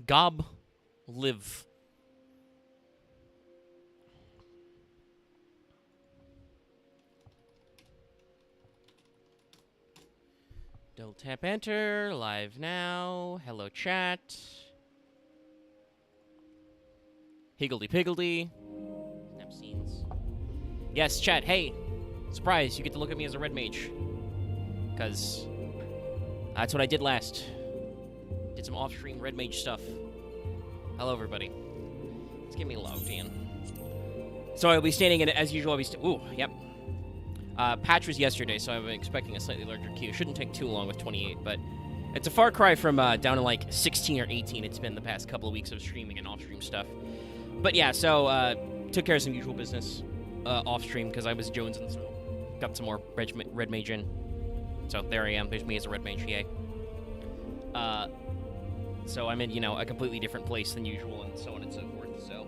Gob live. Double tap enter, live now. Hello, chat. Higgledy-piggledy. Snap scenes. Yes, chat, hey. Surprise, you get to look at me as a red mage. Because that's what I did last. Did some off-stream red mage stuff. Hello, everybody. Let's get me logged in. So I'll be standing in it as usual. Ooh, yep. Patch was yesterday, so I'm expecting a slightly larger queue. Shouldn't take too long with 28, but it's a far cry from down to like 16 or 18 it's been the past couple of weeks of streaming and off-stream stuff. But yeah, so took care of some usual business off-stream because I was jonesing, so got some more red mage in. So there I am. There's me as a red mage, yay. So I'm in, you know, a completely different place than usual and so on and so forth, so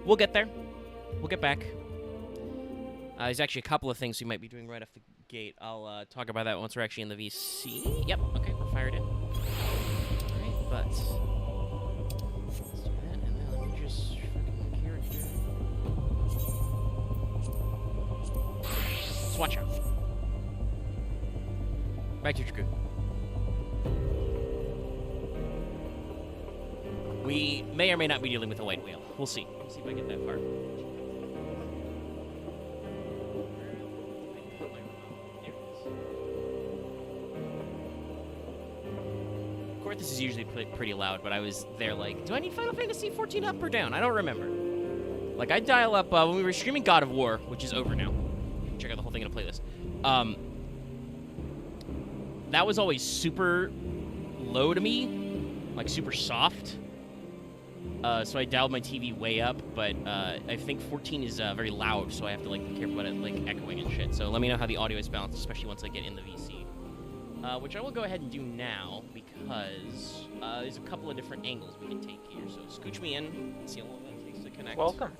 we'll get there. We'll get back. There's actually a couple of things we might be doing right off the gate. I'll talk about that once we're actually in the VC. Yep, okay, we're fired in. Alright, but let's do that, and then let me just freaking character. Swatch out. Back to Dragoon. We may or may not be dealing with a white whale. We'll see. We'll see if I get that far. This is usually pretty loud, but I was there like, do I need Final Fantasy 14 up or down? I don't remember. Like, I dial up, when we were streaming God of War, which is over now. Check out the whole thing in a playlist. That was always super low to me, like super soft. So I dialed my TV way up, but I think 14 is very loud, so I have to like be careful about it like echoing and shit. So let me know how the audio is balanced, especially once I get in the VC. Which I will go ahead and do now, because there's a couple of different angles we can take here. So scooch me in, see how long that takes to connect. Welcome.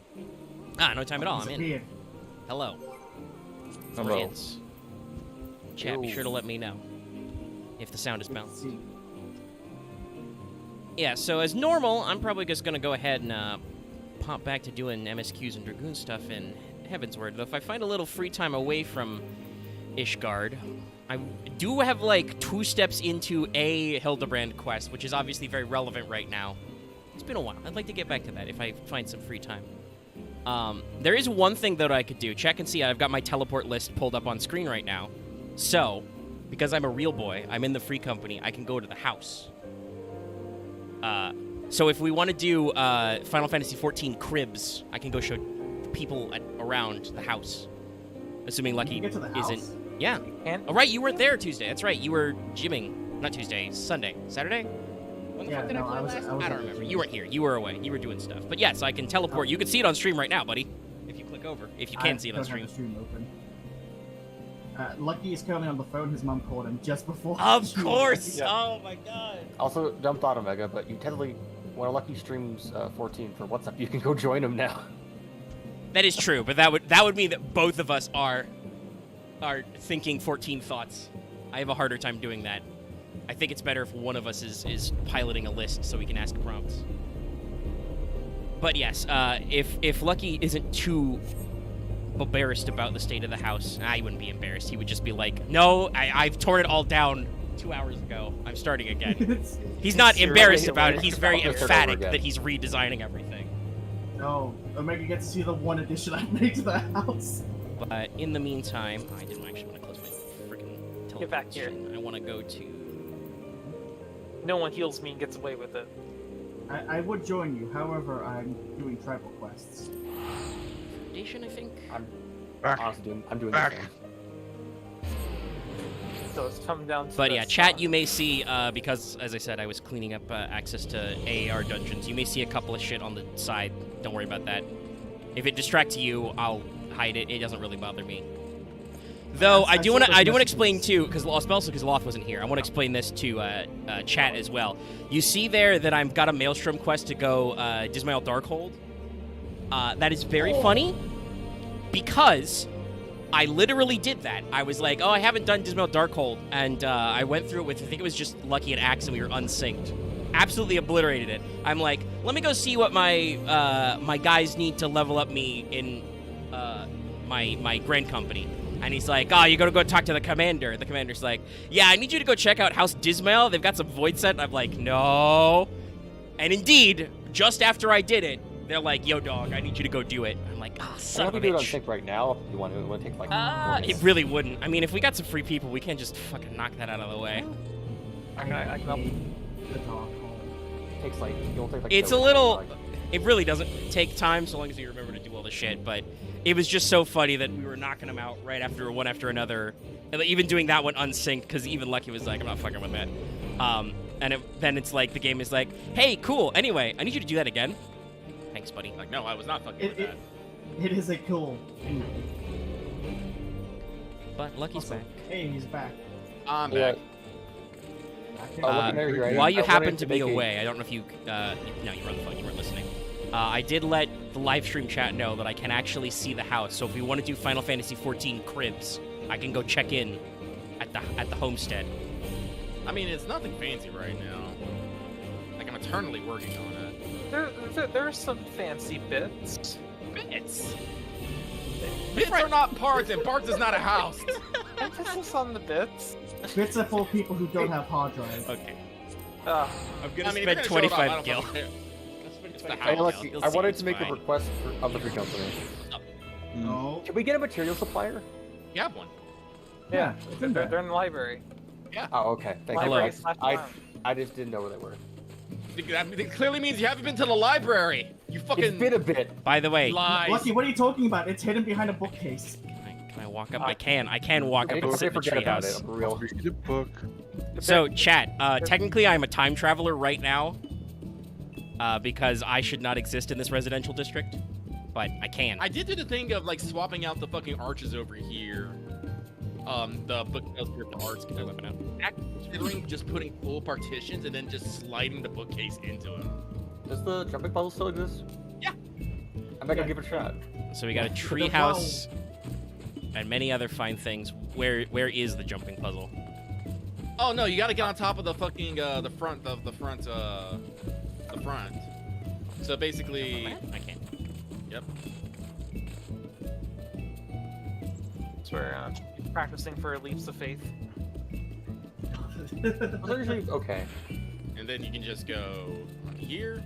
No time at all, I'm in. Hello. Hello. Friends. Chat, be sure to let me know if the sound is balanced. Yeah, so as normal, I'm probably just going to go ahead and pop back to doing MSQs and Dragoon stuff in Heavensward. Though if I find a little free time away from Ishgard, I do have, like, 2 steps into a Hildibrand quest, which is obviously very relevant right now. It's been a while. I'd like to get back to that if I find some free time. There is one thing that I could do. Check and see. I've got my teleport list pulled up on screen right now. So, because I'm a real boy, I'm in the free company, I can go to the house. So if we want to do Final Fantasy 14 cribs, I can go show people around the house. Assuming Lucky isn't... Yeah. Oh, right, you weren't there Tuesday. That's right, you were gymming. Not Tuesday, Sunday. Saturday? When the fuck did I play last? I don't remember. You weren't here. You were away. You were doing stuff. But yes, I can teleport. You can see it on stream right now, buddy. If you click over. If you can see it on stream. I don't have the stream open. Lucky is currently on the phone. His mom called him just before. Of course! Yeah. Oh my god. Also, dumb thought, Omega, but you technically, when Lucky streams 14 for WhatsApp, you can go join him now. That is true, but that would mean that both of us are thinking 14 thoughts. I have a harder time doing that. I think it's better if one of us is piloting a list so we can ask prompts. But yes, if Lucky isn't too embarrassed about the state of the house, he wouldn't be embarrassed. He would just be like, no, I've torn it all down 2 hours ago. I'm starting again. He's not embarrassed about it. He's very emphatic that he's redesigning everything. No, Omega gets to see the one addition I made to the house. But in the meantime, I didn't actually want to close my freaking television. Get back here. I want to go to... No one heals me and gets away with it. I would join you, however, I'm doing tribal quests. Foundation, I think? I'm doing the same. So it's come down to But yeah, chat, you may see, because, as I said, I was cleaning up access to AAR dungeons, you may see a couple of shit on the side. Don't worry about that. If it distracts you, I'll hide it. It doesn't really bother me. Though I do want to explain too, because also because Loth wasn't here. I want to explain this to chat as well. You see there that I've got a Maelstrom quest to go Dismail Darkhold. That is very funny because I literally did that. I was like, oh, I haven't done Dismail Darkhold, and I went through it with, I think it was just Lucky and Axe, and we were unsynced. absolutely obliterated it. I'm like, let me go see what my my guys need to level up me in my grand company. And he's like, oh, you gotta go talk to the commander. The commander's like, yeah, I need you to go check out House Dismail. They've got some void set. I'm like, no. And indeed, just after I did it, they're like, yo, dog, I need you to go do it. I'm like, ah, oh, son of a bitch. do it on sync right now. You want to take like 4 minutes. It really wouldn't. I mean, if we got some free people, we can't just fucking knock that out of the way. I can help. The dog hole. It takes like, you'll take like It's a 30 little... minutes, like- It really doesn't take time so long as you remember to do all the shit, but it was just so funny that we were knocking them out right after one after another. And even doing that one unsynced, because even Lucky was like, I'm not fucking with that. And then it's like, the game is like, hey, cool, anyway, I need you to do that again. Thanks, buddy. Like, no, I was not fucking with that. It is a cool. But Lucky's Also, back. hey, he's back. I'm Yeah. back. Mary, right? While you I happen wanted to to be make a- away, I don't know if you, no, you were on the phone, you weren't listening. I did let the live stream chat know that I can actually see the house, so if we want to do Final Fantasy XIV cribs, I can go check in at the homestead. I mean, it's nothing fancy right now. Like, I'm eternally working on it. There are some fancy bits. Bits? Bits are not parts, and parts is not a house. Emphasis on the bits. Bits are for people who don't have hard drives. Okay. Uh, I'm gonna I mean, spend if you're gonna show it 25 off, I don't gil. fucking care. It's the Hey, house. Lucky, You'll I see wanted it's to make fine. a request of the free company. No. Can we get a material supplier? You have one. yeah, it's in they're there. in the library. Oh, okay. Thank you. Library slash farm. I just didn't know where they were. That clearly means you haven't been to the library. You It's fucking been a bit. By the way, lies. Lucky, what are you talking about? It's hidden behind a bookcase. can I walk up? I can walk I up and didn't sit in the forget about it. treehouse. I'm real. Read a book. So, chat, technically I'm a time traveler right now, because I should not exist in this residential district, but I can. I did do the thing of like swapping out the fucking arches over here. The bookshelves here for arts. They're living out. Considering just putting full partitions and then just sliding the bookcase into them. Does the jumping puzzle still exist? Yeah. I'm not gonna give it a shot. So we got a treehouse and many other fine things. Where is the jumping puzzle? Oh no, you gotta get on top of the fucking the front. So basically, I can't. yep. That's where practicing for leaps of faith. Those are usually okay. And then you can just go onto here,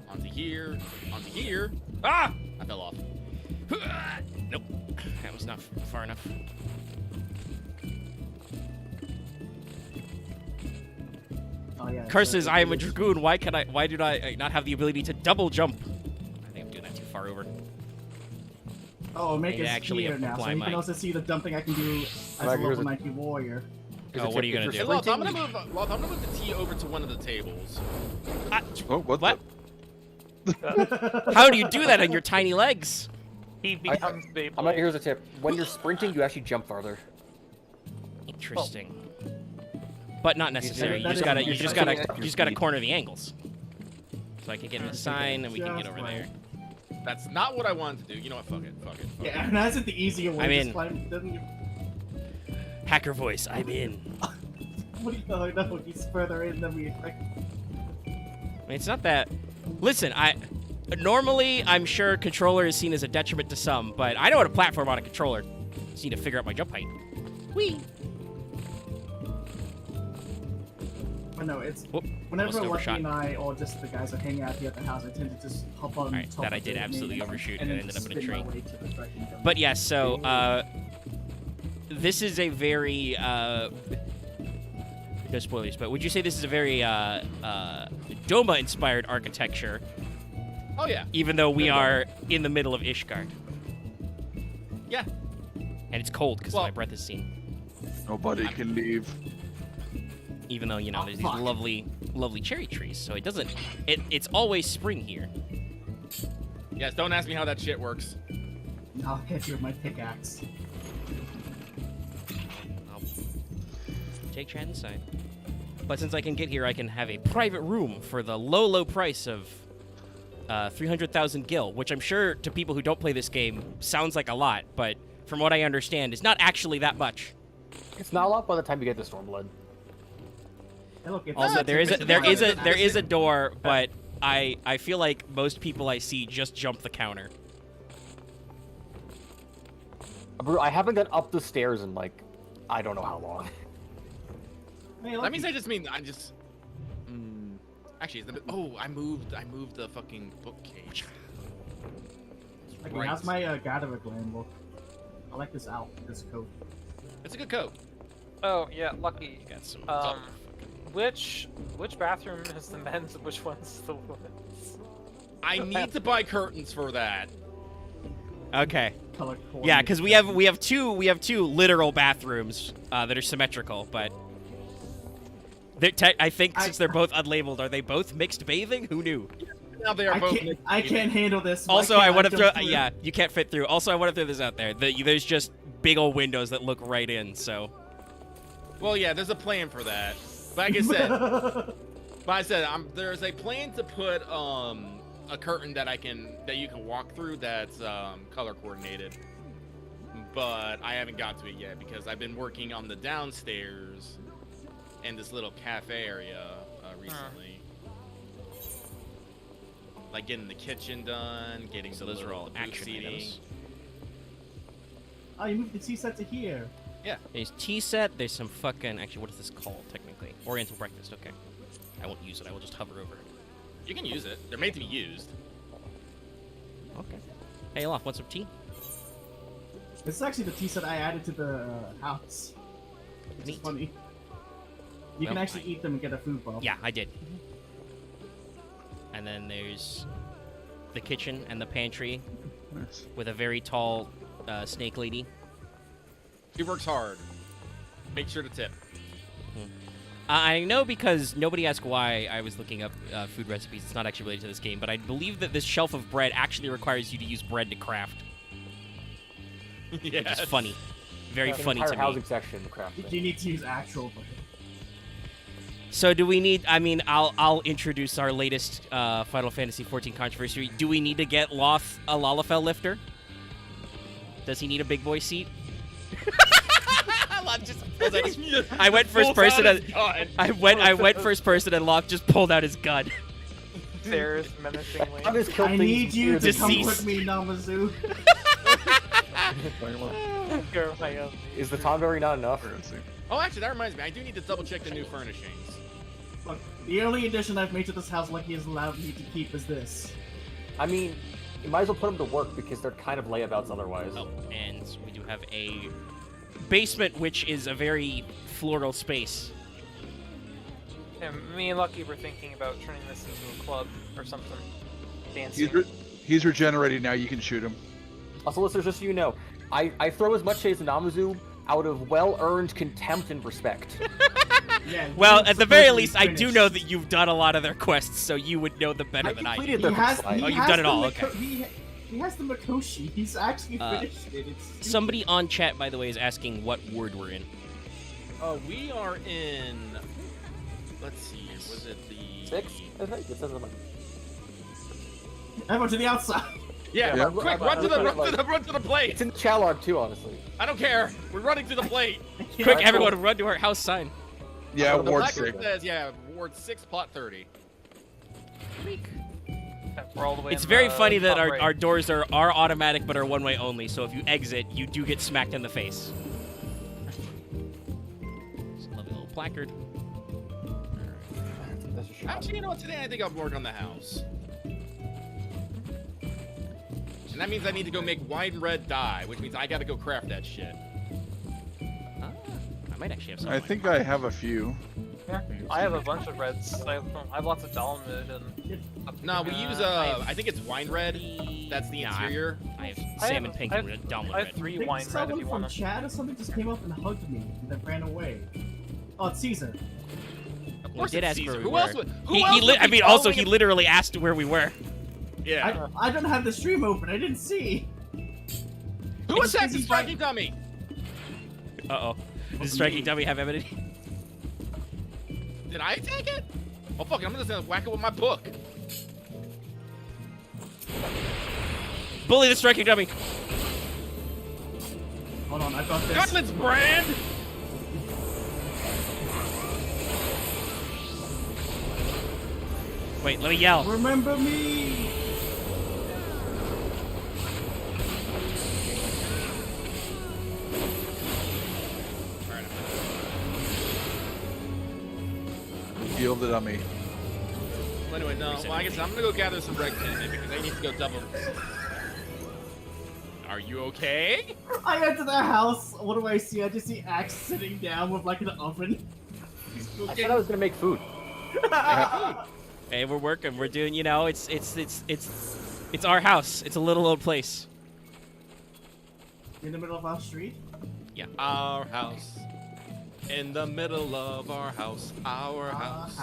onto here, onto here. Ah! I fell off. Nope, that was not far enough. Oh, yeah, Curses! so- I am a dragoon. Why did I not have the ability to double jump? I think I'm doing that too far over. Oh, make Need it to actually here now, so apply you can my- also see the dumping I can do as a Like, here's level a- 90 warrior. Oh, what are you gonna Hey, do? Loth, I'm gonna move the tea over to one of the tables. Oh, what? What? How do you do that on your tiny legs? He becomes Beyblade. I'm not. Here's a tip. When you're sprinting, you actually jump farther. Interesting. But not necessary. You that just is gotta interesting. you just gotta corner the angles. So I can get in the sign and we can get over there. That's not what I wanted to do. You know what? Fuck it. Yeah, and that's the easier way. I mean- just climb, doesn't you? Hacker voice, I'm in. What do you know? No, he's further in than we expected. I mean, it's not that. Listen, normally I'm sure controller is seen as a detriment to some, but I know how to platform on a controller. Just need to figure out my jump height. Whee! But no, it's Whoop, whenever almost Lucky overshot. and I, or just the guys that hang out here at the house, I tend to just hop on Alright, top that I of did the absolutely main overshoot and and then ended up in a spin my tree. way to the fucking jump. But yes, so this is a very no spoilers, but would you say this is a very Doma-inspired architecture? Oh yeah. Even though we are in the middle of Ishgard, Yeah. and it's cold because Well- my breath is seen. Nobody can leave. Even though Oh, there's these fuck. lovely cherry trees, so it doesn't. It's always spring here. Yes. Don't ask me how that shit works. I'll catch you with my pickaxe. I'll take Chad inside. But since I can get here, I can have a private room for the low price of 300,000 gil, which I'm sure to people who don't play this game sounds like a lot, but from what I understand, is not actually that much. It's not a lot by the time you get to Stormblood. Hey, look, it's Also, not there is a typically- there is a door, but I feel like most people I see just jump the counter. Bro, I haven't gone up the stairs in like I don't know how long. Hey, That look, means I just. Actually, I moved the fucking bookcase. like, Right. how's my Gather gland look? I like this coat. It's a good coat. Oh yeah, Lucky. You got some. Which bathroom is the men's and which one's the women's? I need to buy curtains for that. Okay. Color Yeah, because we have two literal bathrooms that are symmetrical, but I think since they're both unlabeled, are they both mixed bathing? Who knew? Now they are both. I can't handle this. Why Also, can't I want to jump throw. through? Yeah, you can't fit through. Also, I want to throw this out there. There's just big old windows that look right in. So. Well, yeah, there's a plan for that. But like I said, there's a plan to put a curtain that you can walk through that's color coordinated. But I haven't got to it yet because I've been working on the downstairs and this little cafe area recently. Like getting the kitchen done, getting So the those are all booth action seating. items. Oh, you moved the tea set to here. Yeah. There's tea set. There's some fucking. Actually, what is this called technically? Oriental breakfast. Okay. I won't use it. I will just hover over it. You can use it. They're made to be used. Okay. Hey, Olaf, want some tea? This is actually the tea set I added to the house. It's Neat. funny. You can Well, actually eat them and get a food buff. Yeah, I did. And then there's the kitchen and the pantry Nice. with a very tall snake lady. He works hard. Make sure to tip. I know because nobody asked why I was looking up food recipes. It's not actually related to this game, but I believe that this shelf of bread actually requires you to use bread to craft. Yeah. Which is funny. Very An funny entire to me. housing section crafting. You need to use actual bread. So do we need? I mean, I'll introduce our latest Final Fantasy XIV controversy. Do we need to get Loth a Lalafell lifter? Does he need a big boy seat? I went first person. I went first person, and Loth just pulled out his gun. There's menacingly. I've just killed I things need you to weird come Deceased. with me, Namazu. You're my own. Is the Tonberry not enough? We're gonna see. Oh, actually, that reminds me. I do need to double check the new furnishings. Look, the only addition I've made to this house Lucky has allowed me to keep is this. I mean, you might as well put them to work because they're kind of layabouts otherwise. Oh, and we do have a basement, which is a very floral space. Yeah, me and Lucky were thinking about turning this into a club or something. Dancing. He's regenerating now. You can shoot him. Also, listeners, just so you know, I throw as much shade as Namazu out of well-earned contempt and respect. Yeah. Well, he's at the very supposedly least, I do finished. know that you've done a lot of their quests, so you would know them better than I do. completed He their has. quest line. He Oh, you've has done it the all, Mako- okay. He has the Makoshi. He's actually Uh, finished it. It's stupid. Somebody on chat, by the way, is asking what ward we're in. We are in. Let's see. Was it the 6? I think it says on the Everyone to the outside. Yeah. Yeah. Quick, run to the plate. It's in the chat log too, honestly. I don't care. We're running to the plate. Quick, Alright, everyone, cool. run to our house sign. Yeah, The Ward placard 6. says, yeah, Ward 6, plot 30. We're all the way It's in very the funny that top our, right. our doors are automatic but are one-way only, so if you exit, you do get smacked in the face. It's a lovely little placard. That's a shot. Actually, you know what? Today I think I'll work on the house. And that means I need to go make wine red dye, which means I gotta go craft that shit. Ah, I might actually have some. I think I have a few. Yeah, I have a bunch of reds. I have lots of Dalmud and. No, we use I think it's wine red. That's the Nah, interior. I have I salmon have- pink I and have- Domlin I have red. 3 I think wine red if someone you from want to. chat or something just came up and hugged me and then ran away. Oh, it's Caesar. Of We course did it's ask Caesar. where we Who were. else would? Who He else would I be mean, also, following he him? literally asked where we were. Yeah. I don't have the stream open. I didn't see. Who It's attacked the Caesar's striking dummy? Uh-oh. Does Striking Dummy have evidence? Did I attack it? Oh fuck it! I'm just gonna whack it with my book. Bully the Striking Dummy! Hold on, I got this. Gutlets brand. Wait, let me yell. Remember me! Alright. Yielded on me. Well, anyway, no. Well, I guess I'm gonna go gather some red candy because I need to go double. Are you okay? I enter the house. What do I see? I just see Axe sitting down with like an oven. I said I was gonna make food. Hey, we're working. We're doing. You know, it's our house. It's a little old place. In the middle of our street. Yeah. Our house. In the middle of our house. Our house.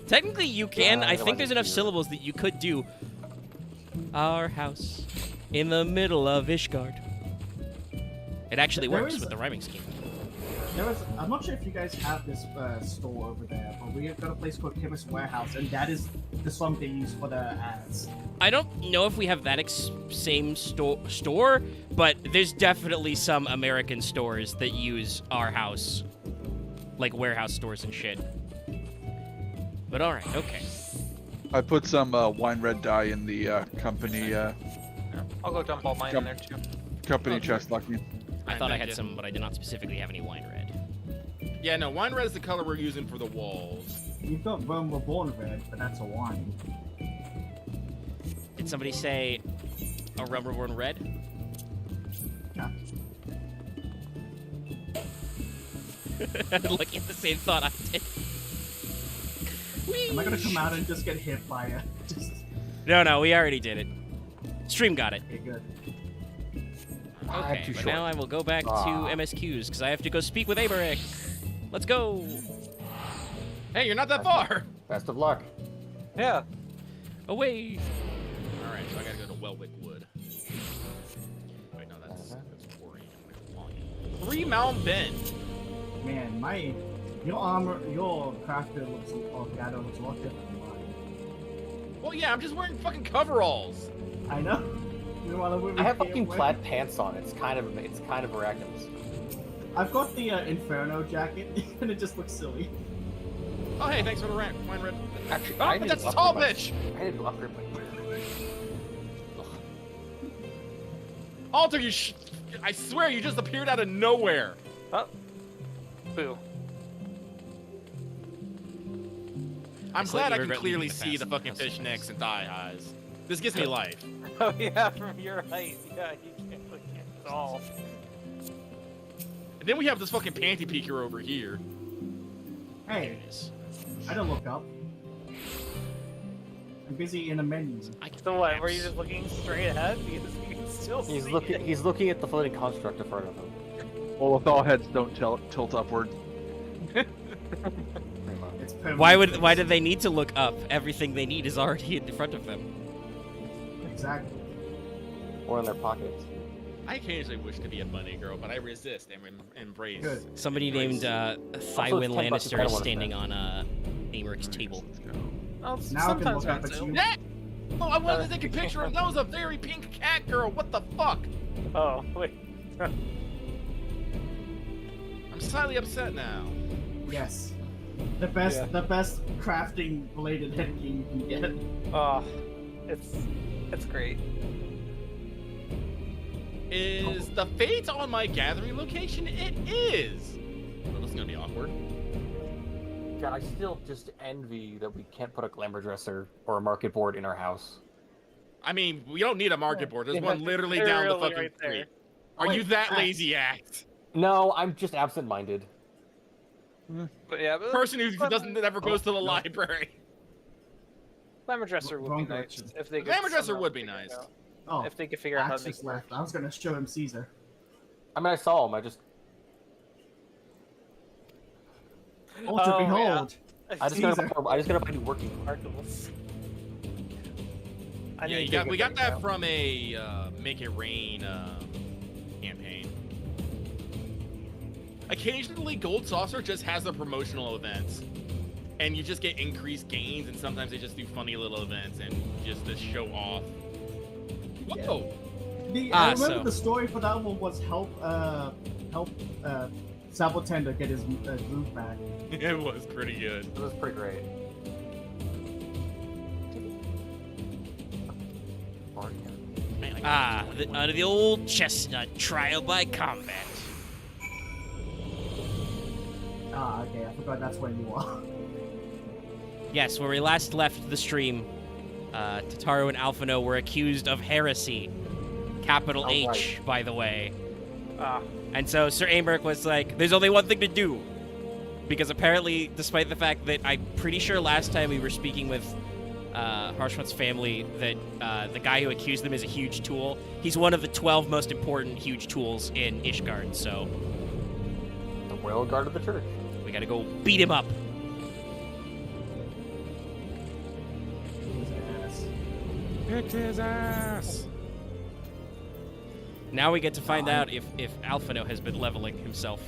Technically, you can. I I think like there's it enough too. syllables that you could do. Our house, in the middle of Ishgard. It actually There works is- with the rhyming scheme. I'm not sure if you guys have this store over there, but we have got a place called Chemist Warehouse, and that is the song they use for the ads. I don't know if we have that same store, but there's definitely some American stores that use our house, like warehouse stores and shit. But all right, okay. I put some wine red dye in the company I'll go dump all mine in there too. company chest, Lucky. I thought I thank had you. some, but I did not specifically have any wine red. Yeah, no. Wine red is the color we're using for the walls. You've got Rome Reborn Red, but that's a wine. Did somebody say a Rum Reborn red? Yeah. Looking at the same thought I did. Am I gonna come out and just get hit by it? Just No, we already did it. Stream got it. okay, good. I'm Okay, too but short. now I will go back to Ah. MSQs because I have to go speak with Aberick. Let's go. Hey, you're not that far. Best of luck. Yeah. Away. All right, so I gotta go to Welwick Wood. Wait, no, that's Quarry. 3 Mountain Bend. Man, your armor, your crafter looks, or gather looks a lot different than mine. Well, yeah, I'm just wearing fucking coveralls. I know. Meanwhile, I'm I have here fucking wearing- plaid pants on. It's kind of miraculous. I've got the Inferno jacket, and it just looks silly. Oh, hey, thanks for the wine red. Actually, Oh, I but need that's to a tall upgrade my- bitch. I need to upgrade my. Alter, I swear you just appeared out of nowhere. Oh. Boo. I'm slightly glad I can regret clearly leaving the see the past fucking customers. fish necks and thigh highs. This gives me life. Oh yeah, from your height. Yeah, you can't look at all. And then we have this fucking panty peeker over here. Hey, There it is. I don't look up. I'm busy in a menu. I can So what? Were perhaps- you just looking straight ahead? Because you can still see it. He's looking at the floating construct in front of him. Well, with all heads don't tilt upward. Pretty much. It's permanent. Why did they need to look up? Everything they need is already in front of them. Exactly. Or in their pockets. I occasionally wish to be a bunny girl, but I resist and embrace. Good. Somebody named Also, Tywin it's $10 if I Lannister don't is wanna standing spend. on Amerik's table. Let's go. Oh, Now I can sometimes look up that's at it. you. Yeah! Oh, I wanted to take a picture of those. A very pink cat girl. What the fuck? Oh, wait. I'm slightly upset now. Yes. The best crafting related head game you can get. Oh, it's great. Is the fate on my gathering location? It is. Well, this is gonna be awkward. God, I still just envy that we can't put a glamour dresser or a market board in our house. I mean, we don't need a market board. There's Yeah, one literally down the literally fucking right there. street. Are Wait, you that Axe. lazy, Act? No, I'm just absent-minded. But yeah, but Person who doesn't never goes to the no. library. Glamour dresser would Wrong be nice direction. if they could. Glamour dresser somehow would be figure it nice. out. Oh, If they could figure out how Axe to make just it work. left. I was gonna show him Caesar. I mean, I saw him. I just Oh, to Oh, behold! I just gotta Caesar. find you working. Articles. I Yeah, need to we figure got things that out. from a Make It Rain campaign. Occasionally, Gold Saucer just has the promotional events, and you just get increased gains, and sometimes they just do funny little events and just to show off. Whoa! I remember so- the story for that one was help Sabotender get his groove back. It was pretty good. It was pretty great. The old chestnut trial by combat. Ah, okay, I forgot that's where you are. Yes, where we last left the stream, Tataru and Alphino were accused of heresy. Capital Oh, H, by the way. Ah. And so Sir Aymeric was like, there's only one thing to do. Because apparently, despite the fact that I'm pretty sure last time we were speaking with Harshwant's family, that the guy who accused them is a huge tool. He's one of the 12 most important huge tools in Ishgard, so The royal guard of the church. we gotta go beat him up. Kick his ass. Now we get to find out if Alphino has been leveling himself.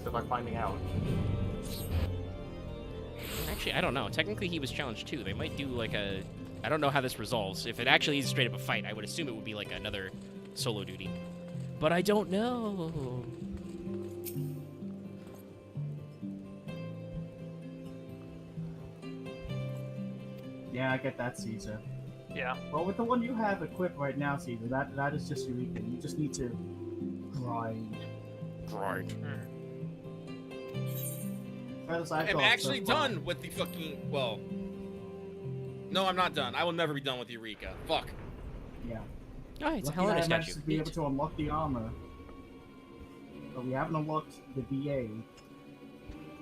So by finding out. Actually, I don't know. Technically, he was challenged too. They might do like a... I don't know how this resolves. If it actually is straight up a fight, I would assume it would be like another solo duty. But I don't know. Yeah, I get that, Caesar. Yeah. Well, with the one you have equipped right now, Caesar, that is just Eureka. You just need to grind. Right. As I I'm thought, actually so far. done with the fucking. Well. No, I'm not done. I will never be done with Eureka. Fuck. Yeah. Oh, it's a Lucky Helena that I managed statue. to be able to unlock the armor. But we haven't unlocked the BA.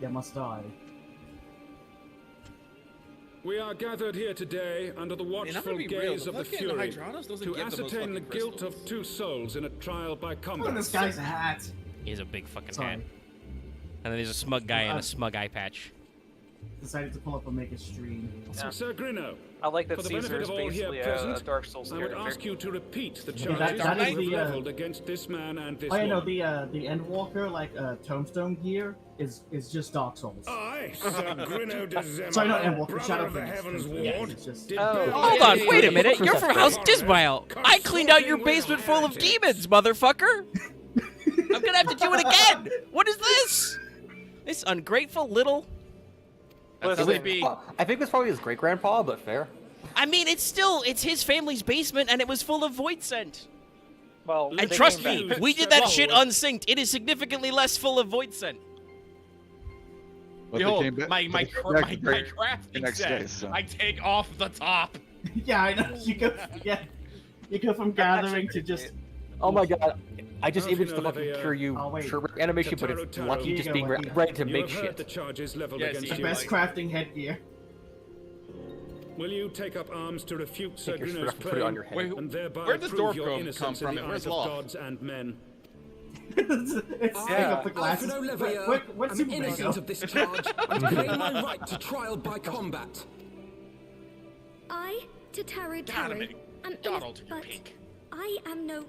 They must die. We are gathered here today under the Man, I'm watchful gonna be real. gaze The of the fucking Fury Hydranus doesn't to give the most ascertain the fucking guilt crystals. of 2 souls in a trial by Look at combat. this guy's hat. He has a big fucking Sorry. hat. And then there's a smug guy and a smug eye patch. Decided to pull up and make a stream. Yeah. Sir Grino, I like that for the Caesar benefit is of all here basically a present, Dark Souls I would character. ask you to repeat the Yeah, charges that that is were the, leveled against this man and this Oh, yeah, no, woman. the Endwalker, like, tombstone gear is just Dark Souls. I, Sir Grino de Zema, Sorry, not Endwalker, brother Shadow of the Prince. Heavens Yeah, Ward, it's just... did Oh. bear Hold witness on, wait a to minute. You're from House Princess Dismail. I cleaned out your basement full of demons, motherfucker. I'm gonna have to do it again. What is this? This ungrateful little... That's Listen. sleepy. I think it's probably his great grandpa, but fair. I mean, it's his family's basement, and it was full of void scent. Well, And they trust came me, back. we did that Well, shit unsynced. It is significantly less full of void scent. But they Behold, came back- my they came my back the crafting next set. day, so. I take off the top. Yeah, I know. You go from gathering to just... Oh my god. I just How imaged can the I fucking levy, cure you Oh, wait. Sherbert animation, but it's Tataru, lucky Here you just go, being Lucky. ready to You make have heard shit. the charges leveled Yes, against you the you. best crafting headgear. Will you take up arms to refute Sir Take your Grino's shirt off and put it on claim your head. Wait, and thereby where'd this prove dwarf your come innocence from? in the Where's eyes of Loth? gods and men? It's taking up the glasses. What's I'm innocent of this charge and claim my right to trial by combat. I, Tataru God, Taru, am Donald, innocent, but pink. I am no...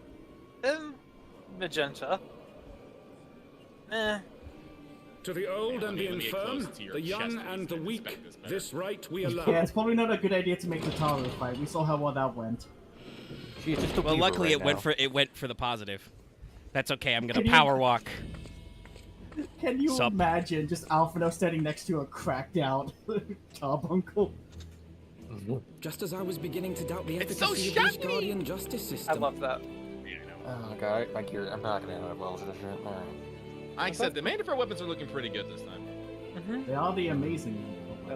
Magenta. Eh. To the old and the Let me get infirm, close to your the chest young and and the inspect weak, this better. this right we allow. Yeah, it's probably not a good idea to make the Taro fight. We saw how well that went. She's just a Well, weaver luckily right it went for the positive. That's okay. I'm gonna Can you- power walk. Can you Sup? imagine just Alphino standing next to a cracked out carbuncle? Just as I was beginning to doubt the It's so efficacy of the shiny! Guardian justice I system. love that. Oh god, like you're. I'm not gonna have well to this shit. Alright. Like I said, the Mandalore weapons are looking pretty good this time. They are the amazing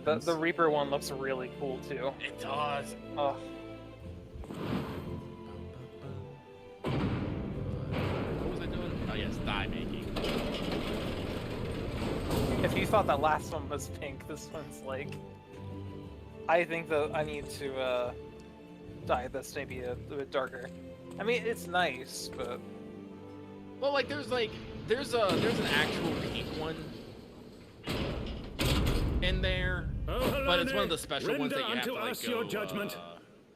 The Reaper one looks really cool too. It does. Oh, What was I doing? Oh yes, die making. if you thought that last one was pink, this one's like. I think that I need to dye this maybe a bit darker. I mean, it's nice, but Well, like there's an actual pink one in there, Oh, hello, but it's one of Nick. the special ones that you Render have to unto like us go. your judgment.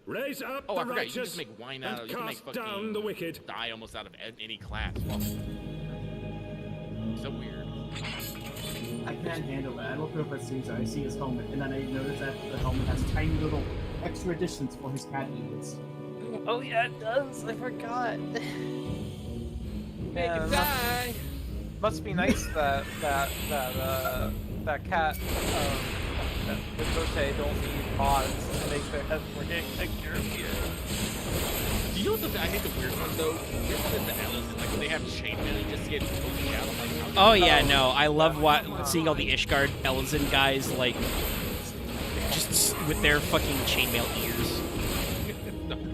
Raise up Oh, I the forgot. You can righteous just make wine out of. and You can make cast fucking down the wicked. dye almost out of any class. Fuck. So weird. I can't handle it. I look over at Caesar, I see his helmet, and then I notice that the helmet has tiny little extra additions for his cat ears. oh yeah, it does. I forgot. Make it die. Must be nice that cat the Gote don't need mods to make their heads working like European. Do you know what I think the weird one though? The weird one is the Ellison, like when they have chainmail, you just get totally out. I'm like, Oh yeah, no, I love seeing all the Ishgard Ellison guys like just with their fucking chainmail ears.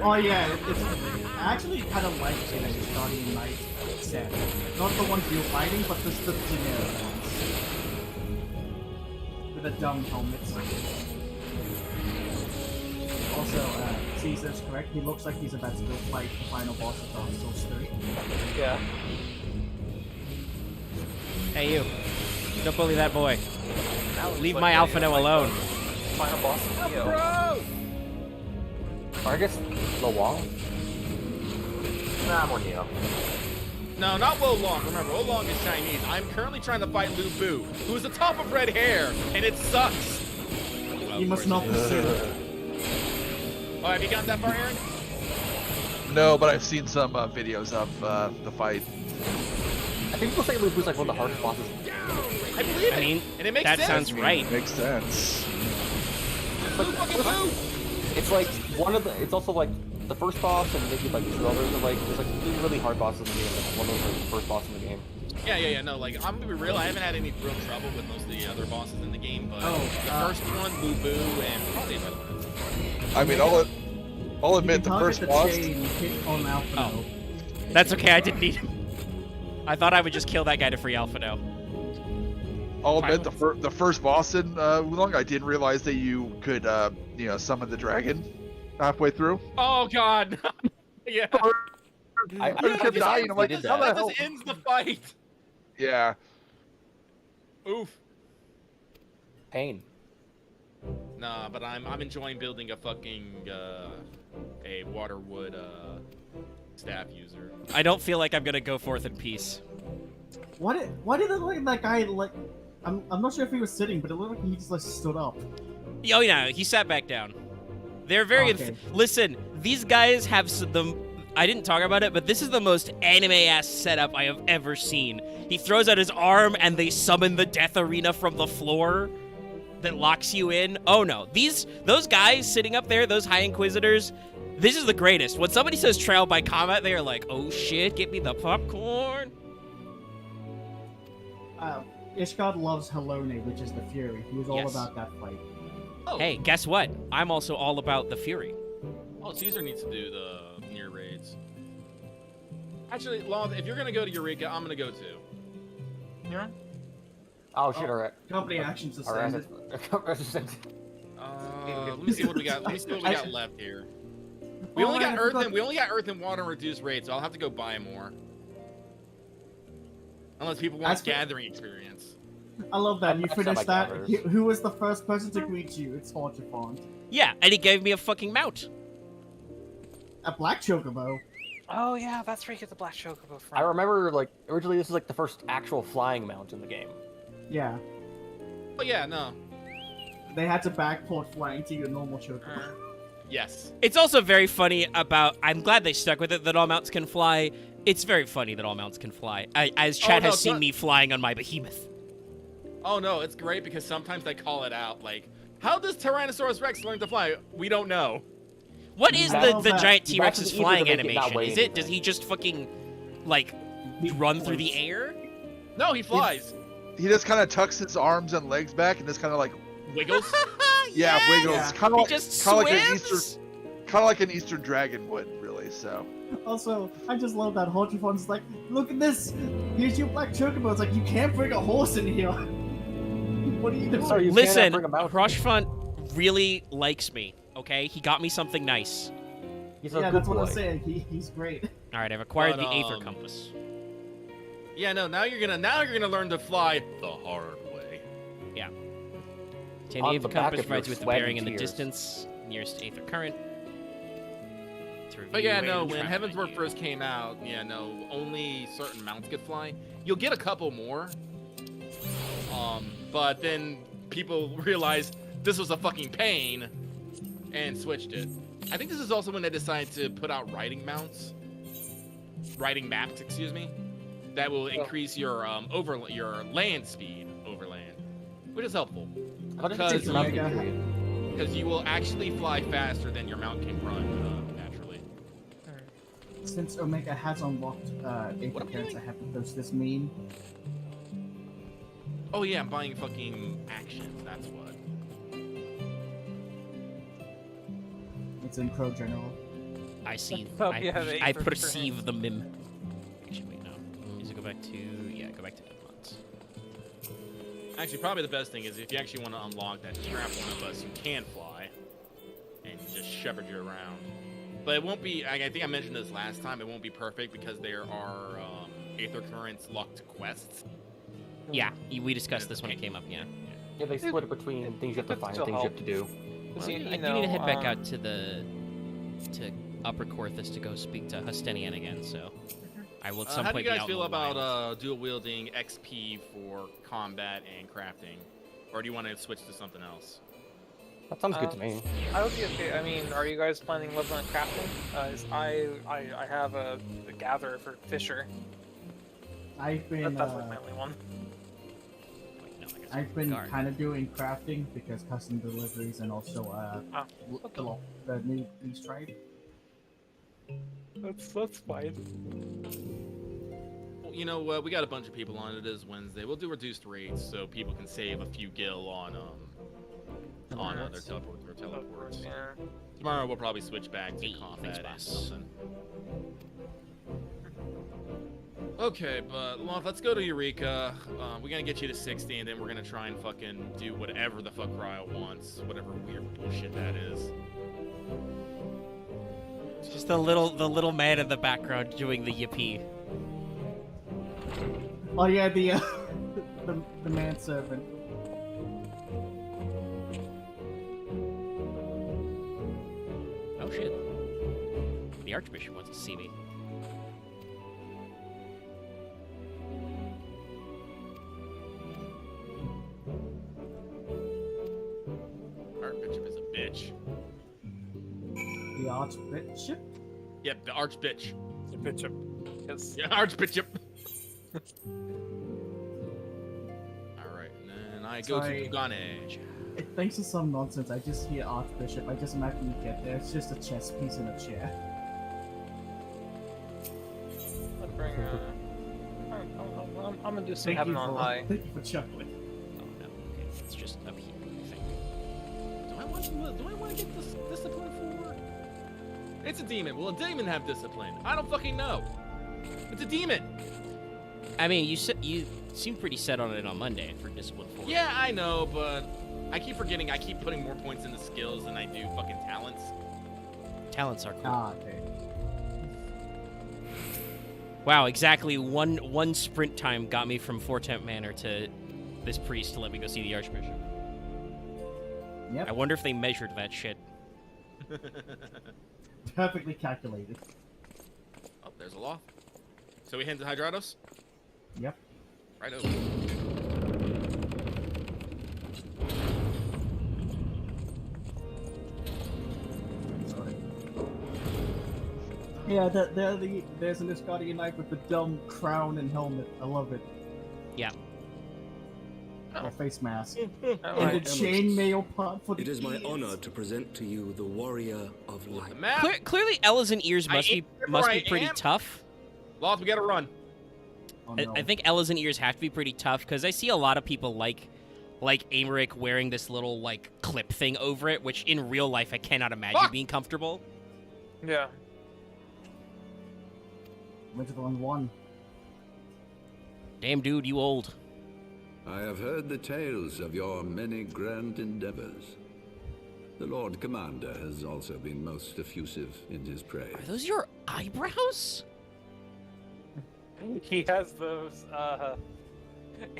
Oh yeah, I actually kind of like the Guardian Knight set. Not the ones you're fighting, but just the generic ones. With the dumb helmets. Also, Caesar's correct, he looks like he's about to go fight the final boss of Dark Souls 3. Yeah. Hey you, don't bully that boy. Now Leave my Alphino alone. Final boss of Neo. Or I guess Lo Wang? Nah, more Neo. No, not Wo Long. Remember, Wo Long is Chinese. I'm currently trying to fight Lu Bu, who is the top of red hair, and it sucks. Well, You must not pursue. Oh, have you gotten that far, Aaron? No, but I've seen some videos of the fight. I think people say Lu Bu's like one of the hardest bosses. I believe it. I mean, and it makes that sense. sounds right. Makes sense. Lu fucking Lu. It's like one of the. It's also like the first boss and maybe like two others are like there's like two really hard bosses in the game. And one of those are the first boss in the game. Yeah. No, like I'm gonna be real. I haven't had any real trouble with most of the other bosses in the game, but the first one, Lu Bu, and probably another one. I mean, I'll admit the first boss. Oh, that's okay. I didn't need him. I thought I would just kill that guy to free Alphino. I'll admit the first boss in Wulong, I didn't realize that you could summon the dragon halfway through. Oh God. Yeah. I kept dying. I'm like, did how the That hell? just ends the fight. Yeah. Oof. Pain. Nah, but I'm enjoying building a fucking a waterwood staff user. I don't feel like I'm gonna go forth in peace. Why did it look like that guy like? I'm not sure if he was sitting, but it looked like he just like stood up. Oh yeah, he sat back down. They're very Okay. listen. These guys have I didn't talk about it, but this is the most anime-ass setup I have ever seen. He throws out his arm and they summon the death arena from the floor that locks you in. Oh no, those guys sitting up there, those High Inquisitors, this is the greatest. When somebody says trial by combat, they are like, oh shit, get me the popcorn. Ishgard loves Halone, which is the Fury. He was all Yes. about that fight. Oh. Hey, guess what? I'm also all about the Fury. Oh, Caesar needs to do the near raids. Actually, Long, if you're gonna go to Eureka, I'm gonna go too. Yeah. Oh shit! Alright. Company action Alright. suspended. Let me see what we got. Let me see what we got left here. We Oh, only got I earth forgot- and we only got earth and water and reduced rates, so I'll have to go buy more. Unless people want As for- gathering experience. I love that. You That's not finished my that. gathers. Who was the first person to greet you? It's Hortifont. Yeah, and he gave me a fucking mount. A black chocobo. Oh yeah, that's where you get the black chocobo from. I remember like originally this was like the first actual flying mount in the game. Yeah. Oh yeah, no. They had to backport flying to your normal chocobo. Yes. It's also very funny about. I'm glad they stuck with it that all mounts can fly. It's very funny that all mounts can fly. As Chad no, has seen so- me flying on my behemoth. Oh no, it's great because sometimes they call it out. Like, how does Tyrannosaurus Rex learn to fly? We don't know. What is I the love the that. giant That's T-Rex's easy to flying make it not animation? weigh Is it? anything. Does he just fucking like run through the air? No, he flies. He just kind of tucks his arms and legs back and just kind of like Wiggles. yeah, wiggles. Yeah. Kind of He like just kind of like an swims. Eastern dragon would, really. So Also, I just love that Hortifont's like, look at this. Here's your black chocobo. It's like you can't bring a horse in here. What are you doing? Sorry, you Listen, cannot bring a mount. Crushfont really likes me. Okay, he got me something nice. He's a Yeah, good that's what boy. I'm saying. He's great. All right, I've acquired But, the Aether Compass. Yeah, no. Now you're gonna learn to fly the hard way. Obtain On the Aether the back Compass of provides your you with the sweat bearing in and the tears. distance nearest Aether Current. But yeah, no. When Heavensward first came out, yeah, no. Only certain mounts could fly. You'll get a couple more. But then people realized this was a fucking pain and switched it. I think this is also when they decided to put out riding maps, excuse me, that will increase your your land speed overland, which is helpful. How does it Because take the mountain Omega. period? Because you will actually fly faster than your mount can run naturally. Since Omega has unlocked What am I appearance, doing? does this mean? Oh yeah, I'm buying fucking actions. That's what. It's in Pro General. I see. Oh, yeah, the I Aether perceive the mim. Actually, wait, no. Needs to go back to go back to Edmonds. Actually, probably the best thing is if you actually want to unlock that, strap one of us. You can fly, and just shepherd you around. But it won't be. I think I mentioned this last time. It won't be perfect because there are Aether Currents locked quests. Yeah, we discussed this when it came up. Yeah. Yeah, they split it between things you have to find and things you have to do. Well, you I do know, need to head back out to Upper Corthus to go speak to Hustenian again. So I will at some How do point you be guys out feel in the wild. about dual wielding XP for combat and crafting, or do you want to switch to something else? That sounds good to me. I would be okay. I mean, are you guys planning leveling crafting? I have a gatherer for Fisher. I've been That's like my only one. Wait, no, I guess I've been guard. kind of doing crafting because custom deliveries and also the new Beast Tribe. That's fine. Well, you know what? We got a bunch of people on. It is Wednesday. We'll do reduced rates so people can save a few gil on their teleports. Yeah. Tomorrow we'll probably switch back to Hey, combat and thanks, boss. something. Okay, but Loth, let's go to Eureka. We're gonna get you to 60, and then we're gonna try and fucking do whatever the fuck Cryo wants, whatever weird bullshit that is. Just the little man in the background doing the yippee. Oh yeah, the the manservant. Oh shit. The Archbishop wants to see me. Archbishop is a bitch. The Archbishop. Yep, the Archbitch. The bishop. Yes. Yeah, Archbishop. Alright, and then I go Sorry. to Kugane. It thinks of some nonsense. I just hear Archbishop. I just imagine you get there. It's just a chess piece in a chair. I'll bring, I'm gonna do some Thank heaven you on for high. thank you for chuckling. Oh no. Okay, it's just up here, I think. Do I want to get this discipline for? It's a demon. Will a demon have discipline? I don't fucking know. It's a demon. I mean, you seem pretty set on it on Monday for Discipline 4. Yeah, I know, but I keep forgetting. I keep putting more points into skills than I do fucking talents. Talents are cool. Ah, okay. Wow, exactly one sprint time got me from Fortemp Manor to this priest to let me go see the Archbishop. Yep. I wonder if they measured that shit. Perfectly calculated. Oh, there's a law. So we head to Hydratos? Yep. Right over. Sorry. Yeah, there's an Asgardian knight with the dumb crown and helmet. I love it. Yeah. Or face mask. Alright. And the chainmail part for the It is my ears. honor to present to you the warrior of The light. map. Clearly, Ella's and ears I must am be where I pretty am. tough. Loth, we gotta run. Oh, no. I think Ella's and ears have to be pretty tough because I see a lot of people like Amaric wearing this little like clip thing over it, which in real life I cannot imagine Fuck! being comfortable. Yeah. Went to the wrong one. Damn, dude, you old. I have heard the tales of your many grand endeavors. The Lord Commander has also been most effusive in his praise. Are those your eyebrows? He has those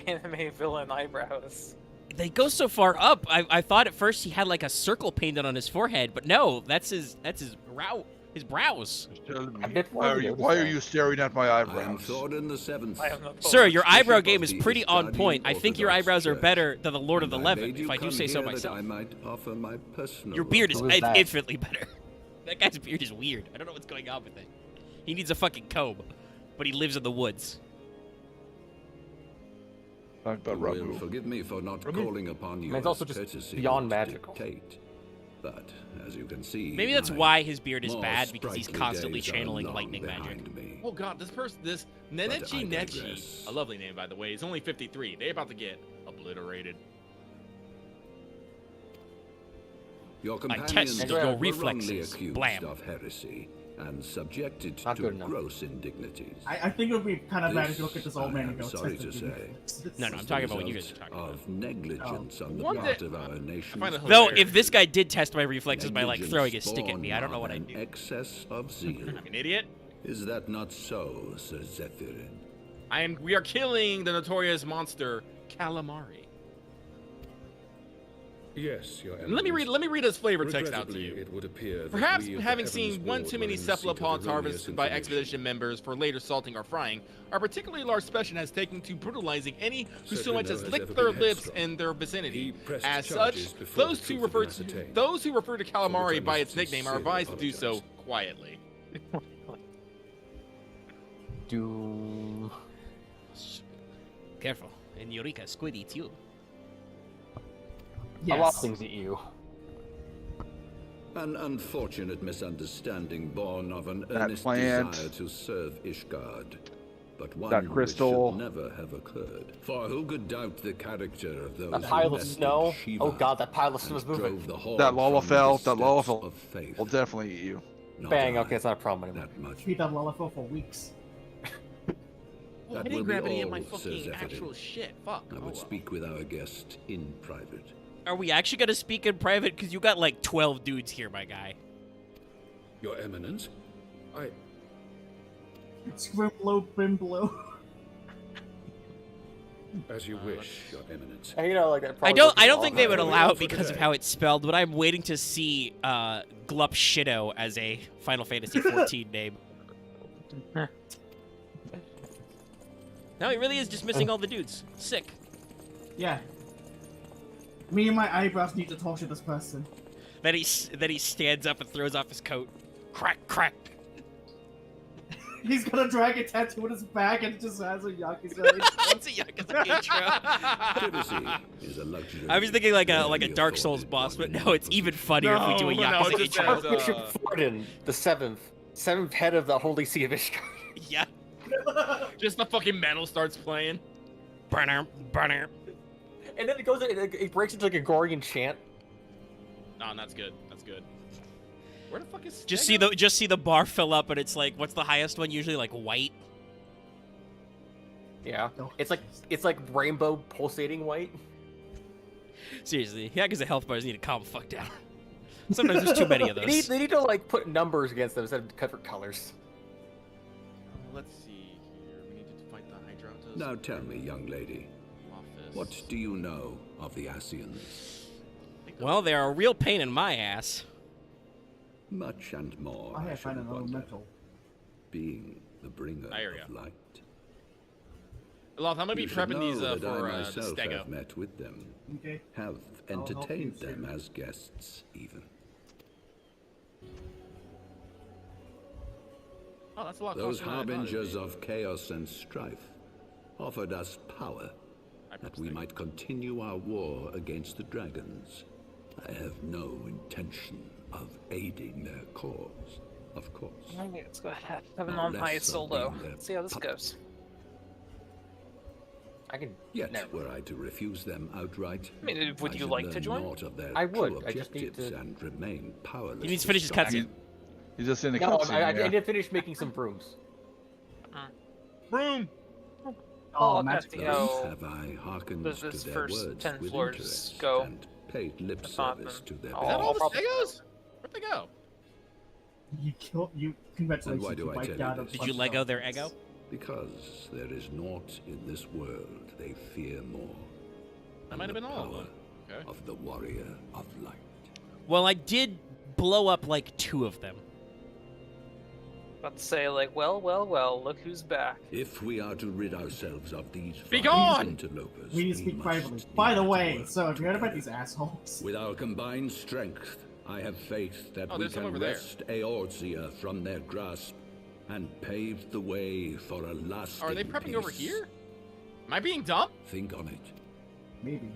anime villain eyebrows. They go so far up. I thought at first he had like a circle painted on his forehead, but no, that's his brows. Tell me, I did why notice are that. you staring at my I am eyebrows? Thorin the Seventh. I am not Sir, your eyebrow Bishop game of is the pretty on Estadian point. I think your Orthodox eyebrows are Church. better than the Lord of the And Levin, made you if I do come say so here that myself. I might offer my personal Your beard is Who is that? infinitely better. That guy's beard is weird. I don't know what's going on with it. He needs a fucking comb, but he lives in the woods. Talk about You will Ramu. forgive me for not calling upon you. I mean, it's also as just courtesy beyond would magical. dictate. But as you can see, Maybe that's my why his beard is more bad, because he's sprightly constantly days are channeling long lightning magic. behind me. Oh god, this I Nenechi Nechi, digress. a lovely name by the way, is only 53. They're about to get obliterated. Your My companions test of your were reflexes. wrongly accused Blam. of heresy and subjected Not to good enough. gross indignities. I think it would be kind of bad if you look at this old I man and am go, sorry "Tested to you." say. No, I'm talking about what you guys are talking about. Of negligence on the One part day- of our nation. find it Though, hilarious. if this guy did test my reflexes by, like, throwing a stick at me, I don't know what I'd do. Excess of zeal. I'm an idiot. Is that not so, Sir Zephyrin? We are killing the notorious monster Calamari. Yes, Your Let me read his flavor text out to Regrettably, you. it would appear that Perhaps we of the having Heavens seen one Ward too were many in receipt of cephalopods erroneous harvested by information. expedition members for later salting or frying, our particularly large special has taken to brutalizing any who so much as Serpino has lick ever their been lips headstrong. in their vicinity. He pressed As such, charges before those the who truth refer had been to ascertained. those who refer to For Calamari which I by must its nickname are sincerely advised to do so apologize. quietly. Do Careful. And Eureka Squid eats you. a lot of Yes. things eat you. An unfortunate misunderstanding born of an That earnest plant. desire to serve Ishgard, but one That crystal. which should never have occurred. For who could doubt the character of those That who pile of bested snow. Shiva Oh god, that pile of snow is and moving. drove the horde That from Lalafell, the that steps Lalafell of faith. will definitely eat you. Not Bang, I, okay, it's not a problem anymore. that much. Feed on Lalafell for weeks. Well, I That will didn't be grab any of all, my Sir fucking Zephyrin. actual shit. Fuck. I Oh, would well. speak with our guest in private. Are we actually gonna speak in private? Because you got, like, 12 dudes here, my guy. Your Eminence, Scrimlow, Bimblow. as you wish, Your Eminence. And, you know, like that. I don't think they would Alright, allow well, it for because of today. how it's spelled, but I'm waiting to see Glup Shido as a Final Fantasy XIV name. No, he really is just missing all the dudes. Sick. Yeah. Me and my eyebrows need to talk to this person. Then he stands up and throws off his coat. Crack, crack. He's got a dragon tattoo on his back and just has a Yakuza. It's a Yakuza intro. Courtesy is a luxury. I was thinking like a rarely Dark Souls afforded boss, by but many no, it's even funnier if we do a No, Yakuza it just intro. says, Archbishop Forden, the seventh head of the Holy See of Ishgard. Yeah. Just the fucking metal starts playing. Burner, burner. And then it breaks into like a Gregorian chant. No, that's good. That's good. Where the fuck is? Just Stego? see the bar fill up, and it's like, what's the highest one? Usually like white. Yeah, it's like rainbow pulsating white. Seriously, Yakuza health bars need to calm the fuck down. Sometimes there's too many of those. They need to like put numbers against them instead of different colors. Let's see here. We need to fight the Hydrotos. Now tell me, young lady, Office. what do you know of the Asians? Well, they're a real pain in my ass. Much and more. I have found should an wonder, elemental. being the bringer I hear of ya. light. Loth, I'm gonna be You should prepping these know that for I the myself Stego. have met with them, Okay. have I'll help you entertained soon. them as guests, even. Oh, that's a lot Those closer than I thought it'd harbingers be. of chaos and strife offered us power that we might continue our war against the dragons. I have no intention of aiding their cause, of course. Let's go ahead. Have an No on high less of solo. being their Let's see how this puppet. goes. I can. Yet, No. were I to refuse them outright, I mean, would I you should like learn to join? naught of their I would, true I just need objectives to- and remain powerless. He needs to finish his stop cutscene. He's just in the No, cutscene. I yeah. didn't finish making some brooms. Broom. Oh, Oh, magic. okay. Thus Oh. have I hearkened Does to this their first words 10 with floors interest go? and paid lip That's not service them. to their Oh, Is that all the probably- Stegos? Where'd they go? You killed you. Congratulations. And why do I wiped tell you out a this? Did bunch you of Lego their skeletons. ego? Because there is naught in this world they fear more. That than might have the been all of power them. Okay. of the warrior of light. Well, I did blow up like 2 of them. About to say, like, well, look who's back. If we are to rid ourselves of these Be vile gone! interlopers, We need to speak must privately. By the unite way, work so if you heard about together. these assholes, With our combined strength, I have faith that Oh, we there's some can over there. wrest Eorzea from their grasp and pave the way for a lasting Are they prepping over peace. here? Am I being dumb? Think on it. Maybe.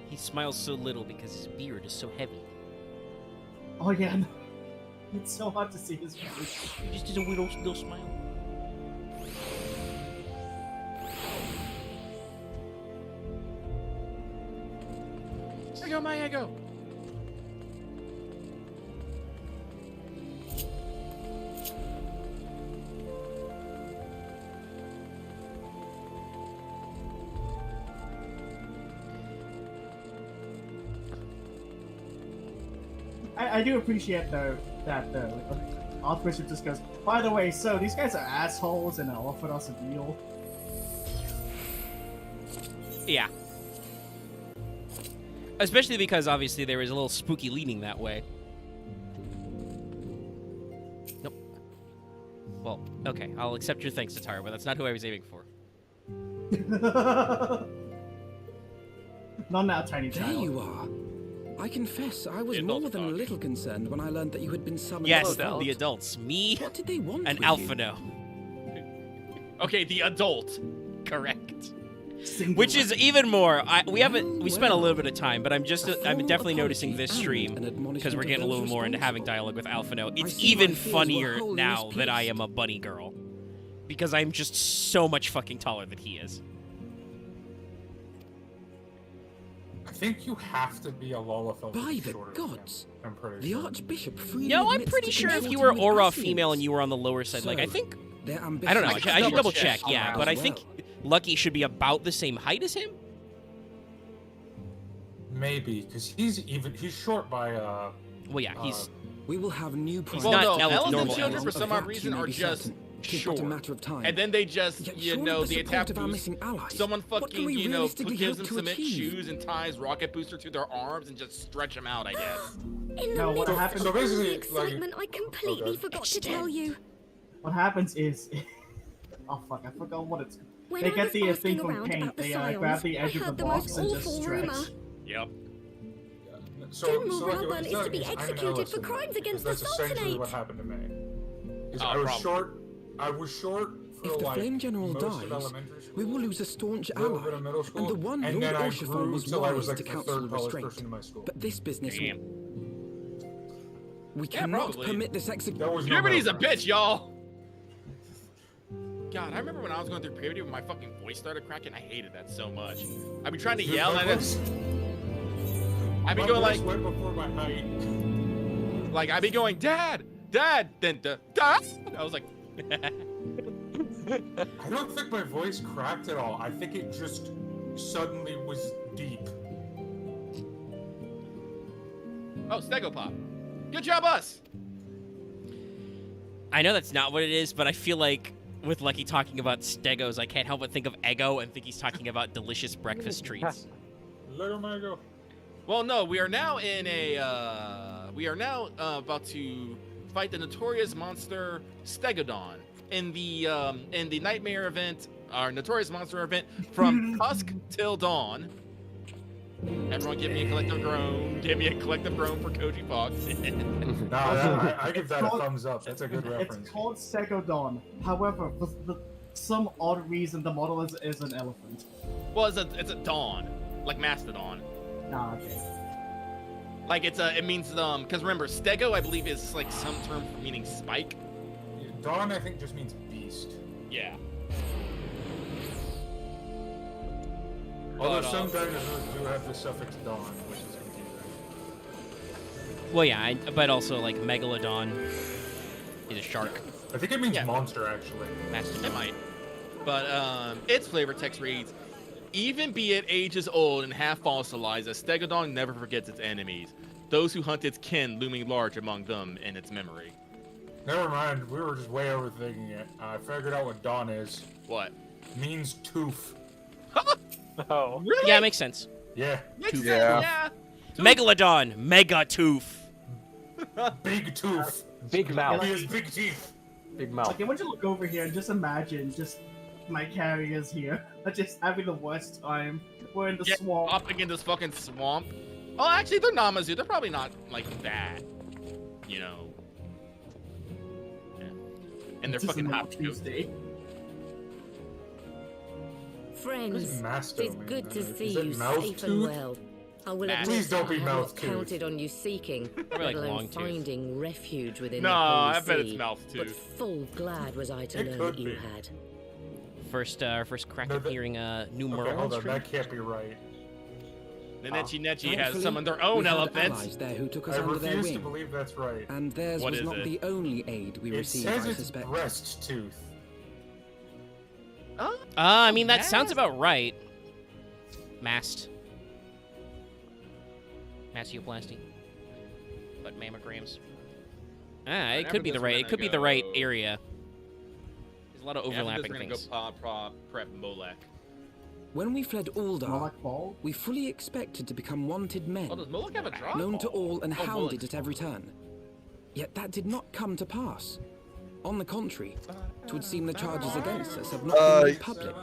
He smiles so little because his beard is so heavy. Oh yeah, no. It's so hard to see his face. He just did a weird little smile. Ego, my ego. I do appreciate though that Archbishop just goes, by the way, so these guys are assholes and they offered us a deal. Yeah. Especially because obviously there is a little spooky leaning that way. Nope. Well, okay, I'll accept your thanks, Tatara, but that's not who I was aiming for. Not now, tiny There child. you are. I confess, I was more than a little concerned when I learned that you had been summoned. Yes, to the adults. Me What did they want and with Alphino. Okay, the adult. Correct. Singular. Which is even more. We spent a little well. bit of time, but I'm formal definitely noticing apology this and stream an admonishment because we're of getting a those little more into having responsible. dialogue with Alphino. It's see my even fears were funnier wholly now that I misplaced. am a bunny girl because I'm just so much fucking taller than he is. I think you have to be a Lalafell. By the gods! I'm pretty The sure. Archbishop freely No, I'm admits pretty to sure if you consorting were with Aura female Assassins. and you were on the lower side, like I So, think their I don't know. ambitions I should double check check. Yeah, as but I think well. Lucky should be about the same height as him. Maybe because he's short by Well, yeah, he's We will have new He's Well, not no, elephant elephant normal children animals. for some Of odd that reason you may are be just certain. Tis short. but a matter of time. And then they just, Yet you surely know, with the the attack support of our boost. missing allies, Someone what can fucking, we you know, realistically gives hope them to some achieve? shoes and ties rocket booster to their arms and just stretch them out, I guess. In the No, what midst happened- of So all basically, the like- excitement, I completely Okay. forgot to tell you. What happens is, oh fuck, I forgot what it's. When They I get was the asking thing from around Paint. about the They scions, grab the I edge of the heard the box most and just awful stretch. rumor. Yep. General like, Rauburn what is you're to be saying is I'm an executed for elephant, crimes against the because that's essentially Sultanate. what happened to me. Is Oh, I was probably. short. I was short for If the like Flame General most of dies, elementary school, we will lose a staunch a little ally, bit of middle school, and the one and Lord then I Orshifon grew was till I was wise like to the counsel third tallest restraint. person in my school. But this business Damn. we Yeah, cannot probably. permit this execution. That was no Puberty's a middle bitch, y'all. God, I remember when I was going through puberty when my fucking voice started cracking. I hated that so much. I'd be trying to ground. yell My and voice- I'd be my going voice like, went before my height. I'd be going, Dad, then Dad. I was like, I don't think my voice cracked at all. I think it just suddenly was deep. oh, Stegopop. Good job, us. I know that's not what it is, but I feel like with Lucky talking about stegos, I can't help but think of Ego and think he's talking about delicious breakfast treats. Let him go. Well, no, we are now in a, about to fight the notorious monster Stegodon in the Nightmare event, our notorious monster event from dusk till dawn. Everyone give me a collective groan. Give me a collective groan for Koji Fox. I give that a thumbs up. That's a good It's reference. called Segodon. However, for some odd reason, the model is an elephant. Well, it's a dawn, like Mastodon. Nah, okay. Like it means because remember Stego I believe is like some term for meaning spike. Dawn, I think, just means beast. Yeah. Although But, some dinosaurs do have the suffix dawn, which is confusing. Well, yeah, but also like Megalodon is a shark. I think it means Yeah. monster, actually. It might. But its flavor text reads, even be it ages old and half fossilized, a Stegodon never forgets its enemies. Those who hunt its kin looming large among them in its memory. Never mind, we were just way overthinking it. I figured out what dawn is. What? Means tooth. Oh. Really? Yeah, it makes sense. Yeah. Makes sense, Yeah. yeah. Megalodon, Mega Tooth. Big tooth. Big mouth. He has big teeth. Big mouth. Okay, I want you to look over here and just imagine just my carriers here are just having the worst time. We're in the Yeah, swamp. Up in this fucking swamp. Oh, actually, they're Namazu. They're probably not like that. You know. And they're It's just fucking a hot too. Tuesday. Friends, Masto it's mean? good to Is see it you mouth safe tooth? and well. I will admit Please don't I be have mouth not tooth. counted on you seeking, Probably like let alone long tooth. finding refuge within No, the holy I bet it's sea. mouth But tooth. full glad was I to It learn could that you be. had. First crack No, at that- hearing new Okay, Merle hold on, stream. that can't be right. The Nechi has Thankfully, summoned their we own had elephants. allies there who took us I under their refuse to wing. believe that's right. And theirs What was is not it? the only aid we It received, says I it's suspect. breast tooth. I mean, that sounds about right. Mast. Mastioplasty. But mammograms. It could be the right. It could be the right area. There's a lot of overlapping things. Gonna go prep Molek. When we fled Uldar, Moloch Ball? we fully expected to become wanted men, Oh, does Molek have a drop? known to all and Oh, hounded Molek's at every turn. Yet that did not come to pass. On the contrary, it would seem the charges against us have not been made public.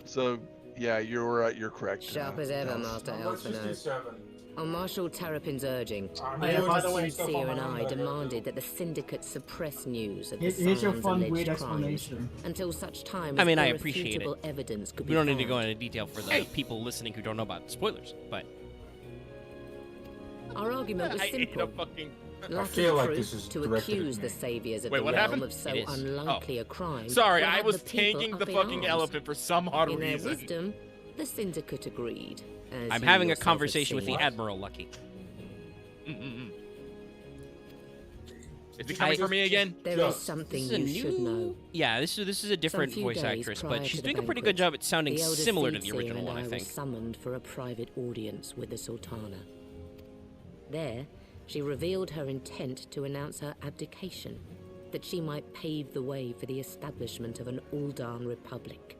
So, yeah, you're correct. Sharp as ever, Master Let's just do Elfino. 7. On Marshal Terrapin's urging, Yeah, by the way, Seer and I demanded that the Syndicate suppress news of the Here's your Scions' fun, alleged weird crimes explanation. until such time I as mean, I appreciate it. irrefutable evidence could We be don't need to go found. into detail for the people listening who don't know about spoilers, but Our argument was I ate a simple. fucking. Lacking feel like proof this is to directed at accuse me. the saviors of Wait, the what realm happened? of so It is. unlikely a crime. Sorry, will I have was the people tanking the up in fucking arms. elephant for some odd In their reason. wisdom, the Syndicate agreed. as I'm you having a yourself have conversation with the seen. Admiral, Lucky. Is he coming for me again? There is something This is a you should know. Yeah, this is a different Some few voice days actress, prior but she's to the doing a pretty banquet, good job at sounding the elder similar to the Seer original and one, I I think. was summoned for a private audience with the Sultana. There, she revealed her intent to announce her abdication, that she might pave the way for the establishment of an Uldan Republic.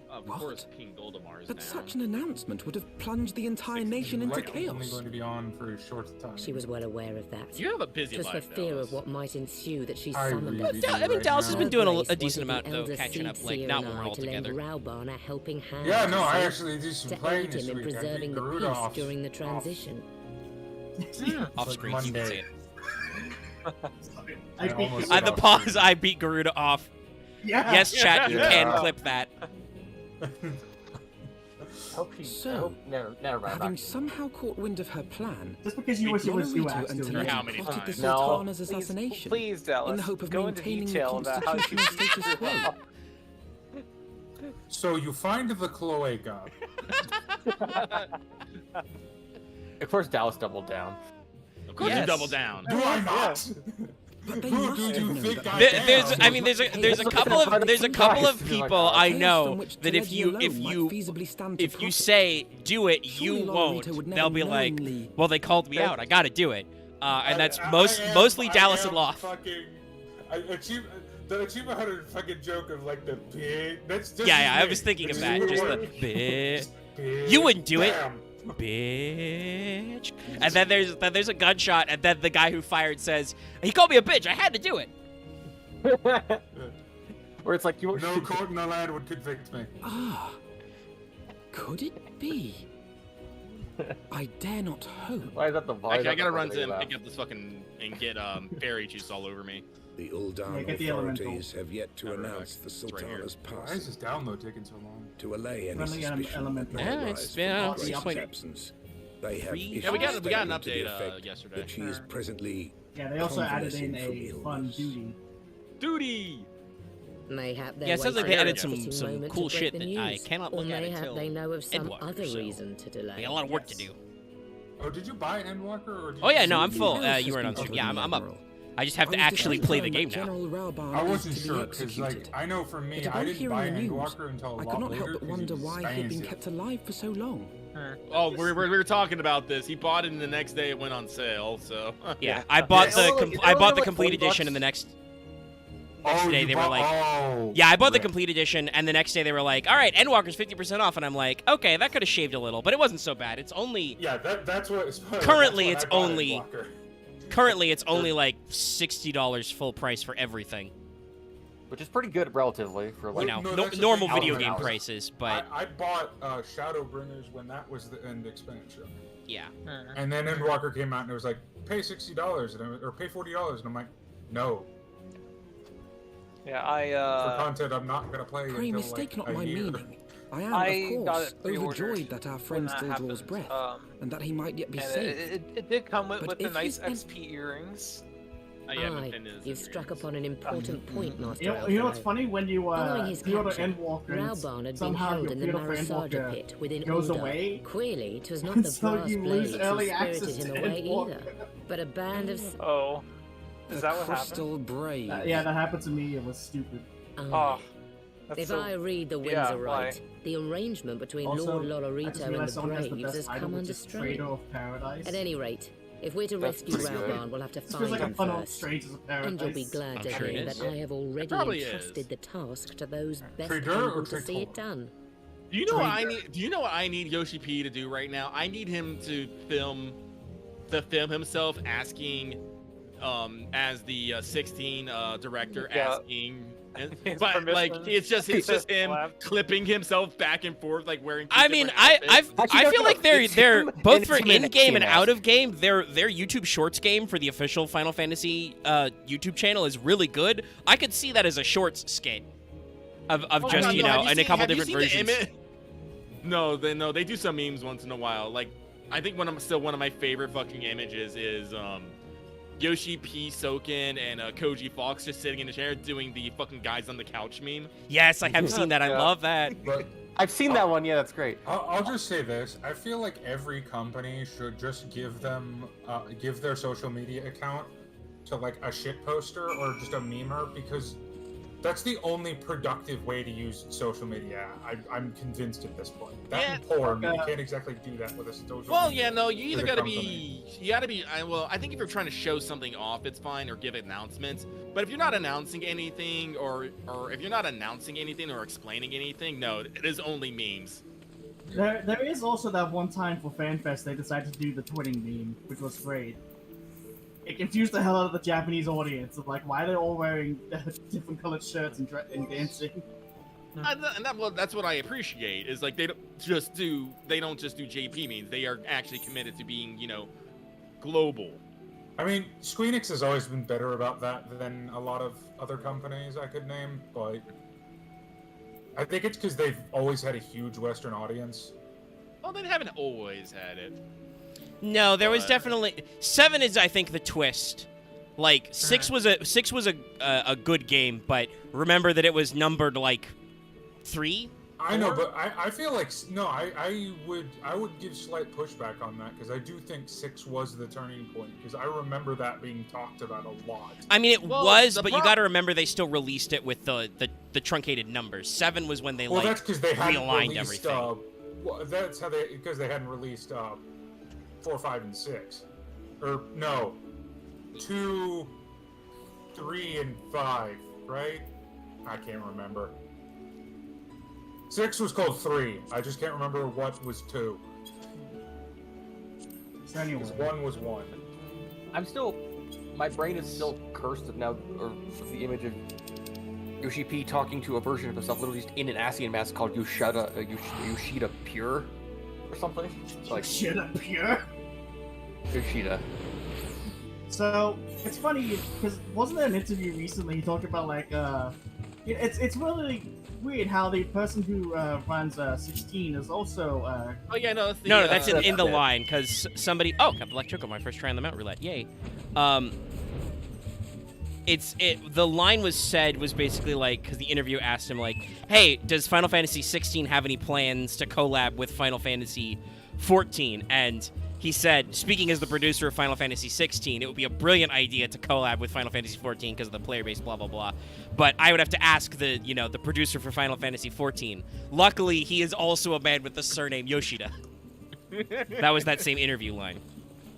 Of What? course, King Goldemar is But now. such an announcement would have plunged the entire nation into Likely only chaos. going to be on for a short time. She was well aware of that. You have a busy It was for life, fear Dallas. of what might ensue that she I summoned really us. do I mean, right Dallas has now. been doing Her grace a decent wanted amount, the though, elder catching up, Seed like, Seer not and when we're I all to lend together. Rauban a helping hand. Yeah, no, you I see, actually did some to playing aid this him in week. I beat preserving the Garuda peace off. during the transition. Off screen, you can see it. I beat almost you. said The off pause, screen. I beat Garuda off. Yeah. Yes, chat, you Yeah. can clip that. Never mind. Having somehow caught wind of her plan, Just because you we wish it was you, Naruto Axe, and doing Toledo How many plotted the times? No. Sultana's assassination Please, Dallas. in the hope of go into maintaining the detail about how she constitutional status quo. So you find the cloaca. Of course, Dallas doubled down. Of course, Yes. you double down. Do I not? But they Who must do have you known think that I the am? There's a couple of people I chaos know from which that if Toledo you alone might feasibly stand to if you profit. say do it, Surely you Lord won't. Rito would never They'll be like, knowingly- well, they called me out. I got to do it. And that's I mostly am Dallas and Loth. Fucking, the Achievement Hunter fucking joke of like the pig. That's just Yeah, I me. was thinking of It's that. Just the just bit. pig. You wouldn't do it. Bam. Bitch. And then there's a gunshot, and then the guy who fired says, he called me a bitch. I had to do it. Where it's like you. No court in the land would convict me. Ah, could it be? I dare not hope. Why is that the voice? Actually, I gotta run to and pick up this fucking and get fairy juice all over me. The Uldan Yeah, get the authorities have yet to Right back. announce the It's right here. Sultana's Why is passing this download taking so long? to allay any Run the suspicion elemental. that Yeah, may it's arise been from out Grace's since, like, absence. They have Yeah, issued we got a an statement to the update effect yesterday. that she is presently Yeah, they also added in convalescing a from fun illness. duty. Duty. Mayhap Yeah, it sounds like they added some moment cool to break shit the that I news. cannot Or look at mayhap until they know of some Endwalker, other so reason to delay. we got a lot of work to do. Oh, did you buy an Endwalker or? Did Oh yeah, you no, I'm just- full. Who else You has weren't on been stream. Yeah, I'm up. Admiral? I just have to I was actually play the determined game that now. General Rauban I is wasn't to be sure because, like, executed. I know for me, But I upon didn't hearing buy the an news, Endwalker until a I lot could not later help but 'cause he wonder was why he had been expensive. kept alive for so long. Oh, we were talking about this. He bought it, and the next day it went on sale. So Yeah, I bought Yeah. the Oh, com- look, I it's bought only the like complete $40. edition, and the next Oh, day you they were bought- like, oh, yeah, I bought the rip. complete edition, and the next day they were like, all right, Endwalker's 50% off, and I'm like, okay, that could have shaved a little, but it wasn't so bad. It's only Yeah, that's what. Currently, that's it's when I bought only- Endwalker. currently it's only like $60 full price for everything. Which is pretty good relatively for like. You know, No, that's the normal thing. video I game was- prices, but I bought Shadowbringers when that was the end expansion, yeah. and then Endwalker came out and it was like pay $60 or pay $40, and I'm like, no. Yeah, For content, I'm not gonna play Pray until mistake like not a my year. meaning. I am, I of got course, it pre-ordered overjoyed that our friend when that still draws happened. breath, and that he might yet be And safe. it did come with, But the if nice he's en- XP earrings. Yeah, Aye, Nintendo's you've struck upon an important point, Master You know what's Elfino. funny? When you Following his pre-order capture, Endwalker, and Rauban had been somehow held your in the pre-order for Marasarja Endwalker pit within goes Ulda. away. Clearly, 'twas not the So brass you lose blades who early spirited access him to away Endwalker. either, but a band of... Oh, is that what happened? Crystal Brave. Yeah, that happened to me. It was stupid. Oh, that's If so... I read the winds yeah, are right, the arrangement between Also, Lord I just Lolorito and realized the someone has the Braves best has item, come which under is strain. Trader of Paradise. At any rate, if we're to That's rescue pretty good. Rauban, we'll have to This find feels like a him fun old first. Strangers of Paradise. And you'll be glad to sure hear it that is. I have already probably entrusted is. the task to those best Trader or able to see it Tricolor? done. Do you know what I need? Do you know what I need Yoshi P to do right now? I need him to film himself asking, as the 16 director Yeah. asking. His But like permission. it's just him Slap. clipping himself back and forth, like wearing. I mean, I feel like they're both for in-game and out of game. Their YouTube Shorts game for the official Final Fantasy YouTube channel is really good. I could see that as a Shorts skit of just God, no, have you in a seen- couple have you different seen the versions. No, they do some memes once in a while. Like I think one of my favorite fucking images is Yoshi P, Soken, and Koji Fox just sitting in a chair doing the fucking guys on the couch meme. Yes, I have seen that. I Yeah. love that. But I've seen that one. Yeah, that's great. I'll just say this: I feel like every company should just give their social media account to like a shit poster or just a memer, because that's the only productive way to use social media. I'm convinced at this point. That Yeah. and porn, you can't exactly do that with a social. Well, media yeah, no, you either with a gotta company. I think if you're trying to show something off, it's fine, or give announcements. But if you're not announcing anything, or if you're not announcing anything or explaining anything, no, it is only memes. There is also that one time for FanFest they decided to do the twinning meme, which was great. It confused the hell out of the Japanese audience of like, why are they all wearing different colored shirts and dancing? That's what I appreciate, is like they don't just do JP memes. They are actually committed to being, global. I mean, Squeenix has always been better about that than a lot of other companies I could name, but I think it's because they've always had a huge Western audience. Well, they haven't always had it. No, there was definitely 7 is I think the twist. Like 6 was a good game, but remember that it was numbered like 3. I know, but I feel like I would give slight pushback on that, because I do think 6 was the turning point, because I remember that being talked about a lot. I mean, it was, but you got to remember they still released it with the truncated numbers. 7 was when they That's because they hadn't realigned released, everything. That's how because they hadn't released 4, 5, and 6, or no, 2, 3, and 5, right? I can't remember. 6 was called 3. I just can't remember what was 2. So anyway, 1 was 1. My brain is still cursed of now, or with the image of Yoshi P talking to a version of himself, literally just in an Asian mask called Yoshida Pure, or something. It's like Yoshida Pure. Yoshida. So it's funny because wasn't there an interview recently he talked about like it's really weird how the person who runs 16 is also Oh yeah, no, that's in the line because somebody got electrical my first try on the Mount Roulette. Yay. The line was basically like, because the interview asked him like, hey, does Final Fantasy 16 have any plans to collab with Final Fantasy 14? And he said, speaking as the producer of Final Fantasy 16, it would be a brilliant idea to collab with Final Fantasy 14 because of the player base, blah, blah, blah. But I would have to ask the producer for Final Fantasy 14. Luckily, he is also a man with the surname Yoshida. That was that same interview line.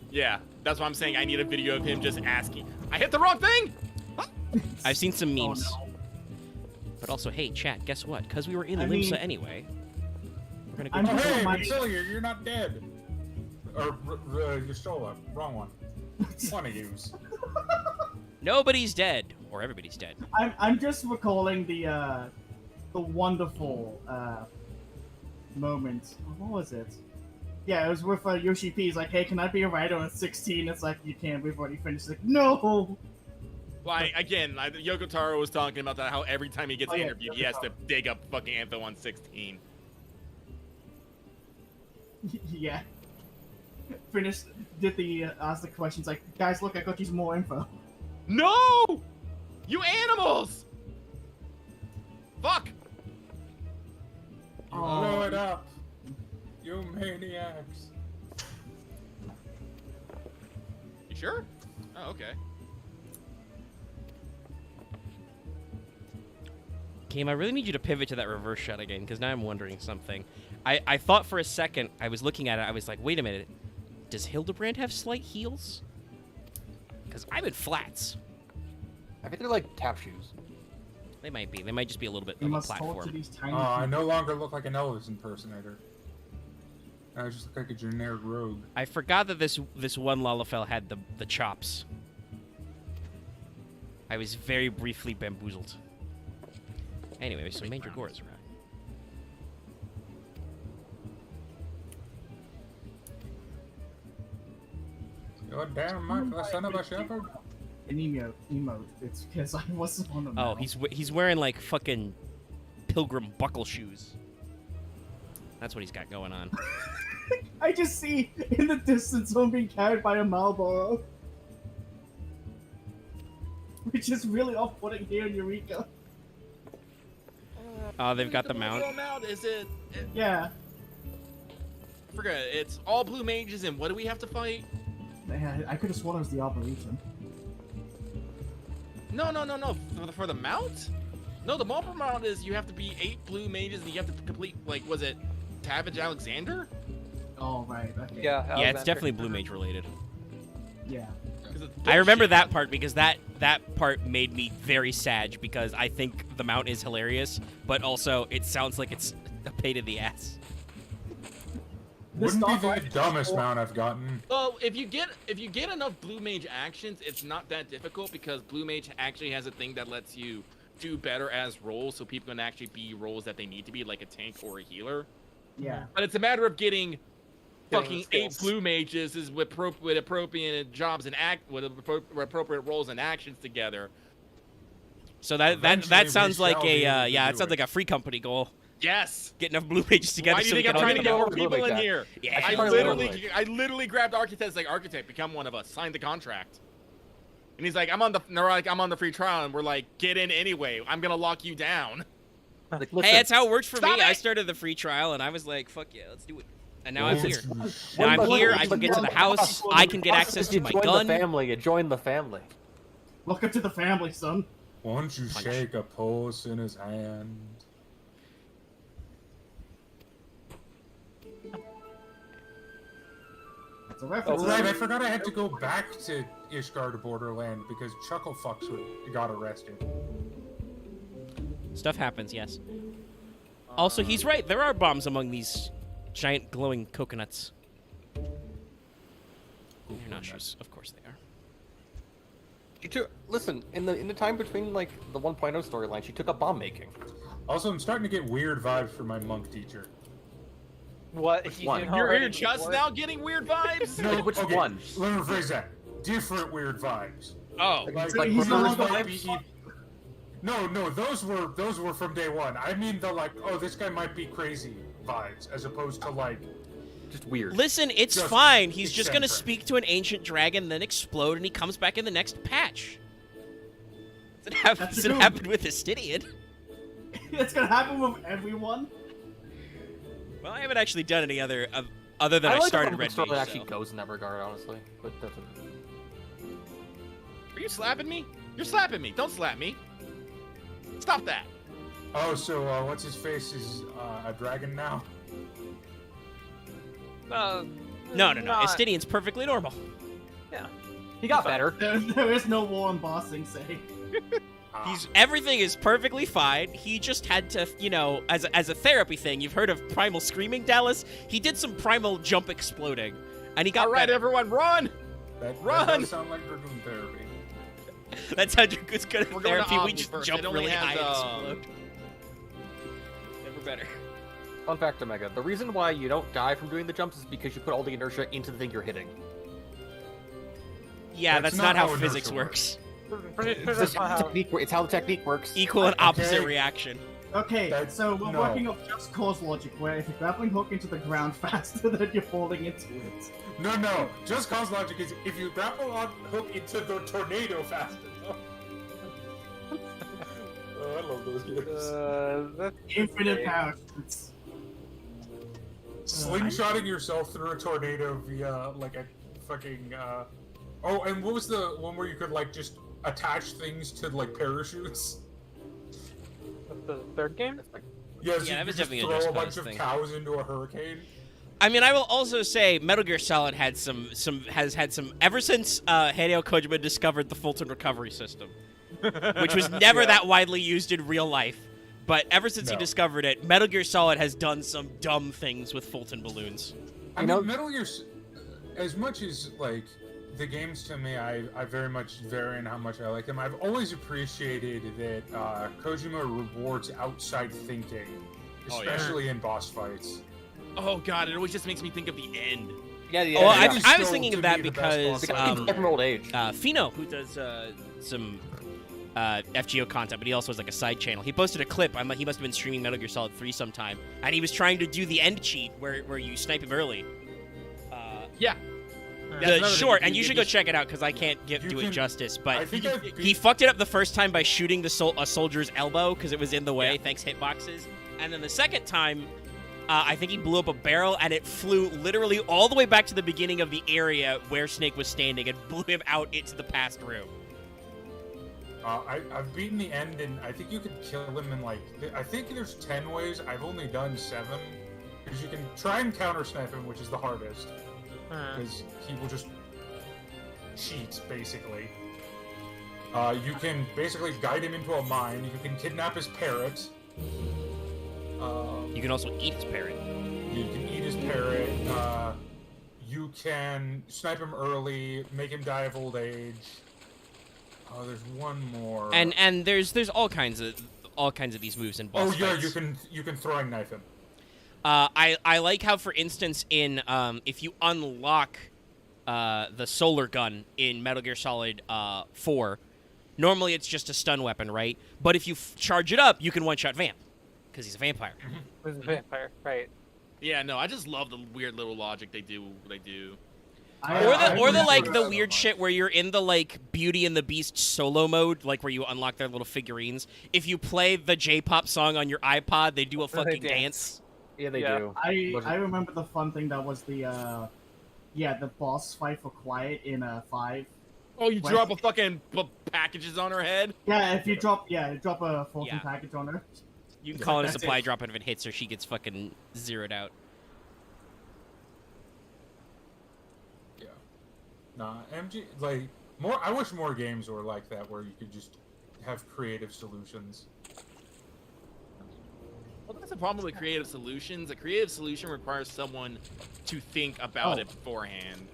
Yeah, that's why I'm saying I need a video of him just asking. I hit the wrong thing! I've seen some memes. Oh, no. But also, hey, chat, guess what? Because we were in I Limsa mean- anyway. We're gonna go I'm do just Hey, my- Maxilia, you're not dead. Or you stole it. Wrong one. One of yous. Nobody's dead. Or everybody's dead. I'm just recalling the wonderful moment. What was it? Yeah, it was with Yoshi P. He's like, hey, can I be a writer at 16? It's like, you can't. We've already finished. Like, no. Well, Yoko Taro was talking about that, how every time he gets yeah, interviewed, he has to dig up fucking Antho 116. Yeah. Did the ask the questions like, guys, look, I got you some more info. No! You animals! Fuck! Blow it up! You maniacs! You sure? Oh, okay. Game, I really need you to pivot to that reverse shot again, because now I'm wondering something. I thought for a second, I was looking at it, I was like, wait a minute. Does Hildibrand have slight heels? Because I'm in flats. I think they're like tap shoes. They might be. They might just be a little bit You of a must talk to platform. these tiny I no longer look like an Elvis impersonator. I just look like a generic rogue. I forgot that this one Lalafell had the chops. I was very briefly bamboozled. Anyway, there's some Major Goras around. You're damn Michael, son of a shepherd. an emote. It's because I wasn't on the Oh, he's wearing like fucking pilgrim buckle shoes. That's what he's got going on. I just see in the distance someone being carried by a Marlboro. Which is really off-putting here in Eureka. Oh, they've got the mount. Is it? Yeah. Forget it. It's all blue mages, and what do we have to fight? Man, I could have sworn it was the Arboretum. No. For the mount? No, the Marlboro mount is you have to be 8 blue mages, and you have to complete, like, was it Tabbage Alexander? Oh, right. Okay. Yeah, Yeah, it's Alexander. definitely blue mage related. Yeah. I remember that part because that part made me very sad because I think the mount is hilarious, but also it sounds like it's a pain in the ass. Wouldn't be the dumbest mount I've gotten. Well, if you get enough blue mage actions, it's not that difficult because blue mage actually has a thing that lets you do better as roles, so people can actually be roles that they need to be, like a tank or a healer. Yeah. But it's a matter of getting fucking skills. 8 blue mages is with appropriate jobs and appropriate roles and actions together. So that Eventually sounds we like shall be able to it do sounds it. like a free company goal. Yes. Get enough blue mages together. Why do you so we think can I'm all trying to get get more Blue people Mage in that. here? Yeah. I literally grabbed Architect. Like, Architect, become one of us. Sign the contract. And he's like, I'm on the free trial, and we're like, get in anyway. I'm gonna lock you down. Like, Hey, listen, that's how it worked for Stop me. it! I started the free trial, and I was like, fuck yeah, let's do it. And now I'm here. One Now I'm by here. one, I can get to the but house. I can get access to you my join gun. the family. You join the family. Welcome to the family, son. Won't you shake a pulse in his hand? It's a reference. Oh, right, I forgot I had to go back to Ishgard to Borderland because Chucklefucks got arrested. Stuff happens, yes. Also, he's right. There are bombs among these giant glowing coconuts. They're not shoes. Of course they are. She took. Listen, in the time between like the 1.0 storyline, she took up bomb making. Also, I'm starting to get weird vibes from my monk teacher. What? Which You one? didn't You're already just before? now getting weird vibes? No, Which okay, one? Let me rephrase that. Different weird vibes. Oh. Like, Like he's no hers longer might be. No, those were from day one. I mean the like, oh, this guy might be crazy vibes, as opposed to like. Just weird. Listen, it's Just fine. He's just gonna eccentric. speak to an ancient dragon, then explode, and he comes back in the next patch. Doesn't That's happen, true. happen with Astidian. It's gonna happen with everyone. Well, I haven't actually done any other other than I, like started how Red the story Mage, actually so. goes in that regard, honestly. But that's Are you slapping me? You're slapping me. Don't slap me. Stop that. Oh, so what's his face is a dragon now? No. Not- Astidian's perfectly normal. he got better. There is no war on bossing, say. Everything is perfectly fine. He just had to, as a therapy thing. You've heard of primal screaming, Dallas? He did some primal jump exploding, and he got All right, better. everyone, run! That Run! does sound like dragoon therapy. That's how it's good at We're going to therapy. We Omni just first. jump It only really has, high and explode. Never better. Fun fact, Omega. The reason why you don't die from doing the jumps is because you put all the inertia into the thing you're hitting. Yeah, That's that's not not how how physics inertia works. Pretty sure It's, that's just, not how. it's how the technique works. Equal and opposite Okay. reaction. Okay, That- so we're no. working off just cause logic, where if you're grappling hook into the ground faster than you're falling into it. No. Just cause logic is if you grapple on hook into the tornado faster. Oh, I love those games. That's Infinite okay. parachutes. Slingshotting yourself through a tornado via like a fucking. Oh, and what was the one where you could like just attach things to like parachutes? The third game? Yes, Yeah, that you was could just definitely a throw Just a bunch Cause of thing. cows into a hurricane. I mean, I will also say Metal Gear Solid has had some ever since Hideo Kojima discovered the Fulton recovery system, which was never that widely used in real life. But ever since he No. discovered it, Metal Gear Solid has done some dumb things with Fulton balloons. I You mean, know- Metal Gear, as much as like the games to me, I very much vary in how much I like them. I've always appreciated that Kojima rewards outside thinking, Oh, yeah. especially in boss fights. Oh god, it always just makes me think of the end. Yeah, yeah. Well, yeah. It is I was still, thinking to of that me, the best because boss fight It's ever. from old age. Fino, who does some FGO content, but he also has like a side channel. He posted a clip. He must have been streaming Metal Gear Solid 3 sometime, and he was trying to do the end cheat where you snipe him early. Yeah. The short, and you should go check it out because I can't do You it can- justice. I But think I've beat- he fucked it up the first time by shooting a soldier's elbow because it was in the way, thanks hitboxes. And then the second time, I think he blew up a barrel and it flew literally all the way back to the beginning of the area where Snake was standing and blew him out into the past room. I've beaten the end, and I think you could kill him in like. I think there's 10 ways. I've only done 7. Because you can try and counter snipe him, which is the hardest. Because he will just cheat, basically. You can basically guide him into a mine. You can kidnap his parrot. You can also eat his parrot. You can eat his parrot. You can snipe him early, make him die of old age. Oh, there's one more. And there's all kinds of these moves in boss oh yeah, fights. you can throwing knife him. I like how, for instance, in if you unlock the solar gun in Metal Gear Solid 4, normally it's just a stun weapon, right? But if you charge it up, you can one-shot Vamp because he's a vampire. He's a vampire, right? Yeah, no, I just love the weird little logic they do. Or the weird shit where you're in the like Beauty and the Beast solo mode, like where you unlock their little figurines. If you play the J-pop song on your iPod, they do a fucking dance. Yeah, they Yeah. do. I remember the fun thing that was the boss fight for Quiet in 5. Oh, you What? drop a fucking packages on her head? Yeah, if you drop a Fulton Yeah. package on her. You can call it a That's supply it. drop, and if it hits her, she gets fucking zeroed out. Yeah. Nah, MG like more. I wish more games were like that, where you could just have creative solutions. Well, that's the problem with creative solutions. A creative solution requires someone to think about it beforehand.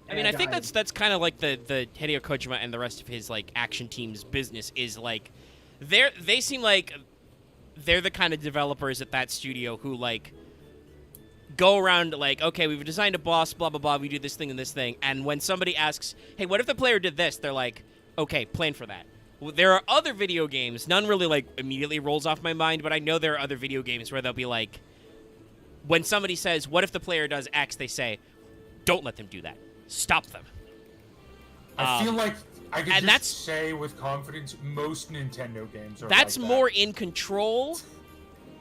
I mean, I think that's kind of like the Hideo Kojima and the rest of his like action team's business is like they seem like they're the kind of developers at that studio who like go around like, okay, we've designed a boss, blah blah blah, we do this thing and this thing, and when somebody asks, hey, what if the player did this? They're like, okay, plan for that. Well, there are other video games, none really like immediately rolls off my mind, but I know there are other video games where they'll be like, when somebody says, what if the player does X, they say, don't let them do that. Stop them. I feel like I could and just say with confidence, most Nintendo games are. That's like more in control.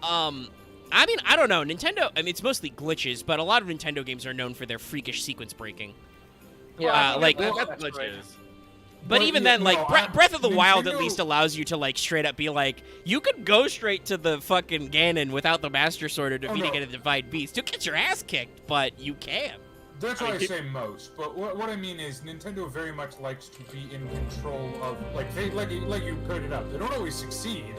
I mean, I don't know. Nintendo, I mean, it's mostly glitches, but a lot of Nintendo games are known for their freakish sequence breaking. Yeah, like, That's that's glitches. right. but Well, even yeah, then, like, no, Breath of the Wild at Nintendo- least allows you to, like, straight up be like, you could go straight to the fucking Ganon without the Master Sword or defeating no. a Divine Beast. You'll get your ass kicked, but you can. That's why I say most, but what I mean is Nintendo very much likes to be in control of like you put it up. They don't always succeed.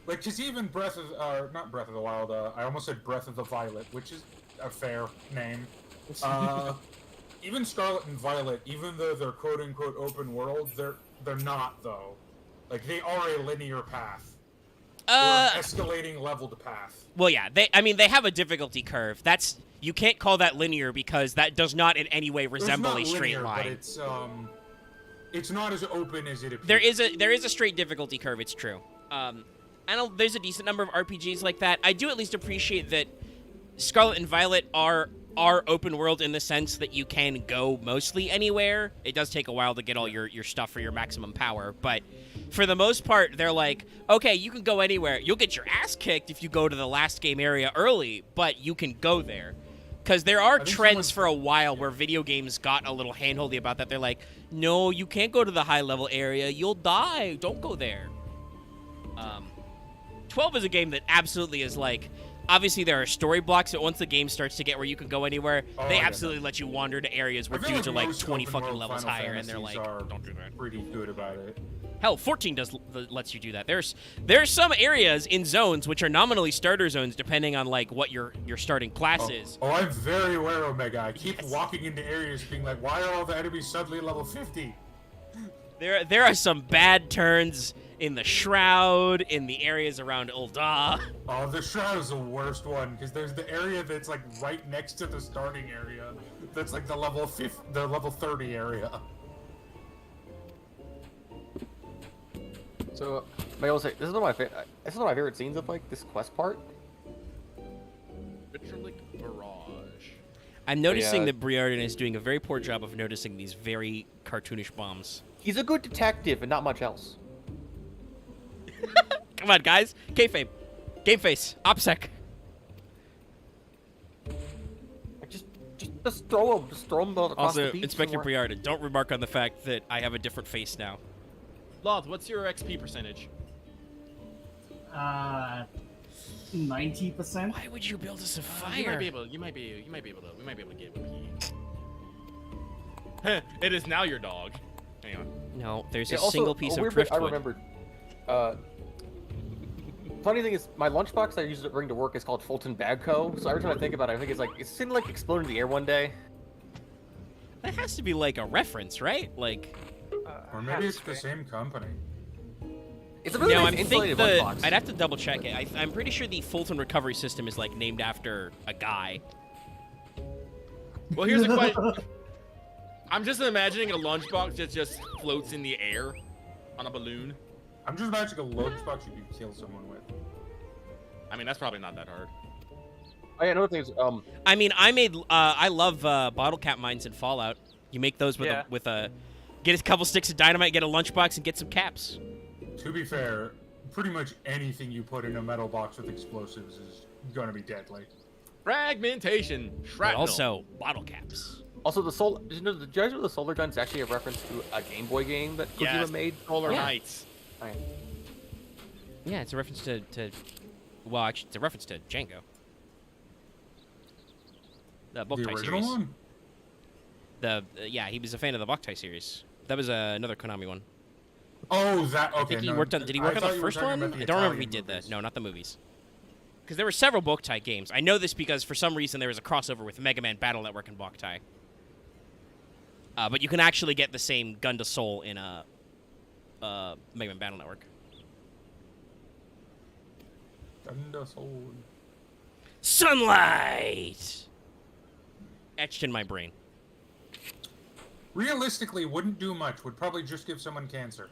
Like, cause even not Breath of the Wild. I almost said Breath of the Violet, which is a fair name. Even Scarlet and Violet, even though they're quote unquote open world, they're not though. Like they are a linear path. They're an escalating leveled path. Well, yeah, they have a difficulty curve. You can't call that linear because that does not in any way resemble a It's not straight linear, line. But it's it's not as open as it appears. There is a straight difficulty curve. It's true. There's a decent number of RPGs like that. I do at least appreciate that Scarlet and Violet are open world in the sense that you can go mostly anywhere. It does take a while to get all your stuff for your maximum power, but for the most part, they're like, okay, you can go anywhere. You'll get your ass kicked if you go to the last game area early, but you can go there. Because there are trends for a while where video games got a little handholdy about that. They're like, no, you can't go to the high-level area. You'll die. Don't go there. 12 is a game that absolutely is like, obviously there are story blocks, but once the game starts to get where you can go anywhere, they absolutely let you wander to areas where dudes are like 20 fucking levels higher, and they're like, don't do that. Pretty good about it. Hell, 14 lets you do that. There's some areas in zones which are nominally starter zones depending on like what your starting class is. Oh, I'm very aware, Omega. I keep walking into areas being like, why are all the enemies suddenly level 50? There are some bad turns in the Shroud, in the areas around Ul'dah. Oh, the Shroud is the worst one, because there's the area that's like right next to the starting area. That's like the level 30 area. So, I will say, this is one of my favorite scenes of like this quest part. Vitriolic Barrage. I'm noticing that Briarden is doing a very poor job of noticing these very cartoonish bombs. He's a good detective and not much else. Come on, guys. Kayfabe. Game face. OPSEC. Just throw him. Just throw him across also, the beach. Inspector Briarden, don't remark on the fact that I have a different face now. Loth, what's your XP percentage? 90%. Why would you build us a fire? You might be able to get one. It is now your dog. Hang on. No, there's a single piece of driftwood. I remembered. Funny thing is, my lunchbox I used to bring to work is called Fulton Bagco. So every time I think about it, I think it's gonna like explode in the air one day. That has to be like a reference, right? Like. Or maybe it's the same company. It's a really nice I insulated think lunchbox. I'd have to double check it. I'm pretty sure the Fulton recovery system is like named after a guy. Well, here's a question. I'm just imagining a lunchbox that just floats in the air on a balloon. I'm just imagining a lunchbox you could kill someone with. I mean, that's probably not that hard. Oh yeah, another thing is, I mean, I love bottle cap mines in Fallout. You make those with a get a couple sticks of dynamite, get a lunchbox, and get some caps. To be fair, pretty much anything you put in a metal box with explosives is gonna be deadly. Fragmentation, shrapnel. But also bottle caps. Also, did you know the solar gun is actually a reference to a Game Boy game that Kojima made? Solar Knights. Right. Yeah, it's a reference to well, actually, it's a reference to Django. The Boktai original series. one? Yeah, he was a fan of the Boktai series. That was another Konami one. Oh, that okay. I think he worked on. Did he work on the first one? I don't remember if he did that. No, not the movies. Because there were several Boktai games. I know this because for some reason there was a crossover with Mega Man Battle Network and Boktai. But you can actually get the same gun to soul in a Mega Man Battle Network. Gun to soul. Sunlight! Etched in my brain. Realistically, wouldn't do much. Would probably just give someone cancer.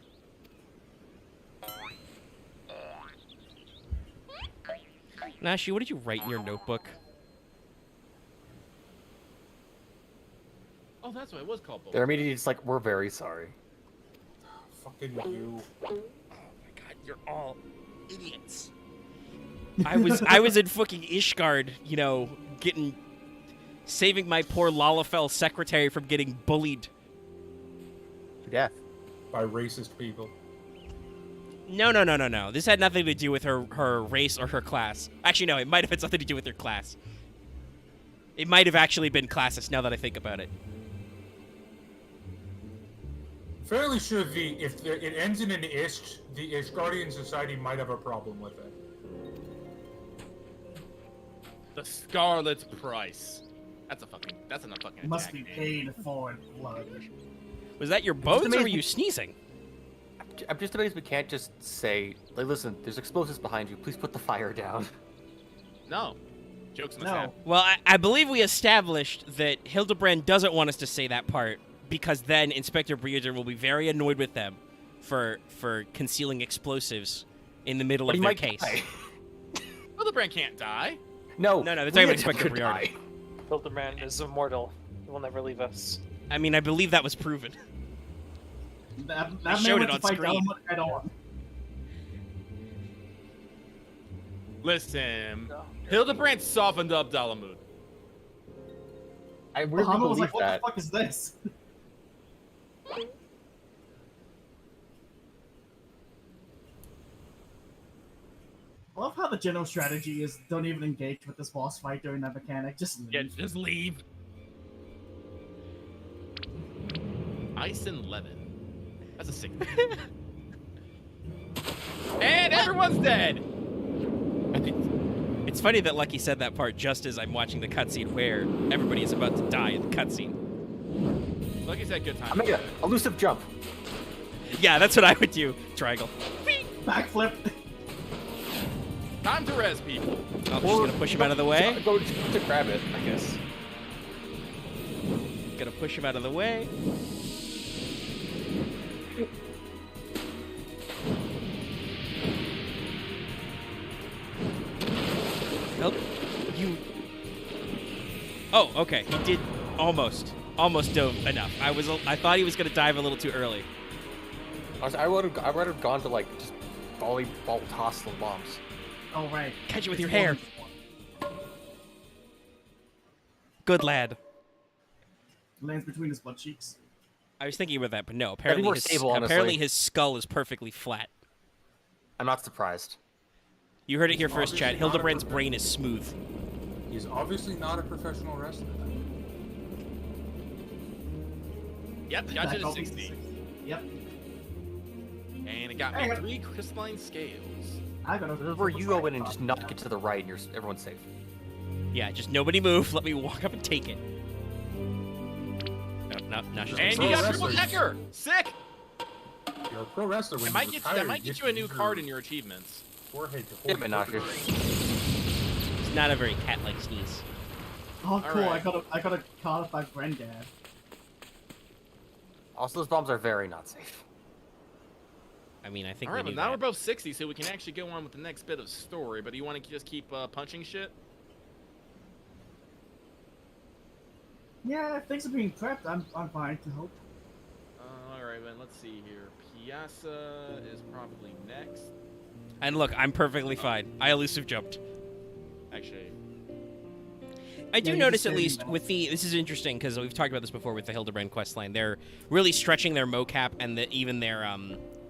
Nashi, what did you write in your notebook? Oh, that's what it was called. They're immediately just like, we're very sorry. Fucking you. Oh my god, you're all idiots. I was in fucking Ishgard, you know, saving my poor Lalafell secretary from getting bullied. To death. By racist people. No. This had nothing to do with her race or her class. Actually, no, it might have had something to do with her class. It might have actually been classist now that I think about it. Fairly sure if it ends in an Ish, the Ishgardian Society might have a problem with it. The Scarlet Price. That's enough fucking Must be paid for in blood. Was that your bones or were you sneezing? I'm just amazed we can't just say, like, listen, there's explosives behind you. Please put the fire down. No. Jokes on the side. Well, I believe we established that Hildibrand doesn't want us to say that part because then Inspector Breeder will be very annoyed with them for concealing explosives in the middle But of he their might case. die. Hildibrand can't die. No, No, they're talking about Leonid Inspector could Breeder. die. Hildibrand is immortal. He will never leave us. I mean, I believe that was proven. That They man showed went it to on fight screen. Dalamud head on. Listen, Hildibrand softened up Dalamud. I really Bahamut was believe like, what that. the fuck is this? I love how the general strategy is don't even engage with this boss fight during that mechanic, just leave. Yeah, just leave. Ice and lemon. That's a sick. And everyone's dead. It's funny that Lucky said that part just as I'm watching the cutscene where everybody is about to die in the cutscene. Lucky said good time. I made an elusive jump. Yeah, that's what I would do. Triangle. Backflip. Time to res people. I'm just gonna push him out of the way. Go to grab it, I guess. Gonna push him out of the way. Help you. Oh, okay. He did almost dove enough. I thought he was gonna dive a little too early. I would have gone to like just volleyball toss the bombs. Oh, right. Catch it with your hair. Good lad. Lands between his butt cheeks. I was thinking about that, but no. That'd be more stable, honestly. Apparently his skull is perfectly flat. I'm not surprised. You heard it here first, Chad. Obviously not a Hildibrand's brain is smooth. He's obviously not a professional wrestler. Yep, got you to Back 60. Yep. And it got me 3 crystalline scales. I got This is where you go in and just knock it to the right, and everyone's safe. Yeah, just nobody move. Let me walk up and take it. No, she's And Pro you got wrestlers. triple decker. Sick. You're a pro wrestler. When That might you get retire, you a new card in your achievements. Forehead to Yeah, forehead. Menashe. It's not a very cat-like sneeze. Oh, cool. Alright. I got a card by Granddad. Also, those bombs are very not safe. I mean, I think All right, we but knew now that. we're both 60, so we can actually go on with the next bit of story. But do you want to just keep punching shit? Yeah, if things are being prepped, I'm fine to hope. All right, then let's see here. Piazza is probably next. And look, I'm perfectly fine. I elusive jumped. Actually, I do Yeah, you notice just at say least that. with the this is interesting because we've talked about this before with the Hildibrand questline. They're really stretching their mocap and even their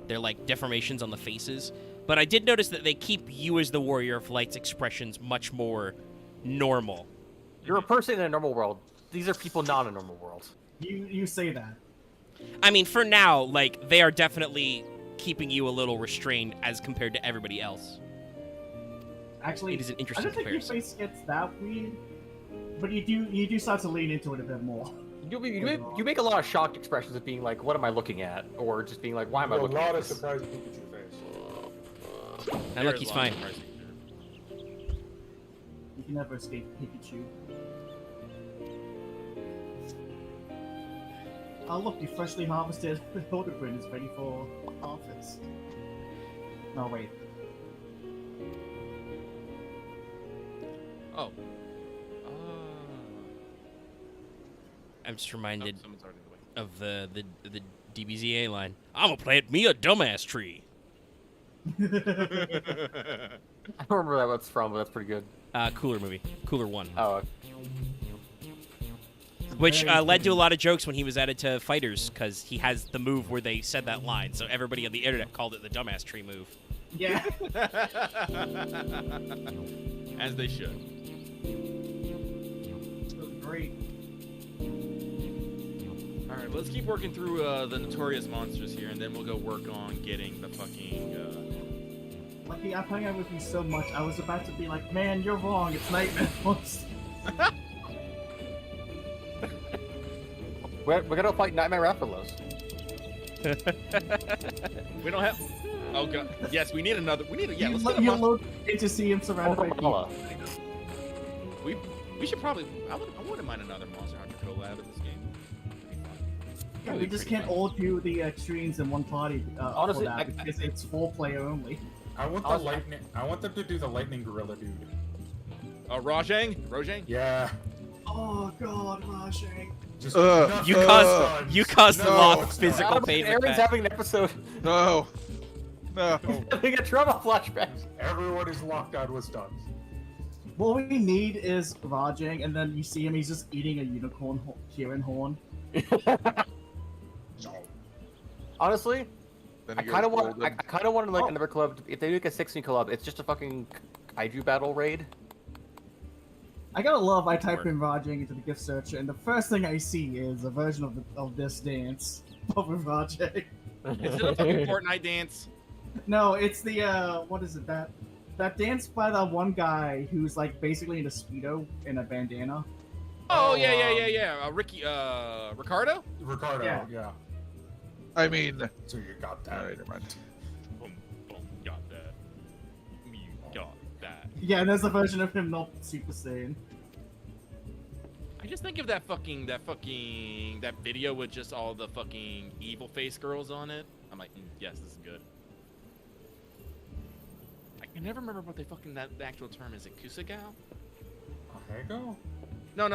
like deformations on the faces. But I did notice that they keep you as the Warrior of Light's expressions much more normal. You're a person in a normal world. These are people not in a normal world. You say that. I mean, for now, like they are definitely keeping you a little restrained as compared to everybody else. Actually, It is an I interesting don't think your comparison. face gets that weird, but you do start to lean into it a bit more. You make a lot of shocked expressions of being like, "What am I looking at?" Or just being like, "Why am I A looking lot at of this?" surprise Pikachu face. And look, he's fine. You can never escape Pikachu. Oh look, you freshly harvested Hildibrand is ready for harvest. No wait. Oh. I'm just reminded Someone's already in the way. of the DBZA line. I'm gonna plant me a dumbass tree. I don't remember what it's from, but that's pretty good. Cooler movie. Cooler 1. Oh, Which Very led to a funny. lot of jokes when he was added to Fighters, because he has the move where they said that line, so everybody on the internet called it the dumbass tree move. Yeah. As they should. Great. All right, let's keep working through the notorious monsters here, and then we'll go work on getting the fucking. Lucky, I'm hanging out with you so much. I was about to be like, man, you're wrong. It's Nightmare Monster. we're gonna fight Nightmare Rathalos. We don't have. Oh god. Yes, we need another. We need a. Yeah, let's get a you monster. look to see him surrounded by people. We should probably. I wouldn't mind another Monster Hunter collab in this game. Yeah, we just can't all do the extremes in one party. Honestly, for that, because it's 4-player only. I want the lightning. I want them to do the lightning gorilla dude. Rojang? Yeah. Oh god, Rajang. Just You caused a lot of Stop. physical pain with Aaron's that. having an episode. No. No. Having a trauma flashback. Everyone is locked out with stuns. What we need is Rajang, and then you see him, he's just eating a unicorn Kieran horn. Honestly, Then I he goes kind of want. golden. I kind of want like another club. If they make a 16 club, it's just a fucking kaiju battle raid. I gotta love, I type in Rajang into the gift searcher, and the first thing I see is a version of this dance, but with Rajang. Is it a fucking Fortnite dance? No, it's the, what is it, that dance by that one guy who's, like, basically in a Speedo and a bandana. Oh, yeah. Ricardo? Ricardo, yeah. I mean, So you got that. alright, never mind. Boom, got that. You got that. Yeah, and there's a version of him not Super Saiyan. I just think of that video with just all the fucking evil face girls on it. I'm like, yes, this is good. I can never remember what the actual term is. It Kusagao? Ahego? No.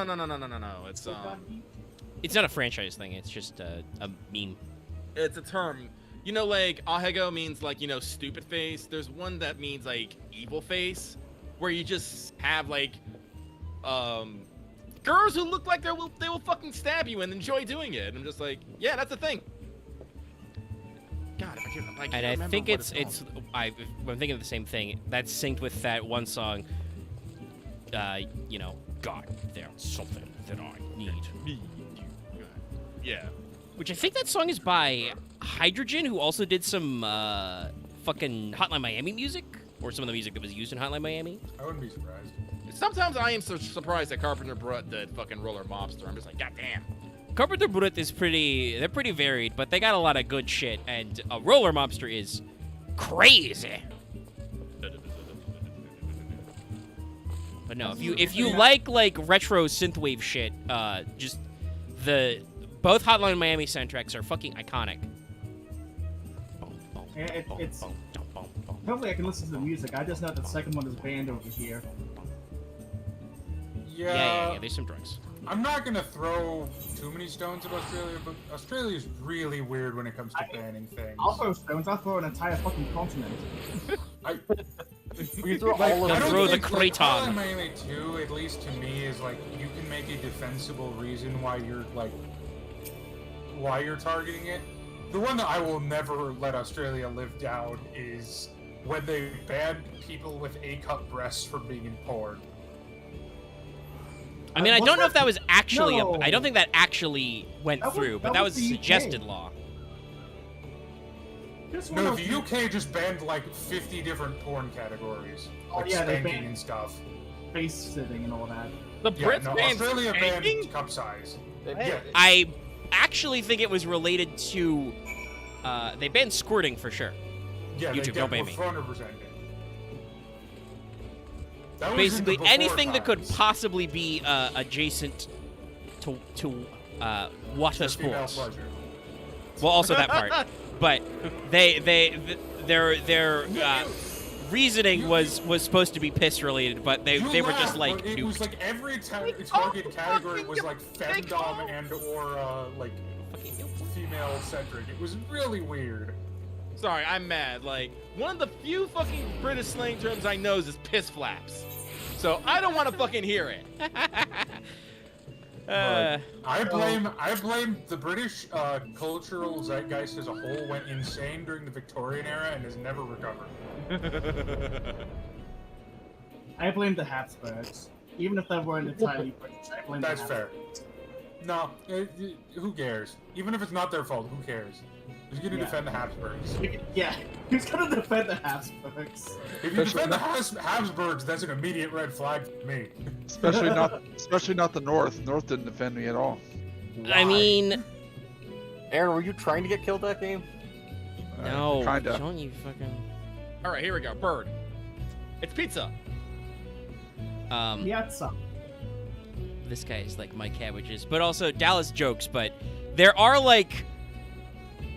It's not a franchise thing. It's just a meme. It's a term. You know, like, Ahego means, like, you know, stupid face. There's one that means, like, evil face, where you just have, like, girls who look like they will fucking stab you and enjoy doing it. And I'm just like, yeah, that's a thing. God, if I can't And I remember think what I'm thinking of the same thing. That's synced with that one song. You know, God, there's something that I need. Yeah. Which I think that song is by Hydrogen, who also did some fucking Hotline Miami music, or some of the music that was used in Hotline Miami. I wouldn't be surprised. Sometimes I am so surprised that Carpenter Brut did fucking Roller Mobster. I'm just like, God damn. Carpenter Brut is they're pretty varied, but they got a lot of good shit, and Roller Mobster is crazy. But no, if you like retro synthwave shit, just both Hotline Miami soundtracks are fucking iconic. It's hopefully I can listen to the music. I just know the second one is banned over here. Yeah. There's some drugs. I'm not gonna throw too many stones at Australia, but Australia is really weird when it comes to banning things. I'll throw stones. I'll throw an entire fucking continent. We throw all of I don't throw the think, like, Kraton. Hotline Miami 2, at least to me, is like you can make a defensible reason why you're targeting it. The one that I will never let Australia live down is when they banned people with A-cup breasts from being in porn. I mean, I don't know if that was actually No. I don't think that actually went That was- through, but that that was was a the suggested UK. law. No, the UK just banned like 50 different porn categories, Oh, like yeah, they spanking banned- and stuff. Face sitting and all that. The Yeah, Brits no, banned Australia spanking? banned cup size. Yeah. I actually think it was related to they banned squirting for sure. Yeah, YouTube, they don't ban me. 100% did. That was in the Basically, before anything that could times. possibly be adjacent to water Female sports. pleasure. Well, also that part, but their reasoning was supposed to be piss related, but they were just laugh, like but it was nuked. like every target category was like femdom and or like female centric. It was really weird. Sorry, I'm mad. Like, one of the few fucking British slang terms I know is piss flaps. So I don't want to fucking hear it. I blame the British cultural zeitgeist as a whole went insane during the Victorian era and has never recovered. I blame the Habsburgs. Even if they weren't entirely British, I blame That's the fair. No, who cares? Even if it's not their fault, who cares? Who's gonna defend the Habsburgs? Yeah, who's gonna defend the Habsburgs? If you defend the Habsburgs, that's an immediate red flag for me. Especially not the North. North didn't defend me at all. I mean, Aaron, were you trying to get killed that game? no, kinda. don't you fucking. All right, here we go. Bird. It's pizza. Piazza. This guy is like my cabbages, but also Dallas jokes, but there are like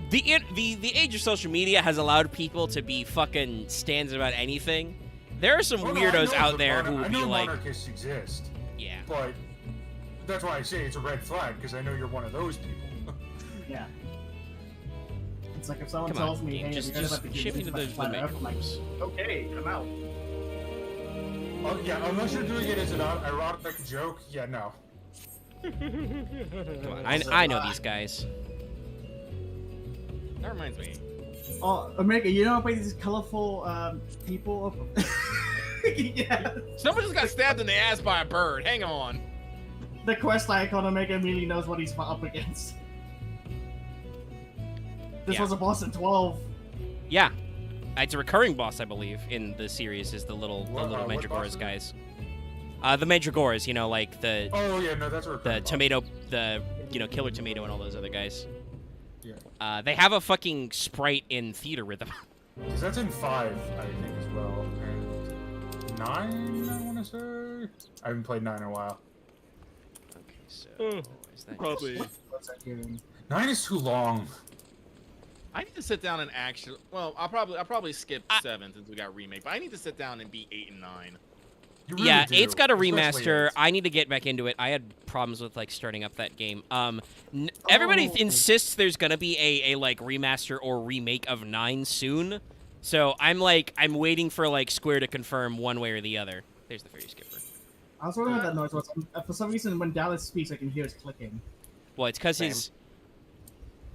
the age of social media has allowed people to be fucking stands about anything. There are some weirdos out there who would be like, monarchists exist. Yeah. But that's why I say it's a red flag, because I know you're one of those people. Yeah. It's like if someone Come on, tells me, game, hey, just we're gonna let the ship me kids to use the planet Earth, I'm like, menus. okay, I'm out. Oh, yeah, unless you're doing it as an ironic joke, yeah, no. Come on, I know these guys. That reminds me. Oh, Omega, you know how these colorful people? Yeah. Someone just got stabbed in the ass by a bird. Hang on. The quest icon, Omega immediately knows what he's up against. This Yeah. was a boss in 12. Yeah. It's a recurring boss, I believe, in the series, is the little what Mandragoras boss is it? guys. The Mandragoras, you know, like the Oh, yeah, no, that's a the recurring boss. tomato, the, you know, Killer Tomato and all those other guys. Yeah. They have a fucking sprite in Theater Rhythm. Because that's in 5, I think, as well. And 9, I want to say? I haven't played 9 in a while. Okay, so... is that Probably. What's that doing? 9 is too long. I need to sit down and actually. Well, I'll probably skip 7 since we got remake, but I need to sit down and beat 8 and 9. You really Yeah, do, 8's got a especially remaster. 8. I need to get back into it. I had problems with like starting up that game. Everybody insists there's gonna be a like remaster or remake of 9 soon. So I'm waiting for like Square to confirm one way or the other. There's the fairy skipper. I was wondering what that noise was. For some reason, when Dallas speaks, I can hear his clicking. Well, it's because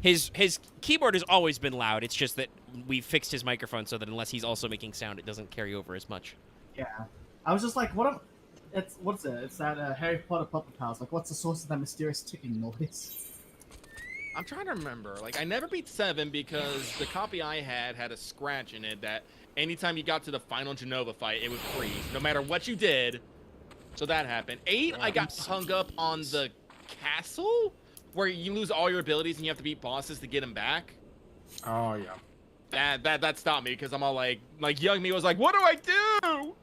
his keyboard has always been loud. It's just that we fixed his microphone so that unless he's also making sound, it doesn't carry over as much. Yeah. I was just like, what's it? It's that Harry Potter puppet house. Like, what's the source of that mysterious ticking noise? I'm trying to remember. Like, I never beat 7 because the copy I had a scratch in it that anytime you got to the final Genova fight, it would freeze, no matter what you did. So that happened. 8, I got hung up on the castle, where you lose all your abilities and you have to beat bosses to get them back. Oh, yeah. That stopped me because I'm all like young me was like, what do I do?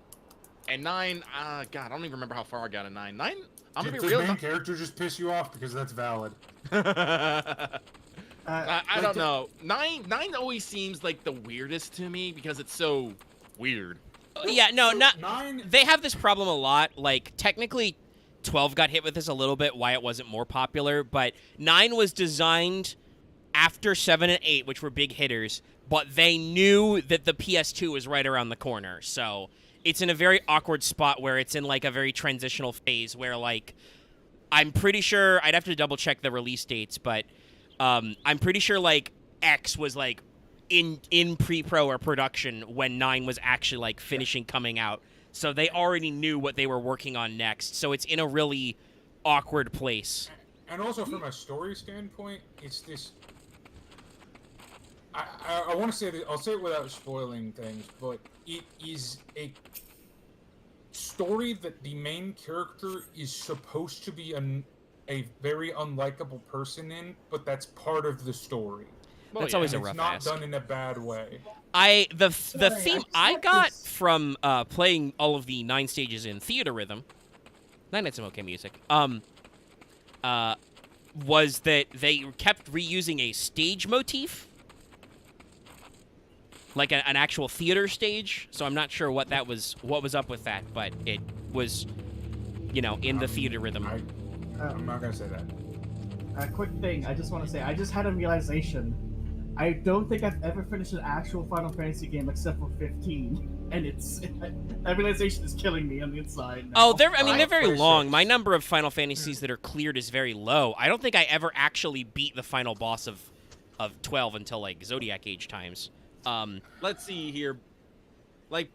And 9, God, I don't even remember how far I got in 9. 9, I'm gonna be Does real. the main character just piss you off? Because that's valid. I don't know. 9 always seems like the weirdest to me because it's so weird. Yeah, no, not 9. They have this problem a lot. Like, technically, 12 got hit with this a little bit, why it wasn't more popular, but 9 was designed after 7 and 8, which were big hitters, but they knew that the PS2 was right around the corner, so it's in a very awkward spot where it's in, like, a very transitional phase where, like, I'm pretty sure, I'd have to double-check the release dates, but I'm pretty sure, like, X was, like, in pre-pro or production when 9 was actually, like, finishing coming out. So they already knew what they were working on next. So it's in a really awkward place. And also from a story standpoint, it's this... I want to say that, I'll say it without spoiling things, but it is a story that the main character is supposed to be a very unlikable person in, but that's part of the story. That's always a It's rough not ask. done in a bad way. The theme I got from playing all of the 9 stages in Theater Rhythm, 9 had some okay music, was that they kept reusing a stage motif, like an actual theater stage. So I'm not sure what was up with that, but it was, you know, in the Theater Rhythm. I'm not gonna say that. A quick thing, I just want to say, I just had a realization. I don't think I've ever finished an actual Final Fantasy game except for 15, and that realization is killing me on the inside now. Oh, they're very long. My number of Final Fantasies that are cleared is very low. I don't think I ever actually beat the final boss of 12 until, like, Zodiac Age times. Let's see here. Like,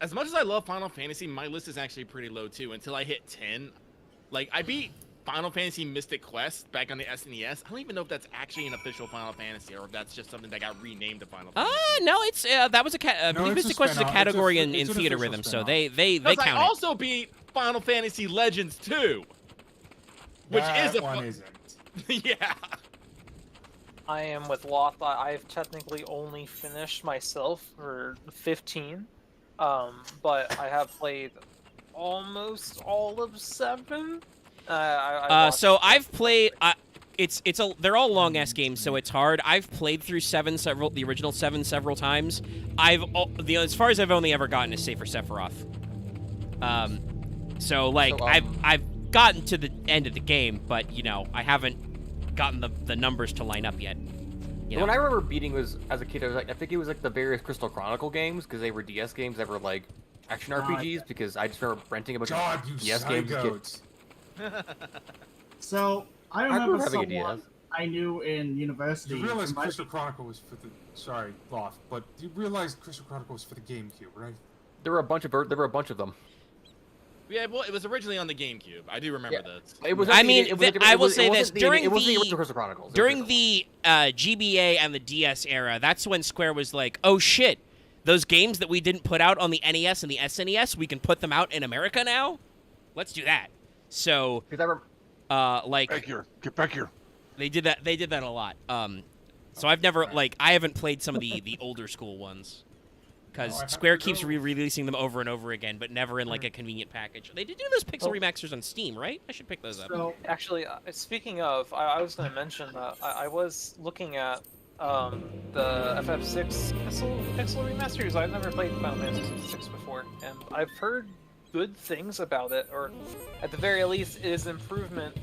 as much as I love Final Fantasy, my list is actually pretty low too until I hit 10. Like, I beat Final Fantasy Mystic Quest back on the SNES. I don't even know if that's actually an official Final Fantasy or if that's just something that got renamed to Final Fantasy. No, it's that was I believe Mystic Quest is a category in Theater Rhythm, so they count I it. also beat Final Fantasy Legends 2, which That is a one isn't. yeah. I am with Loth. I've technically only finished myself for 15, but I have played almost all of 7. So I've played they're all long ass games, so it's hard. I've played through the original 7 several times. As far as I've only ever gotten is Safer Sephiroth. I've gotten to the end of the game, but you know, I haven't gotten the numbers to line up yet. You know? When I remember beating was as a kid, I think it was like the various Crystal Chronicle games because they were DS games that were like action RPGs. Because I just remember renting a bunch of DS games as kids. So I remember someone I knew in university. You realize Crystal Chronicle was for the Loth, but you realized Crystal Chronicle was for the GameCube, right? There were a bunch of them. Yeah, well, it was originally on the GameCube. I do remember that. It was. I will say this during the original Crystal Chronicles. During the GBA and the DS era, that's when Square was like, "Oh shit, those games that we didn't put out on the NES and the SNES, we can put them out in America now. Let's do that." So, like, get back here. They did that. They did that a lot. So I've never I haven't played some of the older school ones. Because Square keeps re-releasing them over and over again, but never in like a convenient package. They did do those pixel remasters on Steam, right? I should pick those up. So, actually, speaking of, I was going to mention that I was looking at the FF6 pixel remasters. I've never played Final Fantasy VI before, and I've heard good things about it, or at the very least, it is an improvement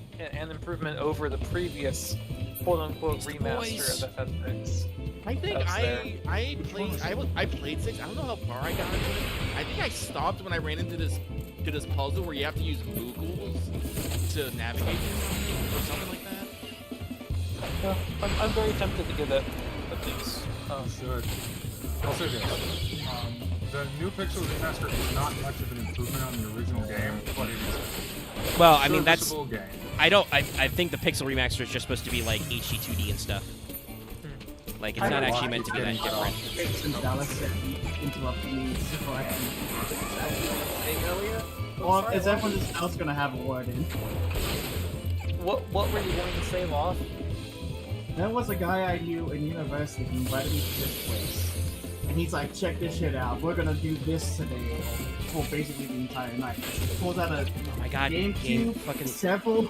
over the previous quote-unquote remaster of FF6. I think I played 6. I don't know how far I got into it. I think I stopped when I ran into this puzzle where you have to use Googles to navigate or something like that. Yeah, I'm very tempted to give it a piece. Should. I'll say this. The new Pixel remaster is not much of an improvement on the original game, but it is. Well, I mean that's. Game. I think the pixel remaster is just supposed to be like HD 2D and stuff. Like, it's not actually meant to be that different. Well, is everyone else gonna have a word in? What were you going to say, Loth? There was a guy I knew in university who invited me to this place. And he's like, check this shit out. We're gonna do this today for basically the entire night. He pulls out a GameCube, several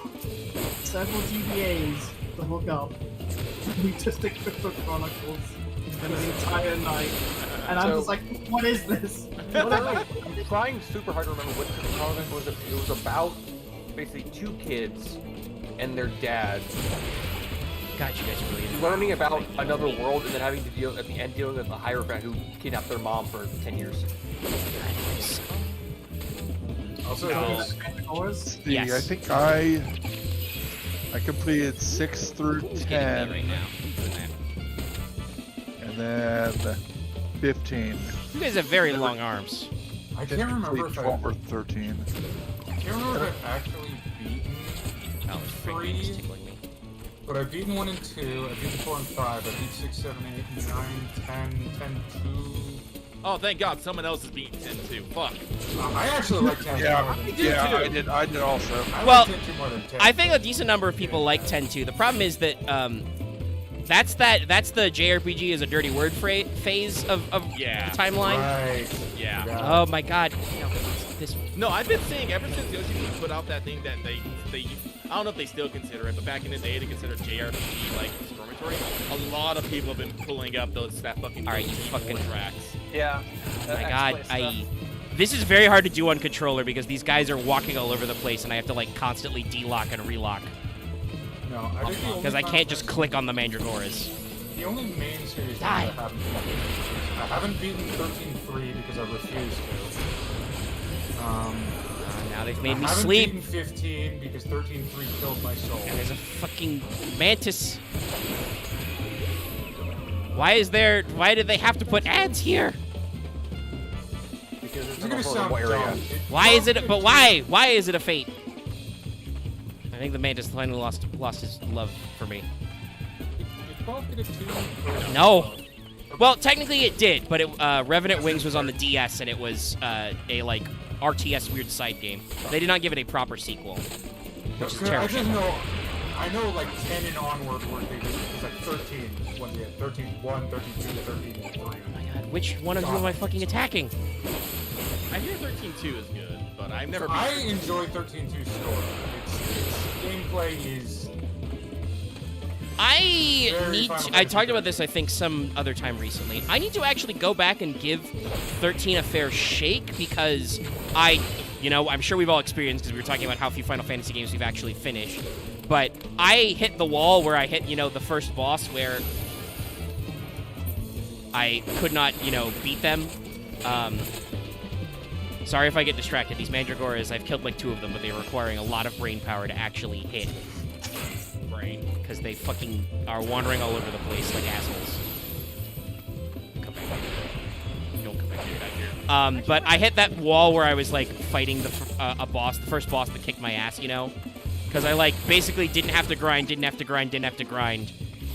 GBAs to hook up. We just did Crystal Chronicles for the entire night. And I'm just like, what is this? I'm trying super hard to remember what Crystal Chronicles was. It was about basically 2 kids and their dad. God, you guys are really learning about another world and then having to dealing with a hierophant who kidnapped their mom for 10 years. Also, yes. I think I completed 6 through 10. Right now. And then 15. You guys have very long arms. I can't remember if 12 or 13. I can't remember if I've actually beaten 3. But I've beaten 1 and 2, I've beaten 4 and 5, I've beaten 6, 7, 8, 9, 10, 10, 2. Oh, thank God, someone else is beating 10 too. Fuck. I actually like 10 2. I did also. Well, I think a decent number of people like 10 2. The problem is that that's the JRPG is a dirty word phase of the timeline. Right. Yeah. Oh my God. No, I've been saying ever since Yoshi put out that thing that they I don't know if they still consider it, but back in the day they considered JRPG like discriminatory. A lot of people have been pulling up that fucking tracks. Yeah. Oh my God, this is very hard to do on controller because these guys are walking all over the place and I have to like constantly de-lock and relock. No, I think because I can't just click on the Mandragoras. The only main series I haven't beaten 13.3 because I refused to. Now they've made me I sleep. haven't beaten 15 because 13.3 killed my soul. And there's a fucking mantis. Why did they have to put ads here? Because it's gonna sound dumb. Why is it? But why? Why is it a fate? I think the mantis finally lost his love for me. No. Well, technically it did, but Revenant Wings was on the DS and it was a like RTS weird side game. They did not give it a proper sequel, which is terrible. I know like 10 and onward were it was like 13 when we had 13.1, 13.2, 13.3. Oh my God, which one of you am I fucking attacking? I hear 13.2 is good, but I've never. I enjoy 13.2's story. Its gameplay is I Very need Final to, I Fantasy talked about 13. this, I think, some other time recently. I need to actually go back and give 13 a fair shake because I'm sure we've all experienced, because we were talking about how few Final Fantasy games we've actually finished. But I hit the wall where I hit, the first boss where I could not, beat them. Sorry if I get distracted. These Mandragoras, I've killed like 2 of them, but they're requiring a lot of brain power to actually hit. Brain. Because they fucking are wandering all over the place like assholes. Come back here. Don't come back here. But I hit that wall where I was like fighting the first boss that kicked my ass, Because I like basically didn't have to grind.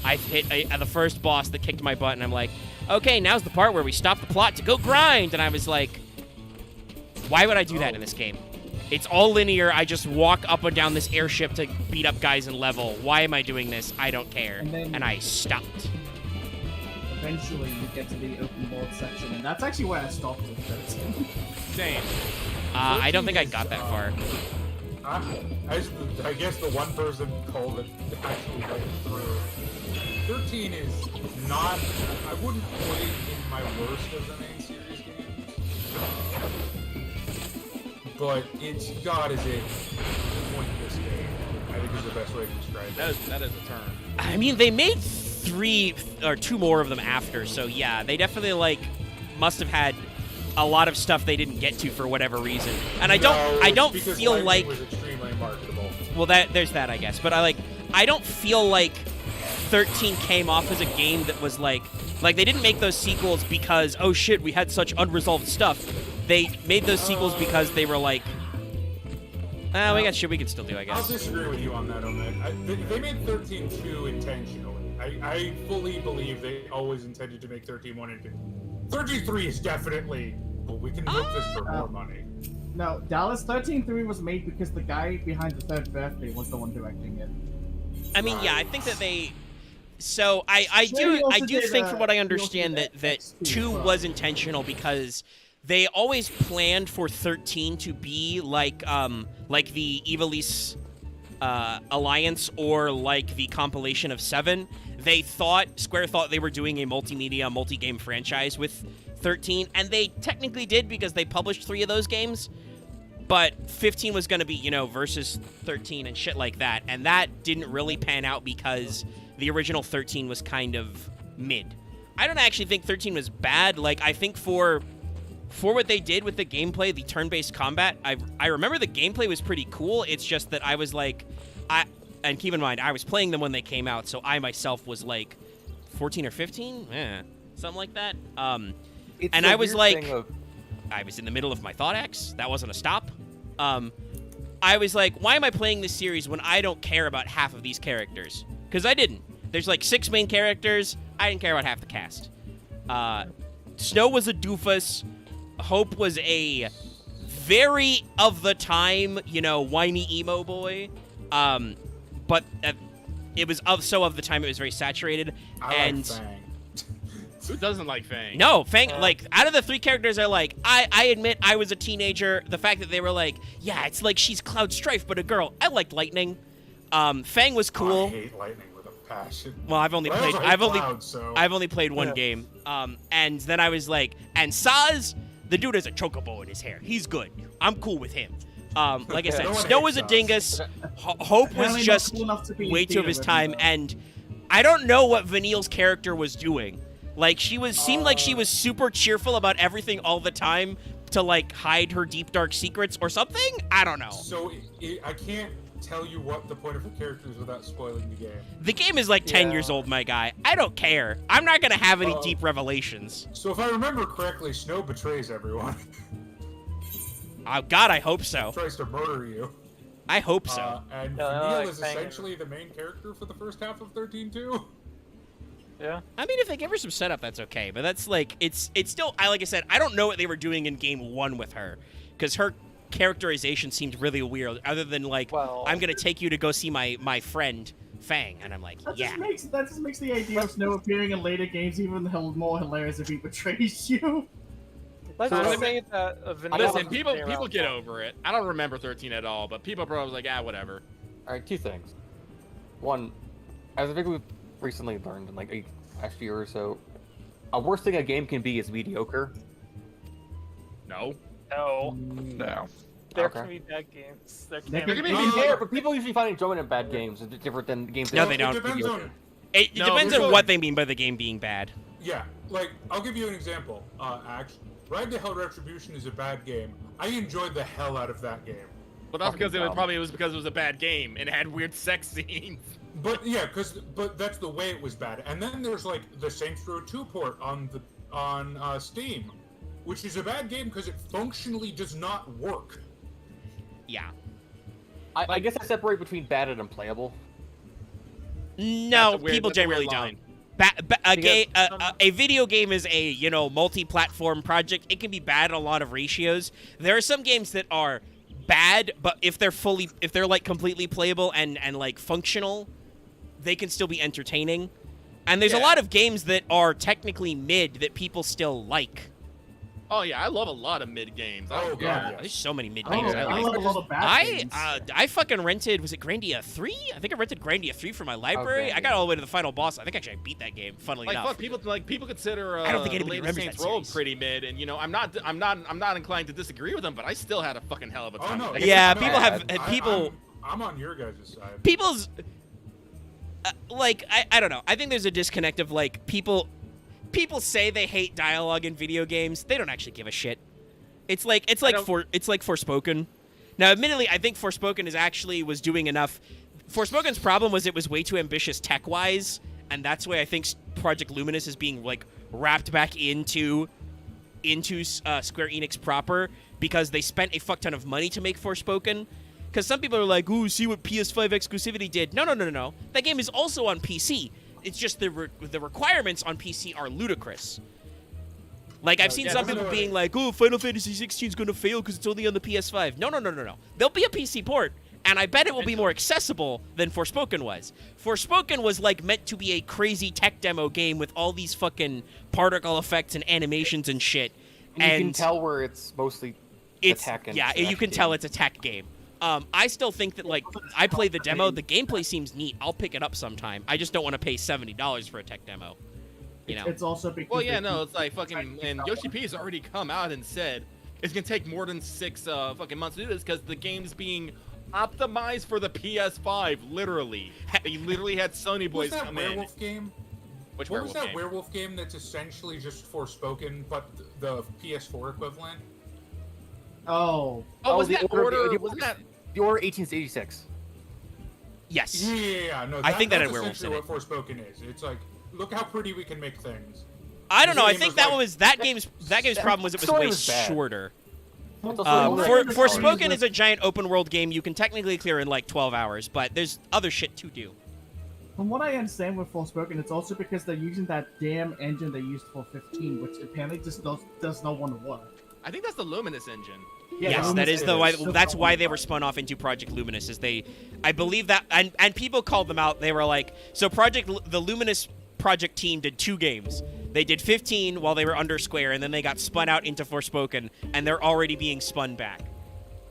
I hit the first boss that kicked my butt, and I'm like, okay, now's the part where we stop the plot to go grind. And I was like, why would I do that in this game? It's all linear. I just walk up and down this airship to beat up guys in level. Why am I doing this? I don't care. And I stopped. Eventually, you get to the open world section, and that's actually where I stopped with 13. Same. I don't think I got that far. I guess the one person called it actually went through. 13 is not. I wouldn't put it in my worst of the main series games. But it's God is a pointless game. I think is the best way to describe it. That is a term. I mean, they made 3 or 2 more of them after, so yeah, they definitely must have had a lot of stuff they didn't get to for whatever reason. And I don't feel like was extremely marketable. Well, there's that, I guess. But I don't feel like 13 came off as a game that was like they didn't make those sequels because, oh shit, we had such unresolved stuff. They made those sequels because they were like, we got shit we can still do, I guess. I'll disagree with you on that, Omid. They made 13 2 intentionally. I fully believe they always intended to make 13 1 and 2. 13-3 is definitely, but we can milk this for more money. No, Dallas 13-3 was made because the guy behind the 3rd birthday was the one directing it. I mean, yeah, I think that they. So I do think, from what I understand, that 2 was intentional because they always planned for 13 to be like the Ivalice Alliance or like the compilation of 7. Square thought they were doing a multimedia, multi-game franchise with 13, and they technically did because they published 3 of those games. But 15 was going to be, versus 13 and shit like that, and that didn't really pan out because the original 13 was kind of mid. I don't actually think 13 was bad. I think for what they did with the gameplay, the turn-based combat, I remember the gameplay was pretty cool. It's just that I was and keep in mind, I was playing them when they came out, so I myself was 14 or 15? Something like that. And I was I was in the middle of my Thought X. That wasn't a stop. I was like, why am I playing this series when I don't care about half of these characters? Because I didn't. There's 6 main characters. I didn't care about half the cast. Snow was a doofus. Hope was a very of the time, whiny emo boy. But it was of the time it was very saturated. I like Fang. Who doesn't like Fang? No, Fang, out of the 3 characters I admit I was a teenager. The fact that they were yeah, it's like she's Cloud Strife, but a girl. I liked Lightning. Fang was cool. I hate Lightning with a passion. Well, I've only played 1 game. And then I was and Saz, the dude has a chocobo in his hair. He's good. I'm cool with him. Like I said, Snow was a dingus. Hope was just way too of his time, and I don't know what Vanille's character was doing. Seemed like she was super cheerful about everything all the time to hide her deep dark secrets or something. I don't know. So I can't tell you what the point of her character is without spoiling the game. The game is 10 years old, my guy. I don't care. I'm not gonna have any deep revelations. So if I remember correctly, Snow betrays everyone. Oh God, I hope so. Tries to murder you. I hope so. And Vanille is essentially the main character for the first half of 13-2. Yeah. I mean, if they give her some setup, that's okay. But that's it's still, like I said, I don't know what they were doing in game 1 with her, because her characterization seemed really weird. Other than I'm gonna take you to go see my friend Fang, and I'm like, that yeah. That just makes the idea of Snow appearing in later games even more hilarious if he betrays you. Let's just say that Listen, people get over it. I don't remember 13 at all, but people probably whatever. All right, 2 things. One, as I think we've recently learned in like a last year or so, a worst thing a game can be is mediocre. No. No. No. There Okay. can be bad games. There There can can be. be- Yeah, but people usually find enjoyment in bad games. It's different than games. No, that they don't. It depends on. It No, depends there's on a- what they mean by the game being bad. Yeah, like I'll give you an example. Axe, Ride to Hell Retribution is a bad game. I enjoyed the hell out of that game. But that's Fucking because dumb. it was because it was a bad game and it had weird sex scenes. But yeah, but that's the way it was bad. And then there's like the Saints Row 2 port on Steam, which is a bad game because it functionally does not work. Yeah. I guess I separate between bad and unplayable. No, That's a weird- people that's a weird generally line. don't. A video game is a multi-platform project. It can be bad in a lot of ratios. There are some games that are bad, but if they're like completely playable and like functional, they can still be entertaining. And there's a Yeah. lot of games that are technically mid that people still like. Oh yeah, I love a lot of mid games. Oh, God, yeah. There's so many mid Oh, games. I I love like. a lot of bad games. I fucking rented, was it Grandia 3? I think I rented Grandia 3 for my library. I got all the way to the final boss. I think actually I beat that game, funnily Like enough. fuck, people consider I don't think the anybody latest remembers Saints that Row series. pretty mid, and I'm not inclined to disagree with them, but I still had a fucking hell of a Oh time. no. with that it's game. Yeah, not people bad. have- people- I'm on your guys' side. People's like I don't know. I think there's a disconnect of like people say they hate dialogue in video games. They don't actually give a shit. It's like Forspoken. Now, admittedly, I think Forspoken was doing enough. Forspoken's problem was it was way too ambitious tech-wise, and that's why I think Project Luminous is being like wrapped back into Square Enix proper because they spent a fuck ton of money to make Forspoken. Because some people are like, ooh, see what PS5 exclusivity did. No. That game is also on PC. It's just the requirements on PC are ludicrous. Like, I've seen some people being like, oh, Final Fantasy 16 is going to fail because it's only on the PS5. No. There'll be a PC port, and I bet it will be more accessible than Forspoken was. Forspoken was, like, meant to be a crazy tech demo game with all these fucking particle effects and animations and shit. You can tell where it's mostly tech and you can tell it's a tech game. I still think that, like, I played the demo. The gameplay seems neat. I'll pick it up sometime. I just don't want to pay $70 for a tech demo. You know. It's also because Well, yeah, no, it's like fucking, and Yoshi P has already come out and said it's gonna take more than 6 fucking months to do this because the game's being optimized for the PS5. Literally, they literally had Sony boys What's that come in. werewolf game? Which What werewolf was that game? werewolf game that's essentially just Forspoken, but the PS4 equivalent? Oh, was that Order? the Wasn't that? The Order 1886. Yes. Yeah, no. I think that that's had werewolves in essentially what Forspoken is. It's like, look how pretty we can make things. I don't know. I game think was that like- was that game's problem was it was story way was bad. shorter. For Forspoken is a giant open world game you can technically clear in like 12 hours, but there's other shit to do. from what I understand with Forspoken, it's also because they're using that damn engine they used for 15, which apparently just does not want to work. I think that's the Luminous engine. Yes, that is that's why they were spun off into Project Luminous. I believe that, and people called them out. They were like, so the Luminous project team did 2 games. They did 15 while they were under Square, and then they got spun out into Forspoken, and they're already being spun back.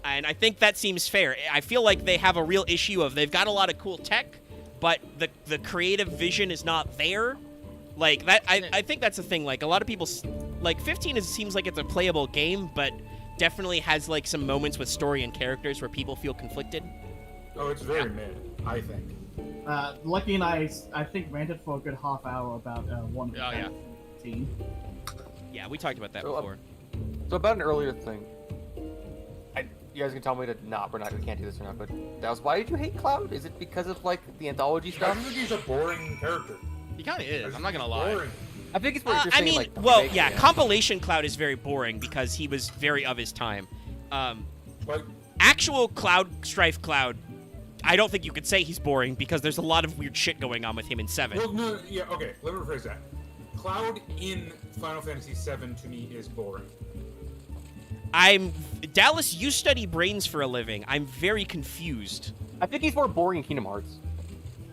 And I think that seems fair. I feel like they have a real issue of they've got a lot of cool tech, but the creative vision is not there. Like that, I think that's the thing. Like a lot of people, like 15 seems like it's a playable game, but definitely has like some moments with story and characters where people feel conflicted. Oh, it's very mid, I think. Lucky and I think ranted for a good half hour about one. Oh, yeah. 15. Yeah, we talked about that So, before. So about an earlier thing, you guys can tell me that we can't do this or not. But that was, why did you hate Cloud? Is it because of like the anthology I stuff? think he's a boring character. He kind of is. He's I'm not gonna lie. boring. I think it's what you're I saying. mean, like, well, make- yeah, compilation Cloud is very boring because he was very of his time. Like, Actual Strife Cloud, I don't think you could say he's boring because there's a lot of weird shit going on with him in 7. well, no, yeah, okay. Let me rephrase that. Cloud in Final Fantasy VII to me is boring. Dallas, you study brains for a living. I'm very confused. I think he's more boring in Kingdom Hearts.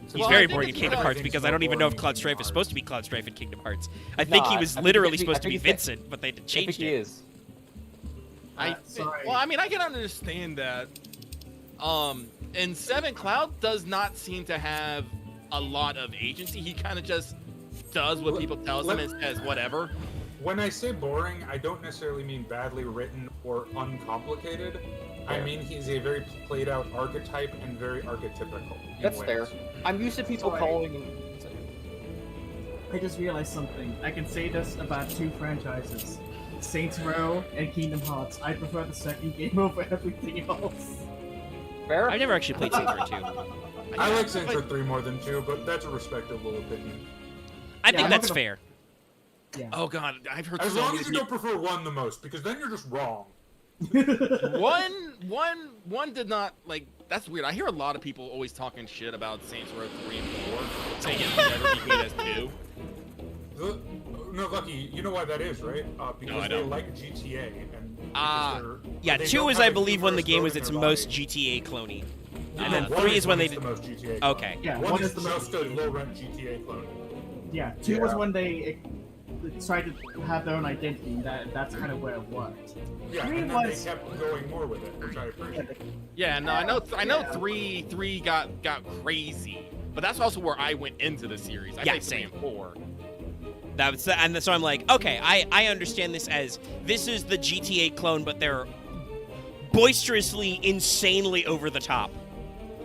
He's Well, I very think boring in it's Kingdom what I Hearts think's because more I don't even know if boring in Cloud Strife Kingdom is supposed to be Cloud Strife in Kingdom Hearts. I think he Nah, was I think literally he- supposed I to be think he's- Vincent, but they I think changed he it. is. Sorry. Well, I mean, I can understand that. In 7, Cloud does not seem to have a lot of agency. He kind of just does what people tells him and says whatever. When I say boring, I don't necessarily mean badly written or uncomplicated. I mean he's a very played out archetype and very archetypical. That's fair. I'm used to people calling. I just realized something. I can say this about 2 franchises. Saints Row and Kingdom Hearts. I prefer the second game over everything else. Fair? I never actually played Saints Row 2. I like Saints Row 3 more than 2, but that's a respectable opinion. I think that's fair. Yeah. Oh god, I've heard As so long many as you don't prefer 1 the most, because then you're just wrong. One did not, like, that's weird. I hear a lot of people always talking shit about Saints Row 3 and 4, saying it never be beat as 2. No, Lucky, you know why that is, right? Because I they don't. like GTA. Yeah, 2 is, I believe, when the game was its most GTA cloney. And then 3 is when they did... the most GTA clone. Okay. Yeah, 1 is the most low-rent GTA clone. Yeah, 2 was when they tried to have their own identity, and that's kind of where it worked. Yeah, 3 and then was... they kept going more with it, which I appreciate. Yeah, no, I know 3 got crazy, but that's also where I went into the series. I Yeah, think 3 same. and 4. And so I'm like, okay, I understand this as this is the GTA clone, but they're boisterously, insanely over the top.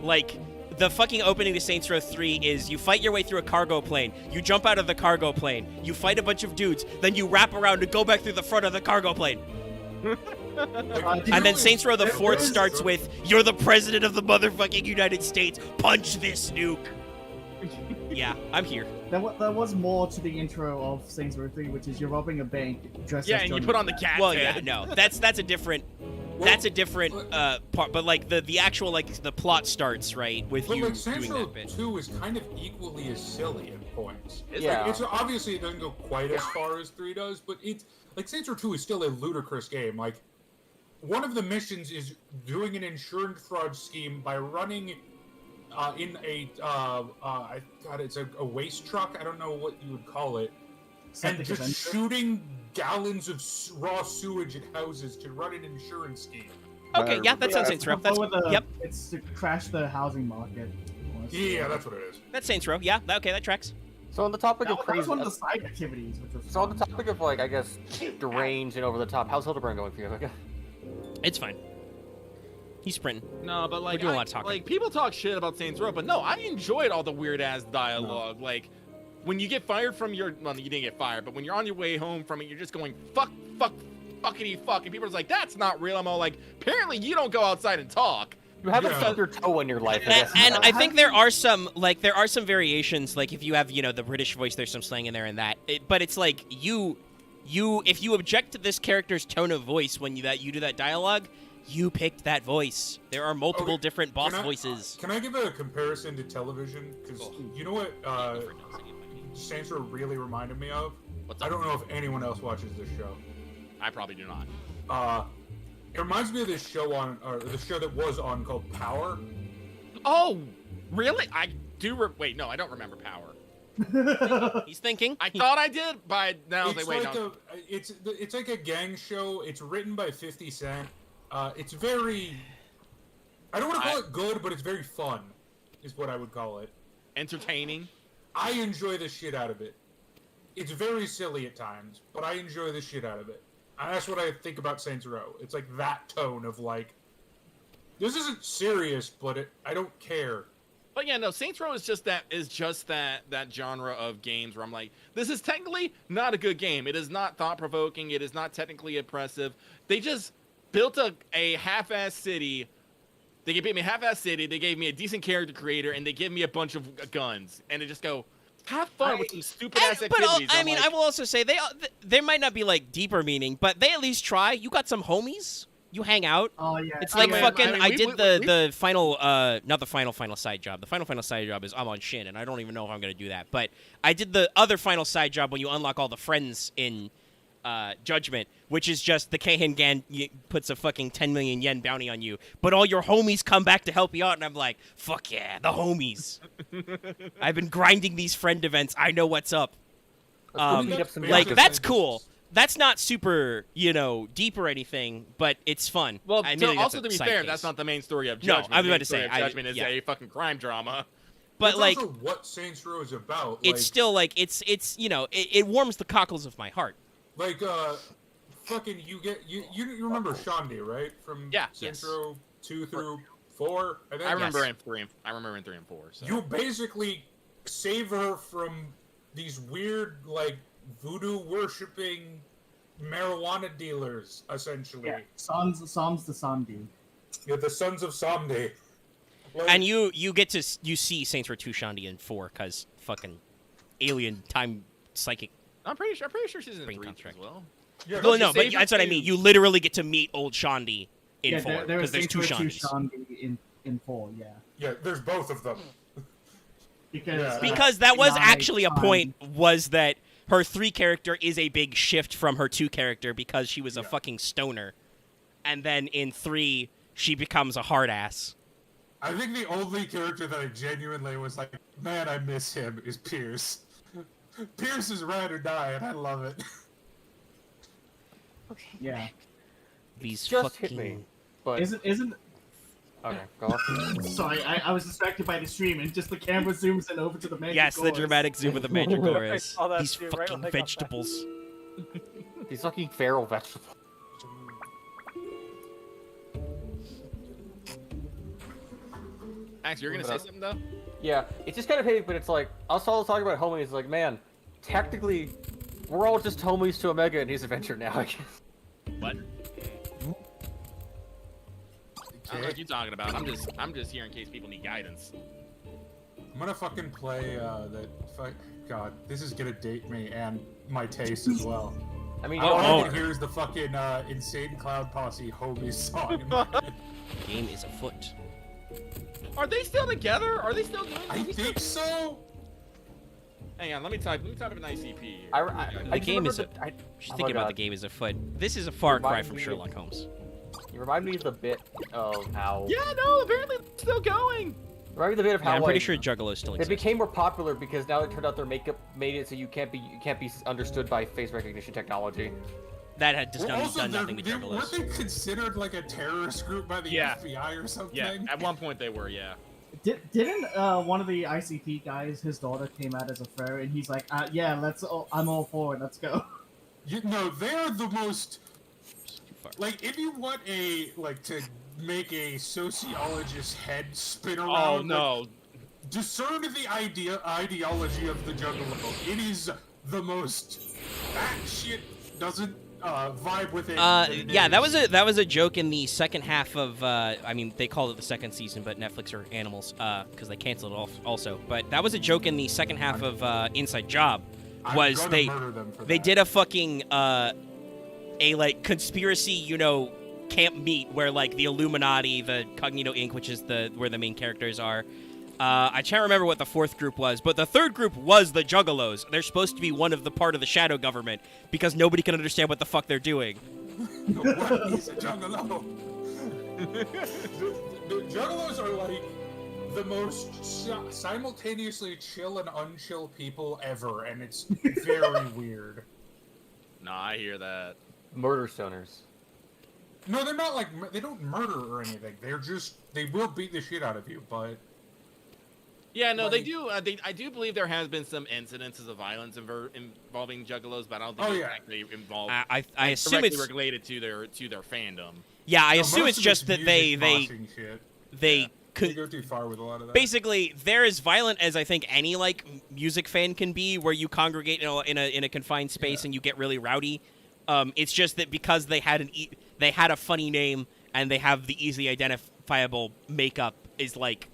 Like, the fucking opening to Saints Row 3 is you fight your way through a cargo plane, you jump out of the cargo plane, you fight a bunch of dudes, then you wrap around to go back through the front of the cargo plane. And then Saints Row the 4th starts with, you're the president of the motherfucking United States, punch this nuke. Yeah, I'm here. There was more to the intro of Saints Row 3, which is you're robbing a bank dressed as Yeah, and you Johnny put on the Depp. cat Well, head. yeah, no, that's a different part, but like the actual like the plot starts right with But you like Saints doing Row that bit. 2 is kind of equally as silly at points. Yeah. Like, it's obviously it doesn't go quite as far as 3 does, but it's like Saints Row 2 is still a ludicrous game. Like one of the missions is doing an insurance fraud scheme by running in a it's a waste truck. I don't know what you would call it, and just shooting gallons of raw sewage at houses to run an insurance scheme. Okay, yeah, that sounds Saints Row. That's yep. It's to crash the housing market. Yeah, that's what it is. That's Saints Row. Yeah, okay, that tracks. So on the topic of That crazy, was one of the side activities, which was so on the topic of like I guess deranged and over the top, how's Hildibrand going for you? Okay. It's fine. He's sprinting. No, but like, We're doing a lot of talking. like people talk shit about Saints Row, but no, I enjoyed all the weird ass dialogue. No. Like when you get fired from your, well, you didn't get fired, but when you're on your way home from it, you're just going fuck, fuckity fuck, and people are like, that's not real. I'm all like, apparently you don't go outside and talk. You haven't stubbed your toe in your life. And I think there are some variations. Like if you have the British voice, there's some slang in there and that. But it's like you if you object to this character's tone of voice when you do that dialogue. You picked that voice. There are multiple different boss voices. Can I give a comparison to television? Because you know what Saints Row really reminded me of? I don't know if anyone else watches this show. I probably do not. It reminds me of this show the show that was on called Power. Oh, really? I do. Wait, no, I don't remember Power. He's thinking. I thought I did, but now It's wait. like No. it's like a gang show. It's written by 50 Cent. It's very... I don't want to call it good, but it's very fun, is what I would call it. Entertaining? I enjoy the shit out of it. It's very silly at times, but I enjoy the shit out of it. And that's what I think about Saints Row. It's like that tone of like, this isn't serious, but I don't care. But yeah, no, Saints Row is just that genre of games where I'm like, this is technically not a good game. It is not thought-provoking. It is not technically impressive. They just built a half-ass city. They gave me a half-ass city. They gave me a decent character creator, and they give me a bunch of guns. And they just go, have fun with some stupid-ass activities. But I mean, I will also say they might not be like deeper meaning, but they at least try. You got some homies. You hang out. Oh yeah. It's like I did the final, not the final side job. The final side job is I'm on Shin, and I don't even know if I'm gonna do that. But I did the other final side job when you unlock all the friends in Judgment, which is just the Keihan Gan puts a fucking 10 million yen bounty on you, but all your homies come back to help you out, and I'm like, fuck yeah, the homies. I've been grinding these friend events. I know what's up. Like that's cool. That's not super, deep or anything, but it's fun. Well, also to be fair, that's not the main story of Judgment. No, I was about to say, Judgment is a fucking crime drama. But That's like, also what Saints Row is about. it's still like it's you know it warms the cockles of my heart. Like fucking you remember Shandi, right? From Saints Row 2 through 4. I think. I remember in 3 and 4. So. You basically save her from these weird like voodoo worshipping marijuana dealers, essentially. Yeah, Psalms the Samdi. Yeah, the Sons of Samdi. Like, And you see Saints Row 2 Shandi in 4 because fucking alien time psychic. I'm pretty sure she's in 3 contract as well. yeah, No, but that's what I mean. You literally get to meet old Shandi in 4 because there's two Saints Row 2 Shandis. Shandi in 4, yeah. Yeah, there's both of them. Because that was actually a point, was that her 3 character is a big shift from her 2 character because she was a fucking stoner. And then in 3, she becomes a hard ass. I think the only character that I genuinely was like, man, I miss him, is Pierce. Pierce is ride or die, and I love it. Yeah. These Just fucking... hit me. But Isn't okay, go on. sorry, I was distracted by the stream and just the camera zooms in over to the magic. Yes, the dramatic zoom of the Mandragoras. Oh, that's These true, right fucking when I got back. vegetables. These fucking feral vegetables. Max, you're gonna say something though? Yeah, it's just kind of hazy, but it's like I was all talking about homies. It's like, man, technically, we're all just homies to Omega and his adventure now. I guess. What? I don't know what you're talking about. I'm just here in case people need guidance. I'm gonna fucking play God, this is gonna date me and my taste as well. I mean, all I can hear is the fucking Insane Cloud Posse homies song in my head. Game is afoot. Are they still together? Are they still doing? I think so. Hang on, let me type an ICP here. The game is. Just thinking about the game is afoot. This is a far cry from Sherlock Holmes. You remind me of the bit of how. Yeah, no, apparently it's still going. Remind me the bit of how. Yeah, I'm pretty like, sure Juggalo still exists. It became more popular because now it turned out their makeup made it so you can't be understood by face recognition technology. That had just Also, done nothing to weren't Juggalos. they considered like a terrorist group by the FBI or something? Yeah, at one point they were, yeah. Didn't one of the ICP guys, his daughter came out as a fur, and he's like, yeah, I'm all for it, let's go. You know, they're the most. Like, if you want to make a sociologist's head spin around. Oh no! Discern the ideology of the Juggalo. It is the most. That shit doesn't vibe with it. Yeah, that was a joke in the second half of. I mean, they called it the second season, but Netflix are animals because they canceled it also. But that was a joke in the second half of Inside Job. Was they did a fucking a like conspiracy, camp meet where like the Illuminati, the Cognito Inc., which is where the main characters are. I can't remember what the fourth group was, but the third group was the Juggalos. They're supposed to be one of the part of the shadow government because nobody can understand what the fuck they're doing. What is a Juggalo? The Juggalos are like the most simultaneously chill and unchill people ever, and it's very weird. Nah, I hear that. Murder stoners. No, they're not they don't murder or anything. They will beat the shit out of you, but. Yeah, no, they do. I do believe there has been some incidences of violence involving Juggalos, but I don't think it's actually involved. I assume directly it's related to their fandom. Yeah, I assume it's just that they go too far with a lot of that. Basically, they're as violent as I think any like music fan can be, where you congregate in a confined space and you get really rowdy. It's just that because they had a funny name and they have the easily identifiable makeup is like.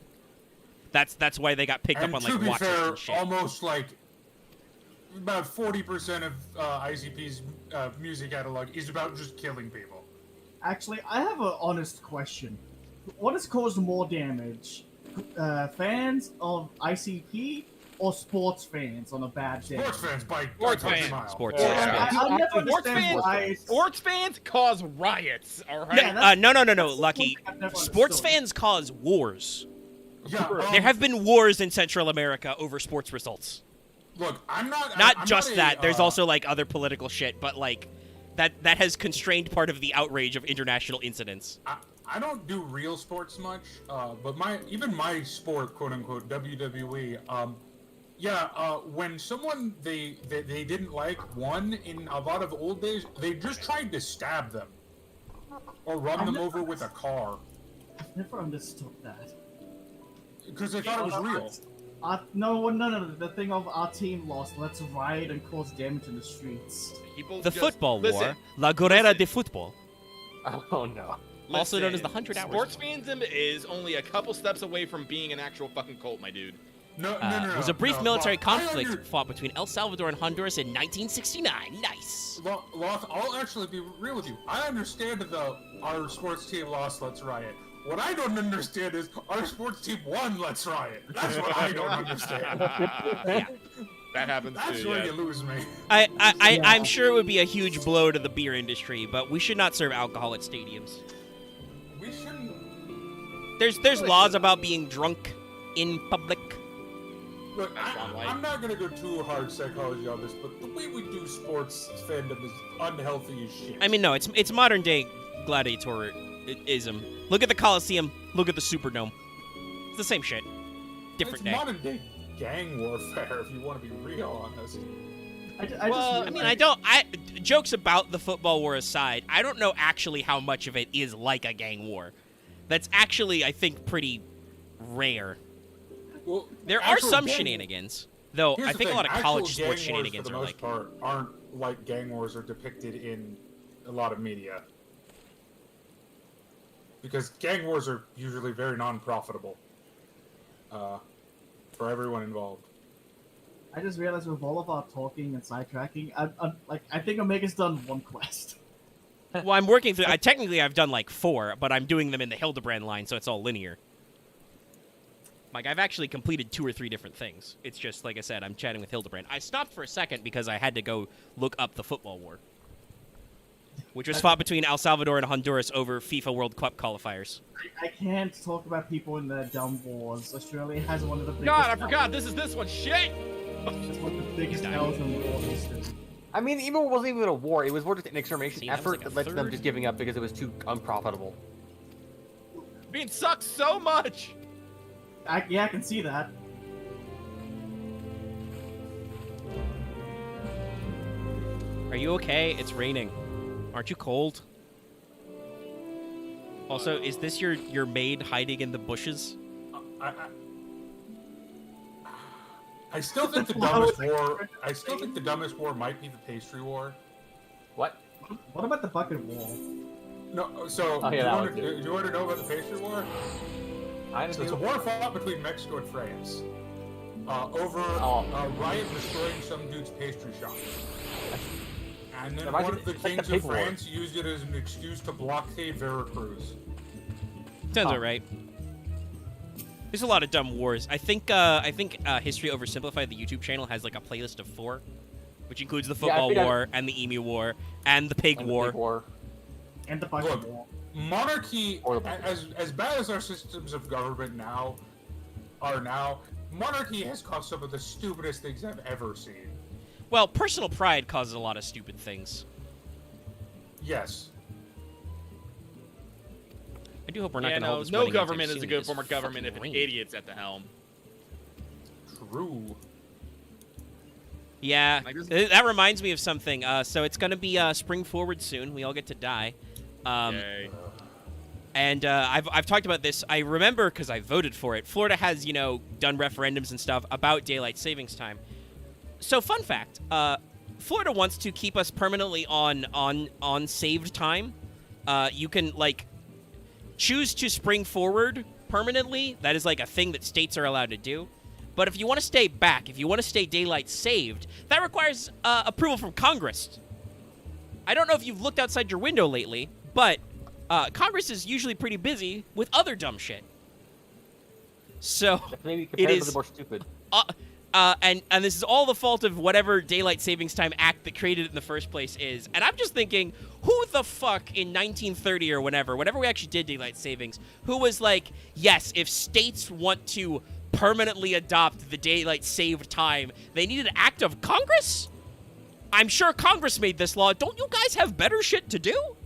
That's why they got picked up on like watches and shit. Almost like about 40% of ICP's music catalog is about just killing people. Actually, I have an honest question. What has caused more damage? Fans of ICP or sports fans on a bad day? Sports fans by sports fans. Mile. Sports fans. I'll never understand why. Sports fans cause riots. All right. Yeah, no, Lucky. Sports fans cause wars. Yeah, there have been wars in Central America over sports results. Look, I'm not just that. There's also like other political shit, but like that has constrained part of the outrage of international incidents. I don't do real sports much, but even my sport, quote unquote, WWE. When someone they didn't like won in a lot of old days, they just tried to stab them or run them over with a car. I've never understood that. Because they thought it was real. No. The thing of our team lost. Let's riot and cause damage in the streets. The football war, La Guerra de Football. Oh no. Also known as the 100 Hours. Sports fandom is only a couple steps away from being an actual fucking cult, my dude. No. It was a brief military conflict fought between El Salvador and Honduras in 1969. Nice. Loth, I'll actually be real with you. I understand our sports team lost, let's riot. What I don't understand is our sports team won, let's riot. That's what I don't understand. Yeah. That happens That's too, where yeah. you lose me. I'm sure it would be a huge blow to the beer industry, but we should not serve alcohol at stadiums. We shouldn't. There's laws about being drunk in public. Look, I'm not going to go too hard psychology on this, but the way we do sports fandom is unhealthy as shit. I mean, no, it's modern day gladiatorism. Look at the Coliseum. Look at the Superdome. It's the same shit. Different day. It's modern day gang warfare, if you want to be real honest. Jokes about the football war aside, I don't know actually how much of it is like a gang war. That's actually, I think, pretty rare. Well, there are some shenanigans, though. I think a lot of college sports shenanigans for the most part, aren't like gang wars are depicted in a lot of media. Because gang wars are usually very non-profitable for everyone involved. I just realized with all of our talking and sidetracking, I think Omega's done one quest. Well, I'm working through. Technically, I've done like 4, but I'm doing them in the Hildibrand line, so it's all linear. Like, I've actually completed 2 or 3 different things. It's just, like I said, I'm chatting with Hildibrand. I stopped for a second because I had to go look up the football war, which was fought between El Salvador and Honduras over FIFA World Cup qualifiers. I can't talk about people in their dumb wars. Australia has one of the biggest... God, I forgot. This one. Shit! It's one of the biggest L's in war history. I mean, even it wasn't even a war. It was more just an extermination effort that led to them just giving up because it was too unprofitable. Being sucks so much! I can see that. Are you okay? It's raining. Aren't you cold? Also, is this your maid hiding in the bushes? I still think the dumbest war. I still think the dumbest war might be the pastry war. What? What about the bucket wall? No. So do you want to know about the pastry war? So it's a war fought between Mexico and France over a riot destroying some dude's pastry shop. And then one of the kings of France used it as an excuse to blockade Veracruz. Sounds alright. There's a lot of dumb wars. I think History Oversimplified, the YouTube channel, has like a playlist of 4, which includes the football war and the emu war and the pig war. And the bucket war. Monarchy, as bad as our systems of government are now, monarchy has caused some of the stupidest things I've ever seen. Well, personal pride causes a lot of stupid things. Yes. I do hope we're not going to hold this no wedding government anytime is a soon. good It's form of government if fucking an rain. idiot's at the helm. True. Yeah, that reminds me of something. So it's going to be spring forward soon. We all get to die. Yay. And I've talked about this. I remember because I voted for it. Florida has, done referendums and stuff about daylight savings time. So fun fact, Florida wants to keep us permanently on saved time. You can choose to spring forward permanently. That is a thing that states are allowed to do. But if you want to stay back, if you want to stay daylight saved, that requires approval from Congress. I don't know if you've looked outside your window lately, but Congress is usually pretty busy with other dumb shit. So maybe it is more stupid. And this is all the fault of whatever Daylight Savings Time Act that created it in the first place is. And I'm just thinking, who the fuck in 1930 or whenever we actually did Daylight Savings, who was like, yes, if states want to permanently adopt the Daylight Saved Time, they need an act of Congress? I'm sure Congress made this law. Don't you guys have better shit to do?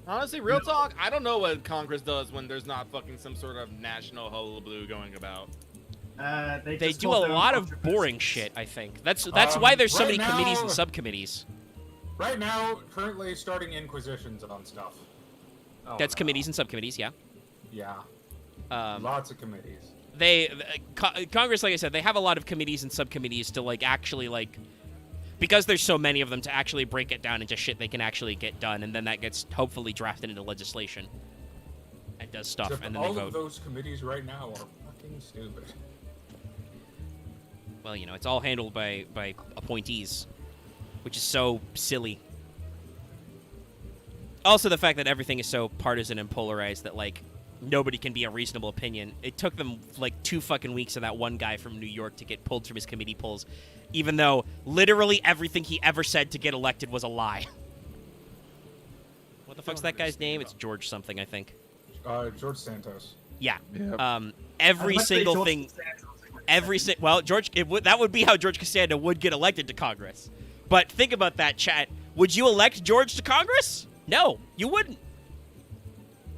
Honestly, real talk, I don't know what Congress does when there's not fucking some sort of national hullabaloo going about. They do a lot of boring shit, I think. That's why there's so many committees and subcommittees. Right now, currently starting inquisitions on stuff. Oh, That's committees and subcommittees, yeah. Yeah. Lots of committees. Congress, like I said, they have a lot of committees and subcommittees to, like, actually, like, because there's so many of them, to actually break it down into shit they can actually get done, and then that gets hopefully drafted into legislation and does stuff, Except and then all they vote. of those committees right now are fucking stupid. Well, you know, it's all handled by appointees, which is so silly. Also, the fact that everything is so partisan and polarized that, like, nobody can be a reasonable opinion. It took them, like, 2 fucking weeks of that one guy from New York to get pulled from his committee polls, even though literally everything he ever said to get elected was a lie. What the fuck's that guy's name? It's George something, I think. George Santos. Yeah. Yep. Every single thing... Well, that would be how George Costanza would get elected to Congress. But think about that, chat. Would you elect George to Congress? No, you wouldn't.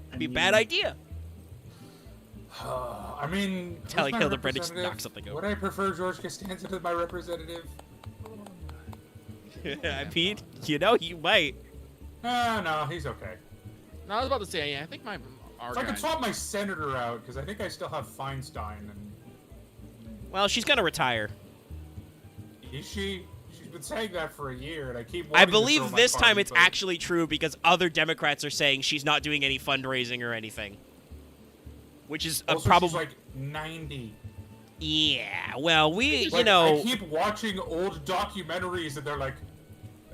It'd be a bad idea. I mean, Telling Hildibrand to knock something over. Would I prefer George Costanza as my representative? I mean, you know, you might. No, he's okay. No, I was about to say, yeah, I think our If I guy... could swap my senator out, because I think I still have Feinstein, and... Well, she's gonna retire. Is she? She's been saying that for a year, and I keep I wanting to throw believe my this time party, it's but- actually true because other Democrats are saying she's not doing any fundraising or anything. Which is a Also, problem. she's like 90. Yeah, well, Like, you know... I keep watching old documentaries, and they're like,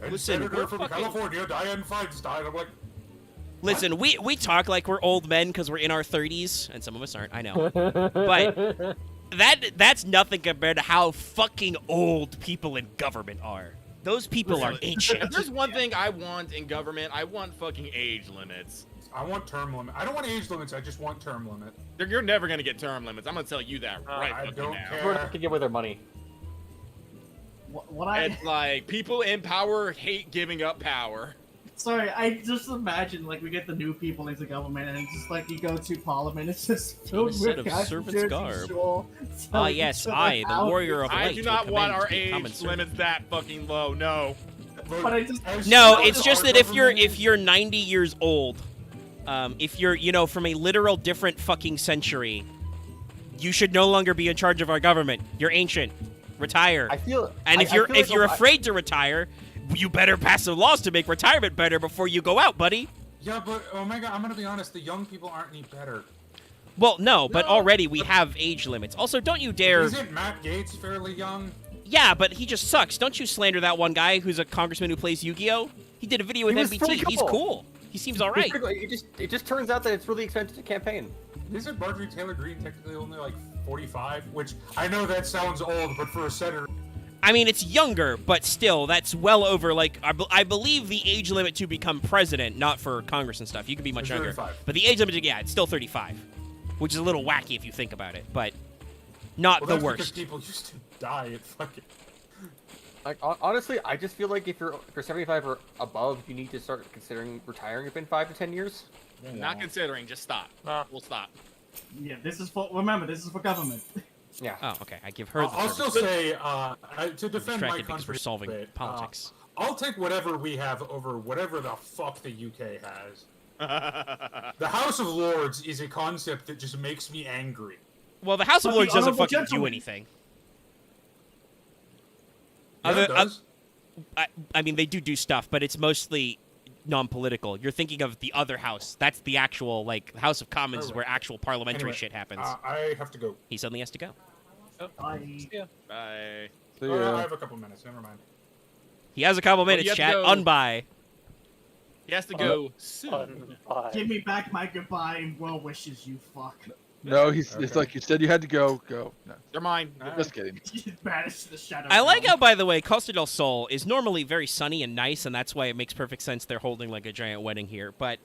and Listen, Senator we're from fucking- California, Dianne Feinstein. I'm like, Listen, we talk like we're old men because we're in our 30s, and some of us aren't, I know. But that's nothing compared to how fucking old people in government are. Those people are If ancient. there's one thing I want in government, I want fucking age limits. I want term limit. I don't want age limits. I just want term limit. You're never gonna get term limits. I'm gonna tell you that right I fucking don't now. care. People have to give away their money. It's like people in power hate giving up power. Sorry, I just imagine like we get the new people into government and it's just like you go to parliament, it's just filled set with of guys servant's Jersey garb. Shore Ah, telling yes, each other I, the how- warrior of I light, do will not want commend our to be a common age servant. limits that fucking low. No. But I just No, it's just that if you're 90 years old, if you're, you know, from a literal different fucking century, you should no longer be in charge of our government. You're ancient. Retire. I feel. And if I you're feel like afraid to retire, you better pass some laws to make retirement better before you go out, buddy. Yeah, but Omega, I'm gonna be honest. The young people aren't any better. Well, no, but No, already we have age limits. Also, don't you dare... Isn't Matt Gaetz fairly young? Yeah, but he just sucks. Don't you slander that one guy who's a congressman who plays Yu-Gi-Oh! He did a video with He was MBT. pretty He's cool. cool. He seems alright. It just turns out that it's really expensive to campaign. Isn't Marjorie Taylor Greene technically only like 45? Which I know that sounds old, but for a senator. I mean, it's younger, but still, that's well over, like, I believe the age limit to become president, not for Congress and stuff. You can be much It's younger. 35. But the age limit, yeah, it's still 35. Which is a little wacky if you think about it, but not Well, the that's because worst. people used to die at fucking. Like honestly, I just feel like if you're 75 or above, you need to start considering retiring within 5 to 10 years. Not considering, just stop. We'll stop. Yeah, this is for government. Yeah. Oh, okay. I give her the I'll still service. say, to defend my Distracted because we're country, solving a bit, politics. I'll take whatever we have over whatever the fuck the UK has. The House of Lords is a concept that just makes me angry. Well, the House of But the Lords doesn't honorable fucking do gentleman- anything. Yeah, it does. I mean, they do stuff, but it's mostly non-political. You're thinking of the other house. That's the actual, like, House of Commons is Alright. where actual parliamentary Anyway, shit happens. I have to go. He suddenly has to go. Yeah. Bye. So, I have a couple minutes. Never mind. He has a couple Well, minutes, you have to chat. go. Unbuy. He has to go soon. Give me back my goodbye and well wishes, you fuck. no, it's Okay. like you said you had to go. Go. No, They're mine. just kidding. Banished to the shadow. I like realm. how, by the way, Costa del Sol is normally very sunny and nice, and that's why it makes perfect sense they're holding, like, a giant wedding here. But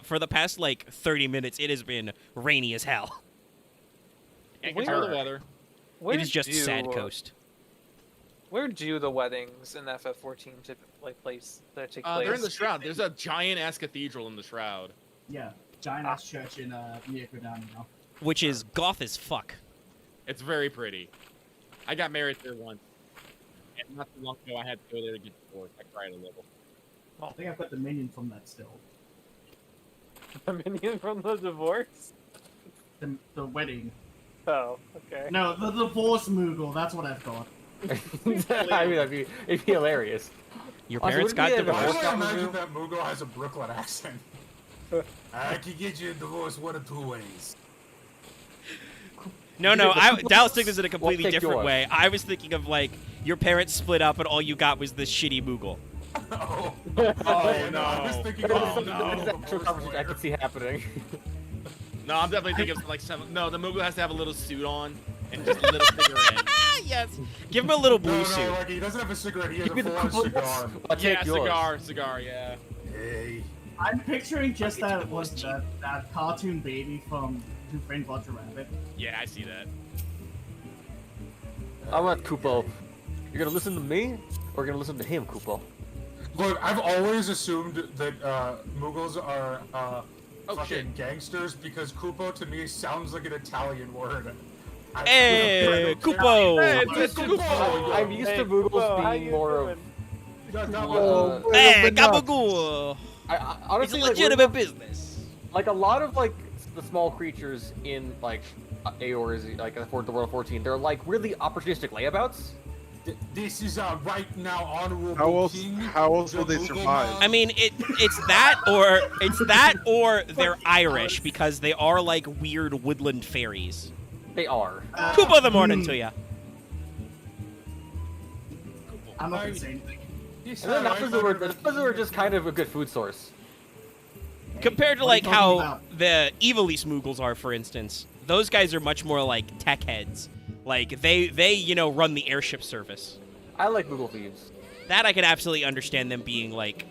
for the past, like, 30 minutes, it has been rainy as hell. Can't control the weather. Where It is just do, sad coast. Where do the weddings in FF14 typically place that take place? They're in the Shroud. There's a giant-ass cathedral in the Shroud. Yeah, giant ass church in Miyako-dan, you know. Which is goth as fuck. It's very pretty. I got married there once. And not too long ago, I had to go there to get divorced. I cried a little. I think I've got the minion from that still. The minion from the divorce? The wedding. Oh, okay. No, the divorce Moogle, that's what I've got. I mean, it'd be hilarious. Your Also, parents wouldn't got it be Why divorced. do I imagine that Moogle has a Brooklyn accent? I can get you a divorce one of two ways. No, Dallas took this in a completely take different yours. way. I was thinking of, like, your parents split up and all you got was this shitty Moogle. Oh, Oh, I no. was thinking That's of an actual conversation I could see happening. No, I'm definitely thinking of, like, some... No, the Moogle has to have a little suit on and just a little cigarette. Yes. Give him a little blue No, suit. like, he doesn't have a cigarette, he has Give me a the full-on couples. cigar. I'll take yours. Cigar, yeah. Hey. I'm picturing just that cartoon baby from Who Framed Roger Rabbit. Yeah, I see that. I want Kupo. You're gonna listen to me, or you're gonna listen to him, Kupo? Look, I've always assumed that Mughals are fucking shit. gangsters because Kupo to me sounds like an Italian word. Hey, Kupo! Hey, it's Kupo! I'm used to Kupo, Mughals how being you more doing? of. Hey, Gabagool! I It's honestly a like, legitimate business. like a lot of like the small creatures in like Aeor's like the World 14. They're like really opportunistic layabouts. This is right now honorable king. How else will the they Mughal survive? man. I mean, it's that or they're Irish because they are like weird woodland fairies. They are. Kupo the morning to ya. I'm not gonna say anything. And then the are just kind of a good food source. Compared to What are like you talking how about? the Evilly Smoogles are, for instance, those guys are much more like tech heads. Like they run the airship service. I like Moogle thieves. That I can absolutely understand them being like,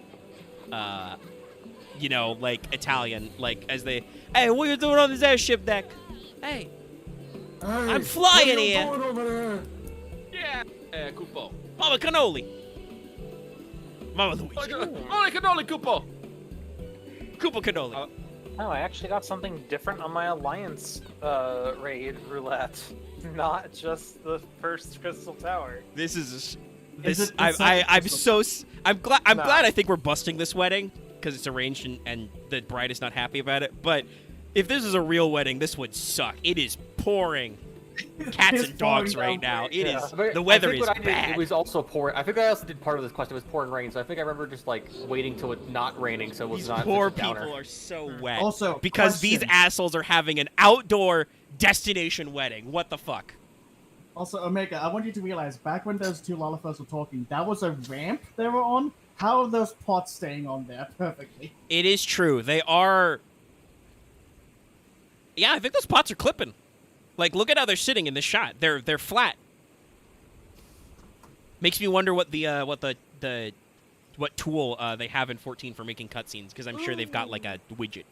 like Italian, like as they, hey, what are you doing on this airship deck? Hey, I'm flying what are you here. doing over there? Yeah, Kupo. Mama cannoli. Mama Luigi. Holy cannoli, Kupo! Koopa cannoli. Oh, I actually got something different on my Alliance raid roulette. Not just the first Crystal Tower. This is Is this. it the I'm glad. I'm No. glad. I think we're busting this wedding because it's arranged and the bride is not happy about it. But if this is a real wedding, this would suck. It is pouring cats It's and dogs pouring right down now. rain, It yeah. is. But The weather I think is what I did, bad. It was also pouring. I think I also did part of this quest. It was pouring rain, so I think I remember just like waiting till it not raining, so it was These not poor such a downer. people are so wet. Also, because these question. assholes are having an outdoor destination wedding. What the fuck? Also, Omega, I want you to realize, back when those two Lalafels were talking, that was a ramp they were on. How are those pots staying on there perfectly? It is true. They are. Yeah, I think those pots are clipping. Like, look at how they're sitting in this shot. They're flat. Makes me wonder what what tool they have in 14 for making cutscenes, because I'm sure they've got like a widget.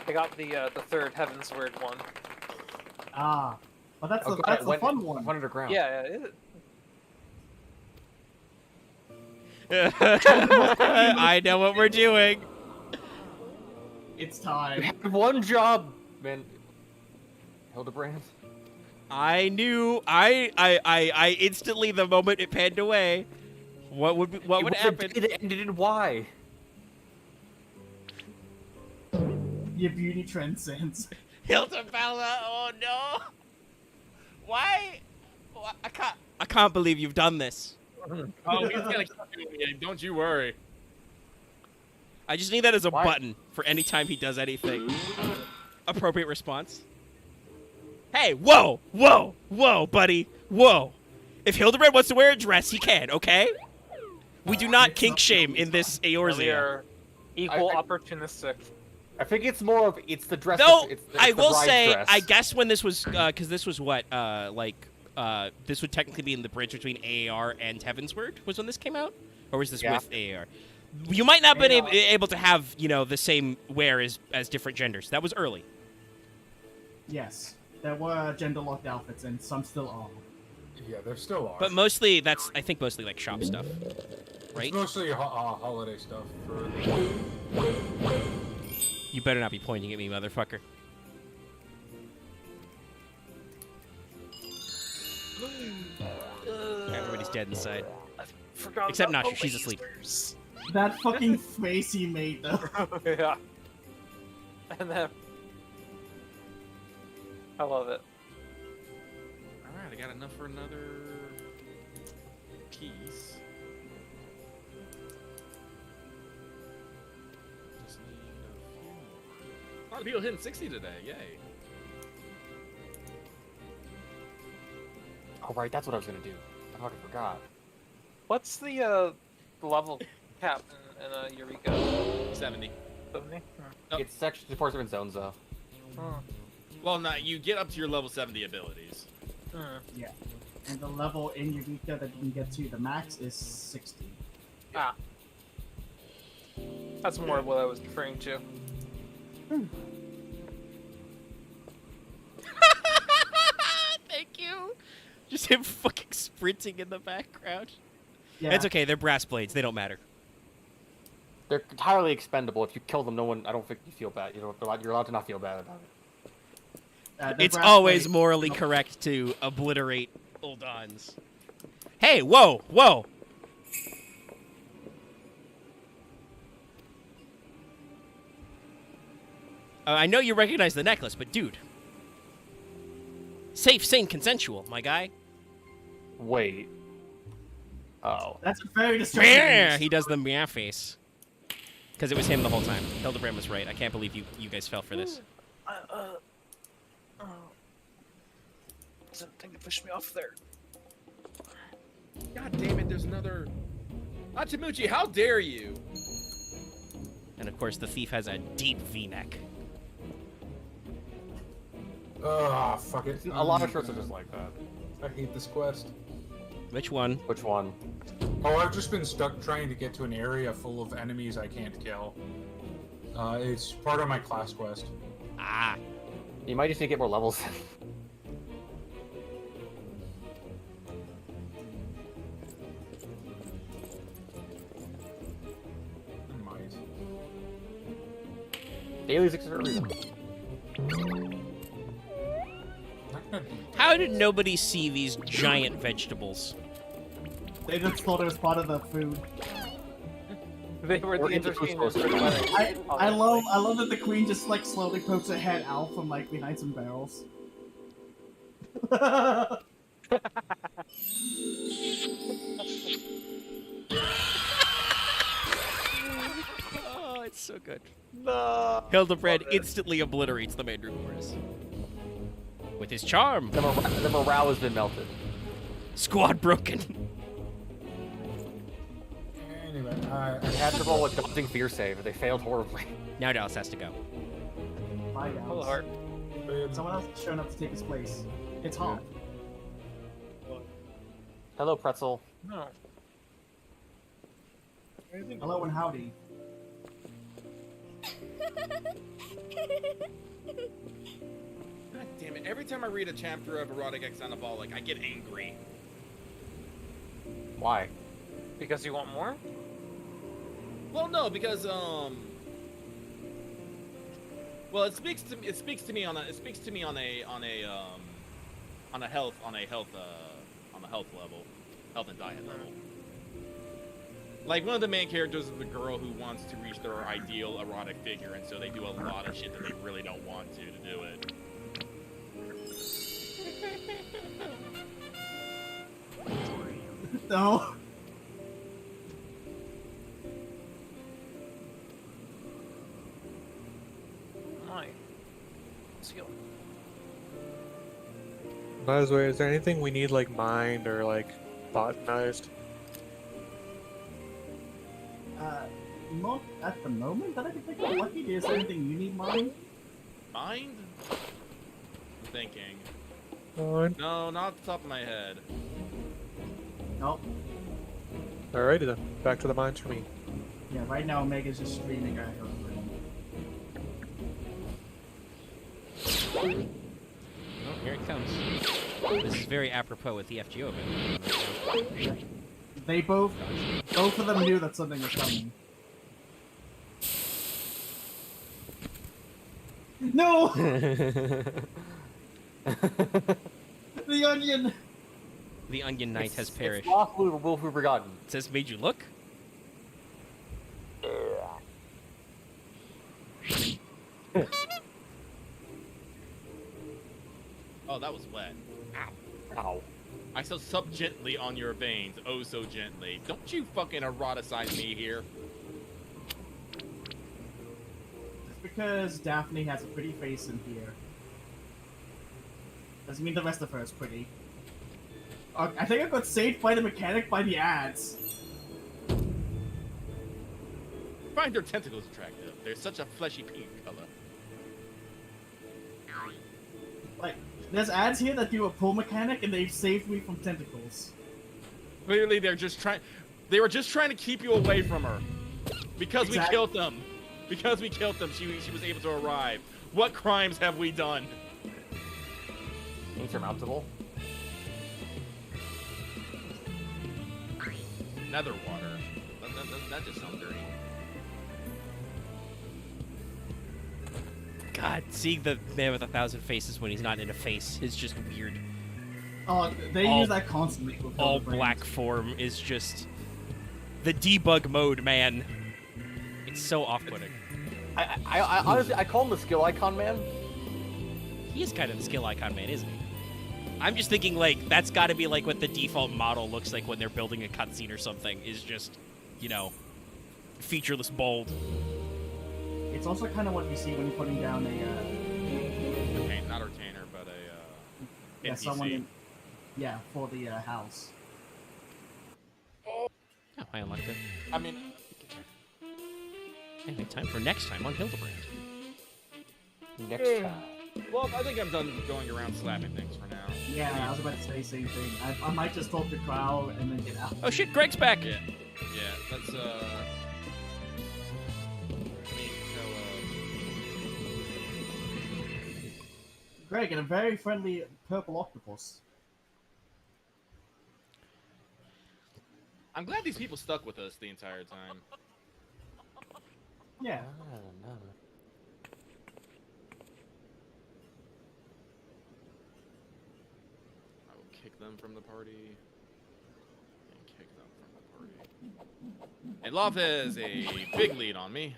I got the third Heaven's Word one. Ah, but that's Oh, the, God, that's the went fun one. underground. Yeah, I know what we're doing. It's You time. have one job, man. Hildibrand. I knew. I instantly, the moment it panned away, what would happen? It ended in Y. Your beauty transcends. Hildibrand, oh no! Why? I can't believe you've done this. Oh, he's gonna keep doing it. Don't you worry. I just need that as a Why? button for any time he does anything. Appropriate response. Hey, whoa, whoa, whoa, buddy, whoa. If Hildibrand wants to wear a dress, he can, okay? We do not kink shame in this we Eorzea. are equal I- opportunistic. I think it's more of it's the dress. Though, it's I the will bride's say, dress. I guess when this was, because this was what, this would technically be in the bridge between AAR and Heavensward, was when this came out? Or was this Yeah. with AAR? You might not have been able to have, the same wear as different genders. That was early. Yes, there were gender-locked outfits, and some still are. Yeah, there still are. But mostly, I think mostly like shop stuff, right? It's mostly holiday stuff. You better not be pointing at me, motherfucker. Everybody's dead inside. Forgot Except about Nacho, the she's asleep. lasers. That fucking face he made, though. Yeah. And then... I love it. Alright, I got enough for another piece. Just need a few more. A lot of people hitting 60 today, yay. Oh, right, that's what I was gonna do. I fucking forgot. What's the level cap in Eureka? 70. 70? It's section 4-7 zones, though. Well, no, you get up to your level 70 abilities. Yeah. And the level in Eureka that you can get to the max is 60. Ah. That's more of what I was referring to. Thank you. Just him fucking sprinting in the background. Yeah. It's okay, they're brass blades, they don't matter. They're entirely expendable. If you kill them, I don't think you feel bad. You're allowed to not feel bad about it. It's always morally correct to obliterate Uldans. Hey, whoa, whoa! I know you recognize the necklace, but dude. Safe, sane, consensual, my guy. Wait. Oh. That's a very distracting. Yeah, he does the meow face. Because it was him the whole time. Hildibrand was right. I can't believe you guys fell for this. Something to push me off there. God damn it, there's another... Achimuchi, how dare you? And of course, the thief has a deep V-neck. Ugh, fuck it. A lot of shirts are just like that. I hate this quest. Which one? Which one? Oh, I've just been stuck trying to get to an area full of enemies I can't kill. It's part of my class quest. Ah. You might just need to get more levels. Might. Dailies exist for a reason. How did nobody see these giant vegetables? They just thought it was part of the food. They were the entertainers. I love that the queen just like slowly pokes her head out from like behind some barrels. Oh, it's so good. No. Hildibrand instantly obliterates the Mandragoras. With his charm. The morale has been melted. Squad broken. Anyway, They had to roll a daunting fear save, but they failed horribly. Now Dallas has to go. Bye, guys. Hello, Heart. Someone else has shown up to take his place. It's Hawk. Hello, Pretzel. No. Hello and howdy. God damn it, every time I read a chapter of Erotic X on the Ball, like, I get angry. Why? Because you want more? Well, no, because, well, it speaks to me on a health level, health and diet level. Like, one of the main characters is the girl who wants to reach their ideal erotic figure, and so they do a lot of shit that they really don't want to do it. No. My. Skill. By the way, is there anything we need like mined or like botanized? Not at the moment that I can think of. Lucky, is there anything you need mined? Mind? I'm thinking. Mine. No, not off the top of my head. Nope. Alrighty then, back to the mines for me. Yeah, right now Omega's just streaming at her Oh, here it comes. This is very apropos with the FGO event. They both of them knew that something was coming. No! The onion! The Onion Knight has perished. It's lawfully will be forgotten. It says, made you look? Oh, that was wet. Ow. I shall sup gently on your veins, oh so gently. Don't you fucking eroticize me here. It's because Daphne has a pretty face in here. Doesn't mean the rest of her is pretty. I think I got saved by the mechanic by the ads. Find their tentacles attractive. They're such a fleshy pink color. Like, there's ads here that do a pull mechanic, and they've saved me from tentacles. Clearly, they're just trying. They were just trying to keep you away from her, because we killed them. Because we killed them, she was able to arrive. What crimes have we done? Insurmountable. Nether water. That just sounds dirty. God, seeing the man with 1,000 faces when he's not in a face is just weird. Oh, they use that constantly. With all Hildibrand. black form is just the debug mode, man. It's so off-putting. I honestly, I call him the skill icon man. He is kind of the skill icon man, isn't he? I'm just thinking, like, that's got to be, like, what the default model looks like when they're building a cutscene or something, is just, you know, featureless bold. It's also kind of what you see when you're putting down Not a retainer, but a yeah, NPC. someone in, yeah, for the house. Oh, I unlocked it. I mean... Anyway, time for next time on Hildibrand. Next time. Well, I think I'm done going around slapping things for now. Yeah, I was about to say the same thing. I might just talk to Crow and then get out. Oh shit, Greg's back! Yeah, let's, Greg and a very friendly purple octopus. I'm glad these people stuck with us the entire time. Yeah. I will kick them from the party. And kick them from the party. And Love has a big lead on me.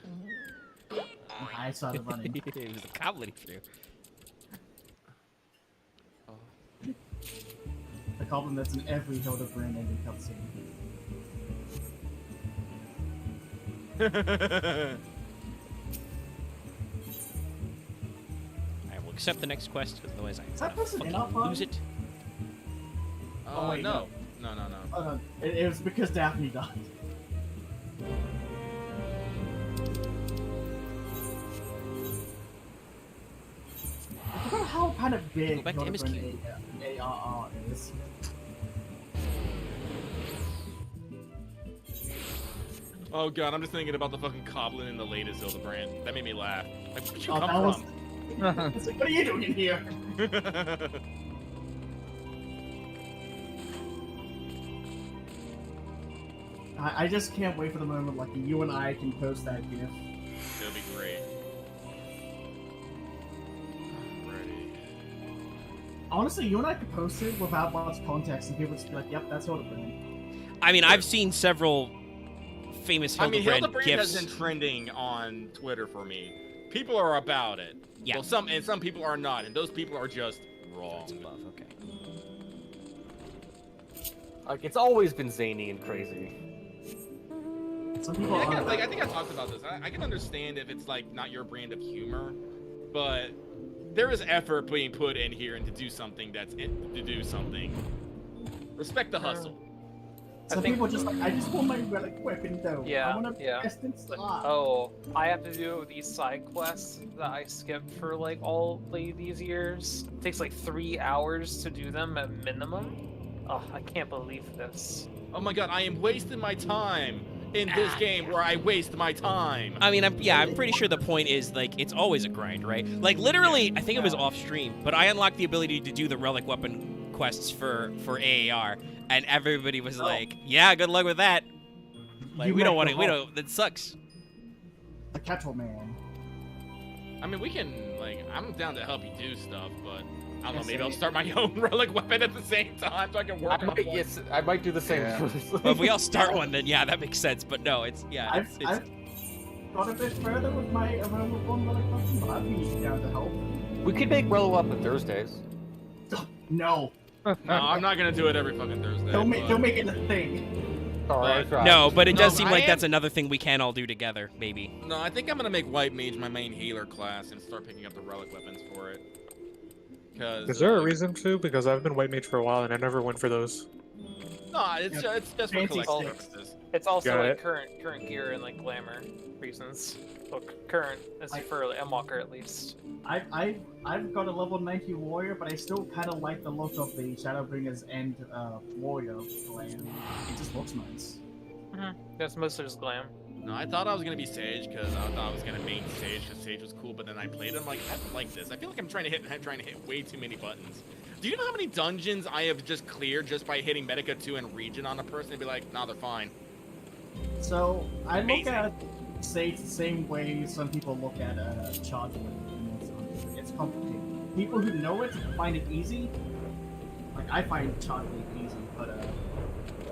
I started running. It was a goblin through. The goblin that's in every Hildibrand ending cutscene. I will accept the next quest, because otherwise Is that I person in our fucking party? lose it. Oh, wait, no. no. No. It was because Daphne died. I forgot how kind of big Go back to Hildibrand ARR is. Oh god, I'm just thinking about the fucking goblin in the latest Hildibrand. That made me laugh. Like, where'd you Oh, come that from? It's like, what are you doing in here? I just can't wait for the moment like you and I can post that GIF. It'll be great. Ready. Honestly, you and I could post it without much context, and people would just be like, "Yep, that's Hildibrand." I mean, I've seen several famous Hildibrand Hildibrand gifs. has been trending on Twitter for me. People are about it. Yeah. Well, some people are not, and those people are just wrong. Okay. Like, it's always been zany and crazy. Some people I are. think I talked about this. I can understand if it's like not your brand of humor, but there is effort being put in here and to do something to do something. Respect the hustle. Some people just like, I just want my relic weapon though. Yeah, I want to yeah. best in slot. Oh, I have to do these side quests that I skipped for like all these years. It takes like 3 hours to do them at minimum. Oh, I can't believe this. Oh my god, I am wasting my time in this game where I waste my time. I mean, I'm pretty sure the point is, like, it's always a grind, right? Like, literally, I think it was off stream, but I unlocked the ability to do the relic weapon quests for AAR, and everybody was like, "Yeah, good luck with that." Like, we don't want to. We don't. That sucks. The Kettle Man. I mean, we can, like, I'm down to help you do stuff, but I don't know, maybe I'll start my own relic weapon at the same time so I can work on one. Yes, I might do the same. Yeah. Well, if we all start one, then yeah, that makes sense. But no, it's I've got a bit further with my Realm of One relic weapon, but I'd be down to help. We could make Rello up on Thursdays. No. No, I'm not gonna do it every fucking Thursday. Don't make it a thing. No, but it does seem like I that's another thing we can all do together, maybe. No, I think I'm gonna make White Mage my main healer class and start picking up the relic weapons for it. Because Is there a reason to? Because I've been White Mage for a while and I never went for those. no, it's just for Fancy collecting sticks. purposes. It's also Got like it. current gear and like glamour reasons. Well, current is for like, Endwalker at least. I've got a level 90 warrior, but I still kind of like the look of the Shadowbringers and warrior glam. It just looks nice. That's most of his glam. No, I thought I was gonna be Sage because I thought I was gonna main Sage because Sage was cool, but then I played him like I don't like this. I feel like I'm trying to hit way too many buttons. Do you know how many dungeons I have just cleared just by hitting Medica 2 and Region on a person and be like, nah, they're fine. So I Amazing. look at Sage the same way some people look at charge weapon. It's complicated. People who know it find it easy. Like I find charge weapon easy, but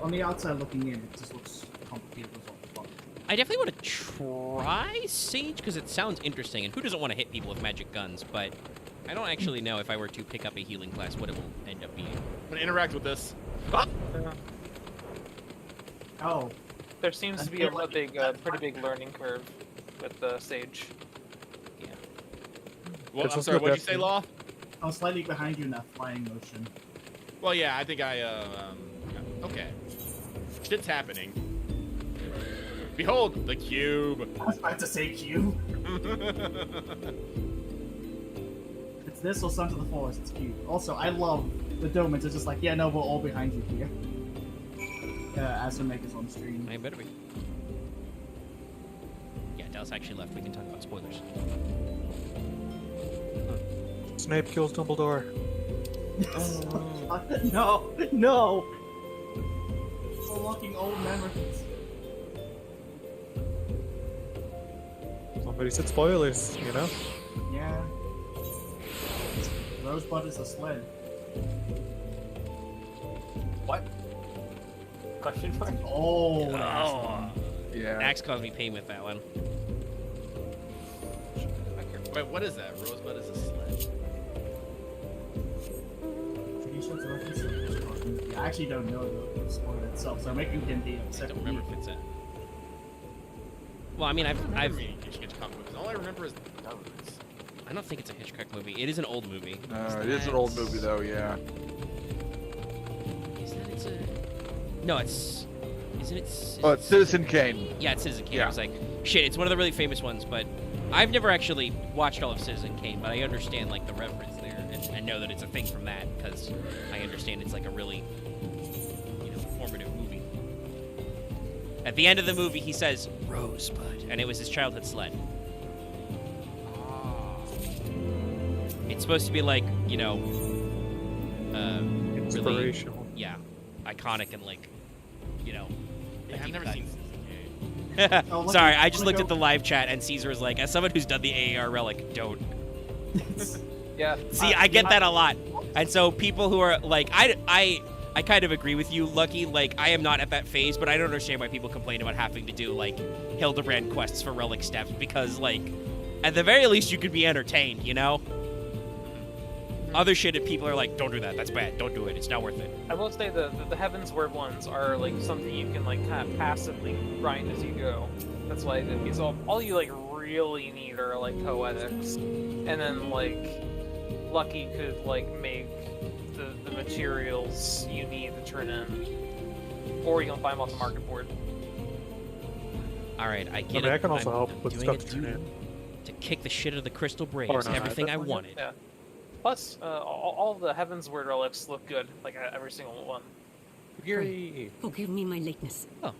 on the outside looking in, it just looks complicated as well. I definitely want to try Sage because it sounds interesting, and who doesn't want to hit people with magic guns? But I don't actually know if I were to pick up a healing class what it will end up being. I'm gonna interact with this. Ah! Oh. There seems to be a pretty big learning curve with Sage. Yeah. Well, I'm sorry, what'd you say, Law? I was slightly behind you in that flying motion. Well, yeah, I think okay. Shit's happening. Behold, the cube. I was about to say cube. It's this or Sons of the Forest. It's cute. Also, I love the Domans. It's just like, yeah, no, we're all behind you here. As the makers on stream. I better be. Yeah, Dallas actually left. We can talk about spoilers. Snape kills Dumbledore. No, no. Unlocking old memories. Somebody said spoilers, you know? Yeah. Rosebud is a sled. What? Question mark? Oh, Yeah. Axe caused me pain with that one. Wait, what is that? Rosebud is a sled. Pretty sure it's a reference to the Hitchcock movie. I actually don't know the spoiler itself, so I'm making him be I upset. don't remember if it's a. Well, I mean, I've. Hitchcock movies. All I remember is birds. I don't think it's a Hitchcock movie. It is an old movie. It is an old movie though, yeah. Is that it's a? No, it's. Isn't it? Oh, it's Citizen Kane. Yeah, it's Citizen Kane. Yeah. I was like, shit, it's one of the really famous ones, but I've never actually watched all of Citizen Kane, but I understand like the reference there, and know that it's a thing from that because I understand it's like a really, formative movie. At the end of the movie, he says Rosebud, and it was his childhood sled. It's supposed to be like, Inspirational. really, yeah, iconic and like, Yeah, I've never seen Citizen Kane. Oh, look, Sorry, I I'm just gonna looked go- at the live chat and Caesar was like, as someone who's done the AAR relic, don't. Yeah. See, I get that a lot. And so people who are like, I kind of agree with you, Lucky. Like, I am not at that phase, but I don't understand why people complain about having to do, like, Hildibrand quests for relic steps because, like, at the very least, you could be entertained, you know? Other shit, if people are like, don't do that, that's bad, don't do it, it's not worth it. I will say the Heavensward ones are like something you can like kind of passively grind as you go. That's why because all you like really need are like poetics, and then like Lucky could like make the materials you need to turn in, or you can buy them off the market board. All right, I get I mean, it. I can also I'm help with doing stuff it to turn in. to kick the shit out of the crystal Or braves, not, everything I that's fine. wanted. Yeah. Plus, all the Heavensward relics look good, like every single one. Yuri! Forgive me my lateness. Oh,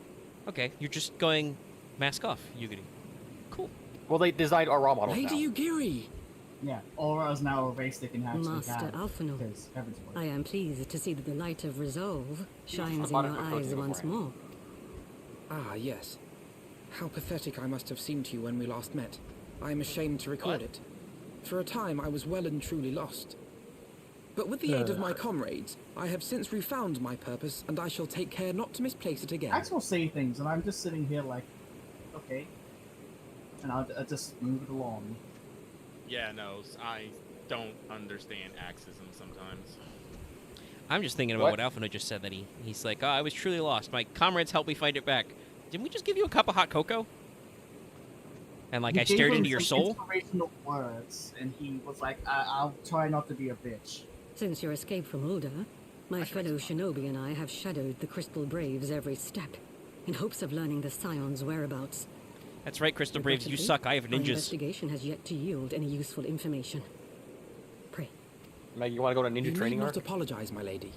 okay, you're just going mask off, Yugiri. Cool. Well, they designed our raw models Lady now. Ugiri! Yeah, Aura is now a race they can actually Master have. Alphinaud, because Heaven's Word. I am pleased to see that the light of resolve shines in bought it your for eyes protein once beforehand. more. Ah, yes. How pathetic I must have seemed to you when we last met. I am ashamed to record it. For a time, I was well and truly lost. But with the aid of my comrades, I have since refound my purpose, and I shall take care not to misplace it again. Axe will say things, and I'm just sitting here like, okay. And I'll just move it along. Yeah, no, I don't understand axism sometimes. I'm just thinking about what Alphinaud just said, that he's like, oh, I was truly lost. My comrades helped me find it back. Didn't we just give you a cup of hot cocoa? And like, He I gave stared him into your some soul? Inspirational words, and he was like, I'll try not to be a bitch. Since your escape from Ulda, my fellow shinobi and I have shadowed the Crystal Braves every step, in hopes of learning the Scion's whereabouts. That's right, Crystal Braves, you Regrettably, suck. I have our ninjas. investigation has yet to yield any useful information. Pray. Meg, you want to go to ninja You training need arc? not apologize, my lady.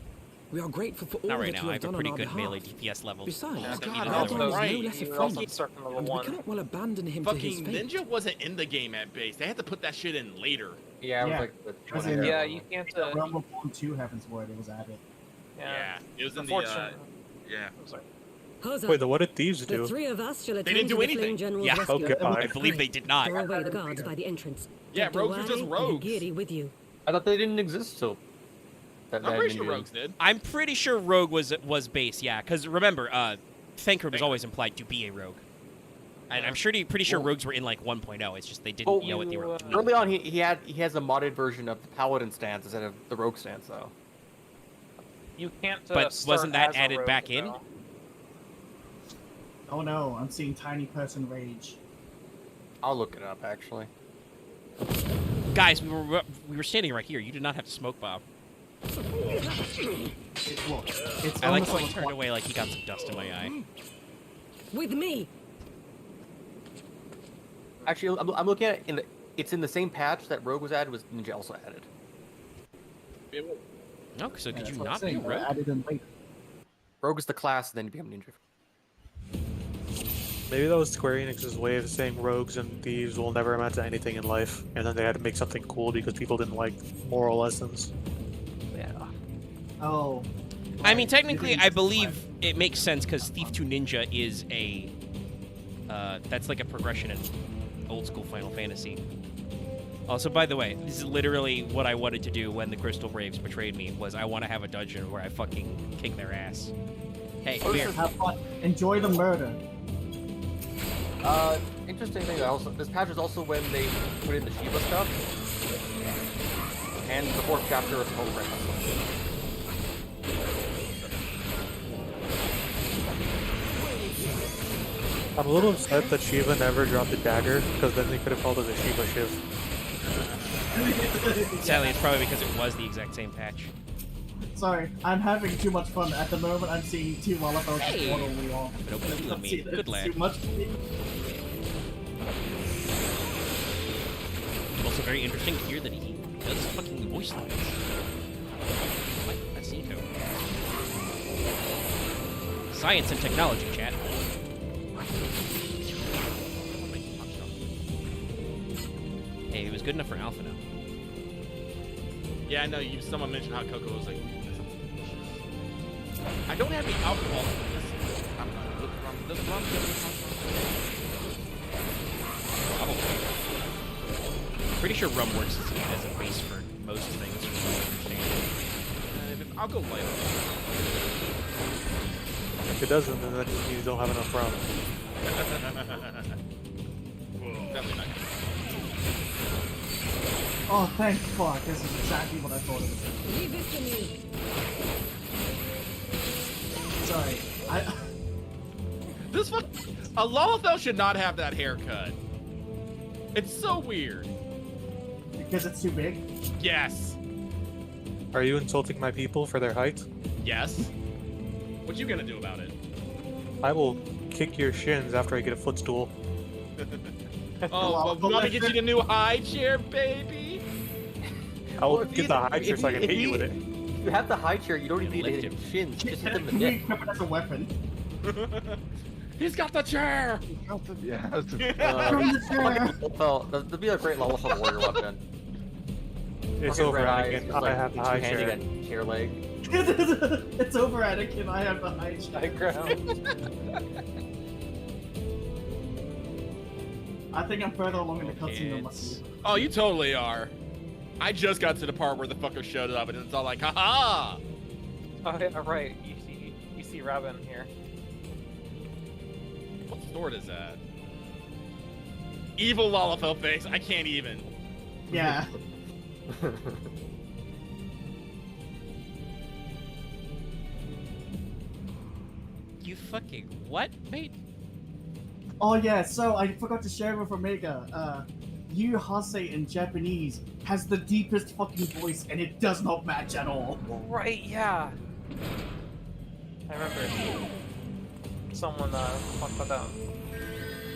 We are grateful for all Not right that now. you I have have a done pretty on our good behalf. melee DPS level. Besides, I don't need God, another Alphinaud one. is right. no less You a were also friend, stuck in level and we 1. cannot well abandon him to his Fucking fate. Ninja wasn't in the game at base. They had to put that shit in later. Yeah, it was Yeah. like the Was 20 in- Yeah, you can't. Realm of 1-2 Heaven's Word, it was added. Yeah, it was in the. Unfortunately. Yeah. I'm sorry. Hosa, Wait, what did thieves the do? three of us shall didn't attend do to the anything. Flame General's Yeah. rescue. Okay, I believe they did not. Throw away the guards by the entrance. Yeah, Take rogues are just Dewari and rogues. Higiri with you. I thought they didn't exist till. That I'm pretty ninja sure did. rogues did. I'm pretty sure Rogue was base, yeah. Because remember, Thanker was always implied to be a rogue. And I'm pretty sure rogues were in like 1.0. It's just they didn't know what they were doing. Early on, he has a modded version of the paladin stance instead of the rogue stance, though. You can't. But start wasn't that as a added rogue, back in? though. Oh no, I'm seeing tiny person rage. I'll look it up actually. Guys, we were standing right here. You did not have to smoke bomb. It's I like almost how he like turned away like he got some dust in my eye. With me. Actually, I'm looking at it it's in the same patch that rogue was added. Was ninja also added? No, so Yeah, could that's you what I'm not be a saying, rogue? added in later. Rogue is the class, and then you become ninja. Maybe that was Square Enix's way of saying rogues and thieves will never amount to anything in life, and then they had to make something cool because people didn't like moral lessons. Yeah. Oh. I mean, technically, I believe it makes sense because Thief 2 Ninja is a... that's like a progression in old school Final Fantasy. Also, by the way, this is literally what I wanted to do when the Crystal Braves betrayed me, was I want to have a dungeon where I fucking kick their ass. Hey, come here. Have fun. Enjoy the murder. Interesting thing that also this patch is also when they put in the Shiva stuff, and the 4th chapter of Total Break. I'm a little upset that Shiva never dropped a dagger, because then they could have called it a Shiva Shiv. Sadly, it's probably because it was the exact same patch. Sorry, I'm having too much fun. At the moment, I'm seeing 2 Wallafels Hey! just waddle me off. But open to me. Good lad. Too much for me. Also very interesting to hear that he does fucking voice lines. Like, that's Nico. Science and technology, chat. Hey, it was good enough for Alpha now. Yeah, I know. Someone mentioned hot cocoa. I was like, I don't have the alcohol. Does rum give me Probably. Pretty sure rum works as a base for most things, from what I understand. I'll go light. If it doesn't, then that just means you don't have enough rum. Definitely not. Oh, thank fuck. This is exactly what I thought it was. Sorry. This one, a Lalafell should not have that haircut. It's so weird. Because it's too big? Yes. Are you insulting my people for their height? Yes. What you gonna do about it? I will kick your shins after I get a footstool. Oh, well, want me to get you the new high chair, baby? I'll get the high chair so I can hit you with it. If you have the high chair, you don't even need to hit him shins. Just hit him in the We neck. equip it as a weapon. He's got the chair. Yeah. That'd be a great Lalafell warrior weapon. It's Fucking over, red eyes, Anakin. just, I like, have the high two-handing chair. a chair leg. It's over, Anakin. I have the high High ground. I think I'm further along in the cutscene than It's- you. Oh, you totally are. I just got to the part where the fucker showed up, and it's all like, haha! Oh, yeah, right. You see Robin here. What sword is that? Evil Lollipop face. I can't even. Yeah. You fucking what, mate? Oh yeah, so I forgot to share with Omega. Yu Hase in Japanese has the deepest fucking voice, and it does not match at all. Right, yeah. I remember someone talked about that.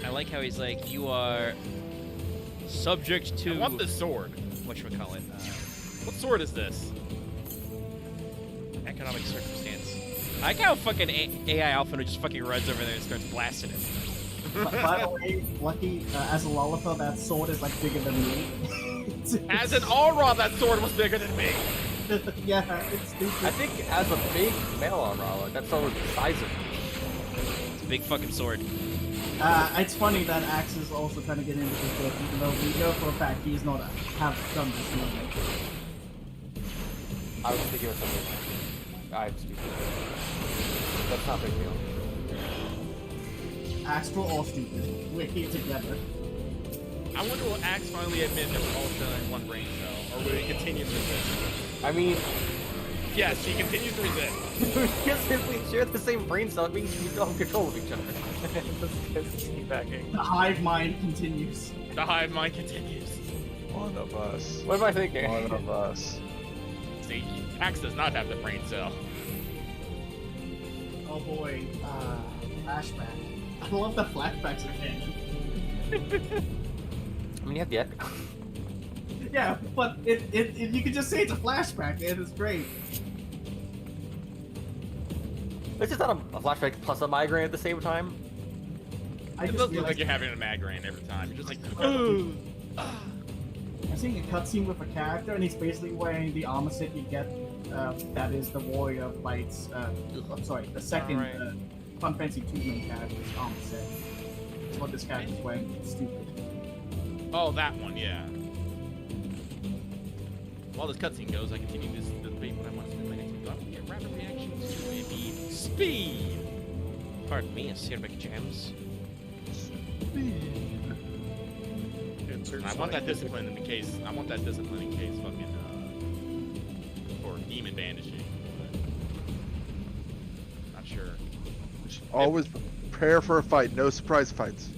I like how he's like, you are subject to. I want this sword. Whatchamacallit? What sword is this? Economic circumstance. I like how fucking AI Alpha just fucking runs over there and starts blasting it. By the way, Lucky, as a Lollipop, that sword is like bigger than me. As an Aura, that sword was bigger than me. Yeah, it's stupid. I think as a big male Aurora, that sword was the size of me. It's a big fucking sword. It's funny that Axe is also trying to get into this book, even though we know for a fact he's not have done this movie. I was thinking of something. I'm stupid. That's not a big deal. Astral or stupid. We're here together. I wonder will Axe finally admit that we're all sharing one brain cell, or will he continue to resist? I mean, yes, he continues to resist. because if we share the same brain cell, it means we don't have control of each other. The hive mind continues. The hive mind continues. One of us. What am I thinking? One of us. See, Axe does not have the brain cell. Oh boy. Flashback. I love the flashbacks in canon. I mean, you have the epic. Yeah, but it you can just say it's a flashback and it's great. It's just not a flashback plus a migraine at the same time. It doesn't look like you're having a migraine every time. You're just like, ooh. I'm seeing a cutscene with a character, and he's basically wearing the armor set you get. That is the Warrior Fights. I'm sorry, the second Final Fantasy 2 main character's armor set. That's what this character's wearing. It's stupid. Oh, that one, yeah. While this cutscene goes, I continue this debate what I want to do in my next video. I want to get rapid reactions to a speed. Pardon me, a Studiomega Jams. And I want that discipline in case. I want that discipline in case fucking for demon bandaging. Not sure. Always prepare for a fight. No surprise fights.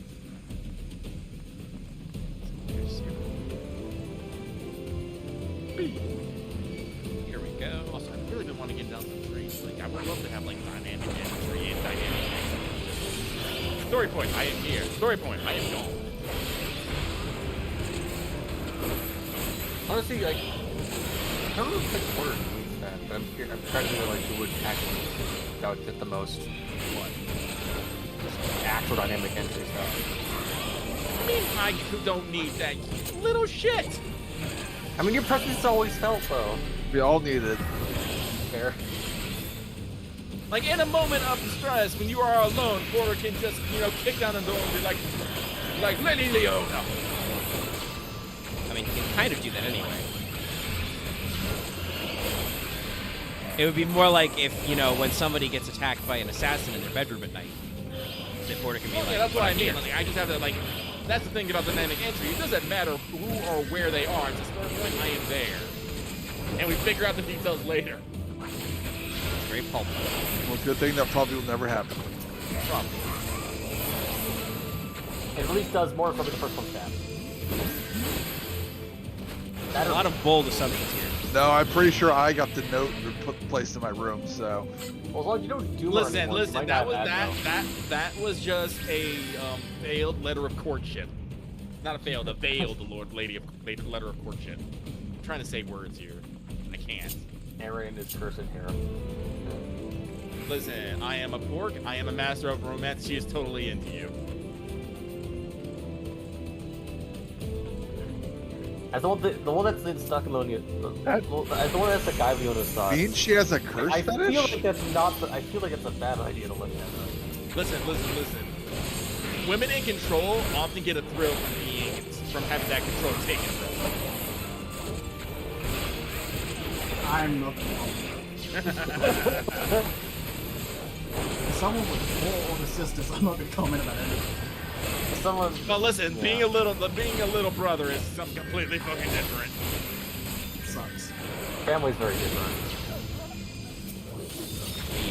Here we go. Also, I really been wanting to get down some trees. Like, I would love to have like dynamic imagery and dynamic. Story point. I am here. Story point. I am gone. Honestly, like, I don't know if it's word that, but I'm trying to think of like who would actually that would fit the most. What? Just actual dynamic entry stuff. I mean, I don't need that little shit. I mean, your presence is always felt though. We all need it. Fair. Like in a moment of distress, when you are alone, Porter can just, kick down the door and be like Lady Leona. I mean, he can kind of do that anyway. It would be more like if, when somebody gets attacked by an assassin in their bedroom at night, that Porter can be like, Yeah, that's what I mean. here. Like, I just have to that's the thing about dynamic entry. It doesn't matter who or where they are. It's a start point. I am there, and we figure out the details later. Very pulp. Well, good thing that probably will never happen. Probably. It at least does more for the first one stab. A lot of bold assumptions here. No, I'm pretty sure I got the note placed in my room, so. Well, as long as you don't do Listen, anymore, you might that not was have that was just a failed letter of courtship. Not a failed, a veiled letter of courtship. I'm trying to say words here. I can't. Aaron is cursing here. Listen, I am a pork. I am a master of romance. She is totally into you. As the one that's in stuck in Leonia, as the one that's the guy Leona saw. Means she has a curse I fetish? feel like that's not. I feel like it's a bad idea to look at. Listen. Women in control often get a thrill from having that control taken from them. I'm not the one. Someone with 4 older sisters, I'm not gonna comment about anything. But listen, being a little brother is something completely fucking different. Sucks. Family's very different.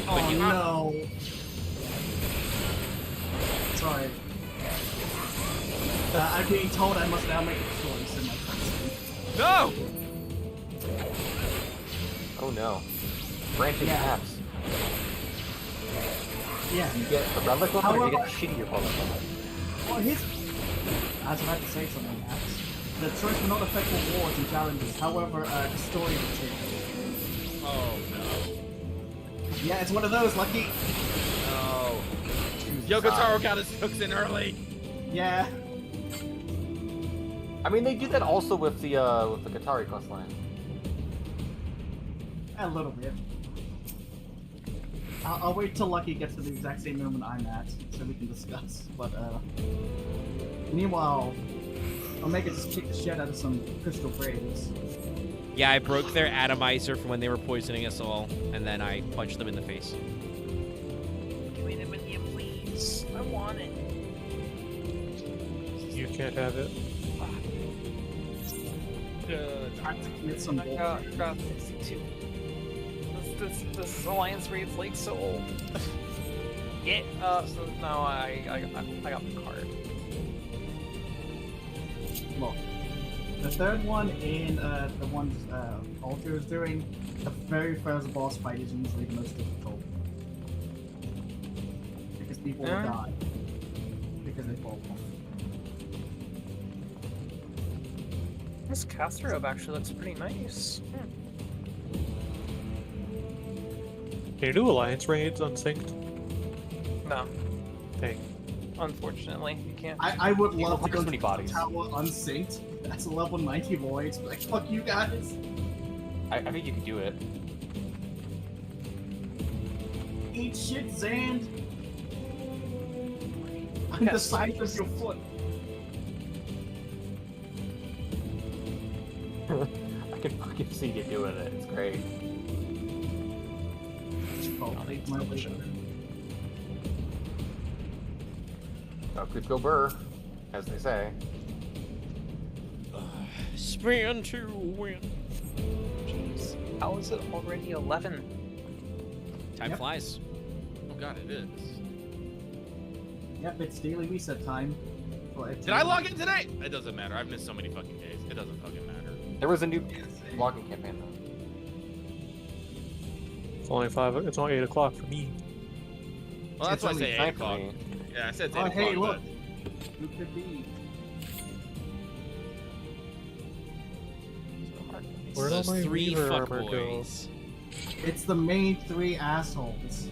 Oh no. Sorry. I'm being told I must now make a choice in my cutscene. No! Oh no. Branching paths. Yeah. You get the relic one, or you get the shittier one? Well, I was about to say something else. The choice will not affect rewards and challenges, however, the story will change. Oh no. Yeah, it's one of those, Lucky. No. Yoko got his hooks in early. Yeah. I mean, they do that also with the Qatari questline. A little bit. I'll wait till Lucky gets to the exact same moment I'm at, so we can discuss. But, meanwhile, Omega just kicked the shit out of some crystal braves. Yeah, I broke their atomizer from when they were poisoning us all, and then I punched them in the face. Give me the minion, please. I want it. You can't have it. Get some bull. Got 62. This alliance raid's like so old. Yeah. So no, I got the card. Look, the third one in the one Ultra is doing, the very first boss fight is usually the most difficult. Because people will die. Because they fall off. This caster robe actually looks pretty nice. Can you do alliance raids unsynced? No. Dang. Unfortunately, you can't. I would love to go to many bodies. Tower unsynced. That's a level 90 voids. Like, fuck you guys. I think you could do it. Eat shit, Zand. I'm the size of your foot. I can fucking see you doing it. It's great. Could go burr, as they say. Spin to win. Jeez, how is it already 11? Time flies. Oh god, it is. Yep, it's daily reset time. Did I log in today? It doesn't matter. I've missed so many fucking days. It doesn't fucking matter. There was a new logging campaign though. It's only 5. It's only 8 o'clock for me. Well, that's why I only say 8 9 for o'clock. me. Yeah, I said 8 Oh, o'clock. hey, look. But... Who could be? Where'd all Those my 3 Weaver armor go? fuckboys. It's the main 3 assholes.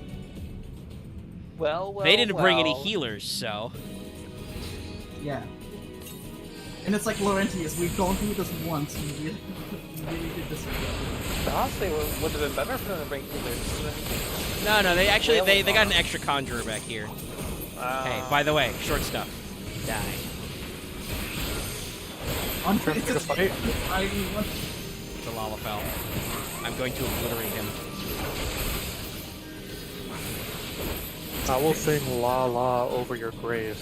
Well, They didn't bring any healers, so. Yeah. And it's like Laurentius, we've gone through this once. You really did this again. Honestly, it would have been better for them to bring healers. No, they actually they got an extra conjurer back here. Hey, by the way, short stuff. Die. It's a fight. It's a Lalafell. I'm going to obliterate him. I will sing La La over your grave.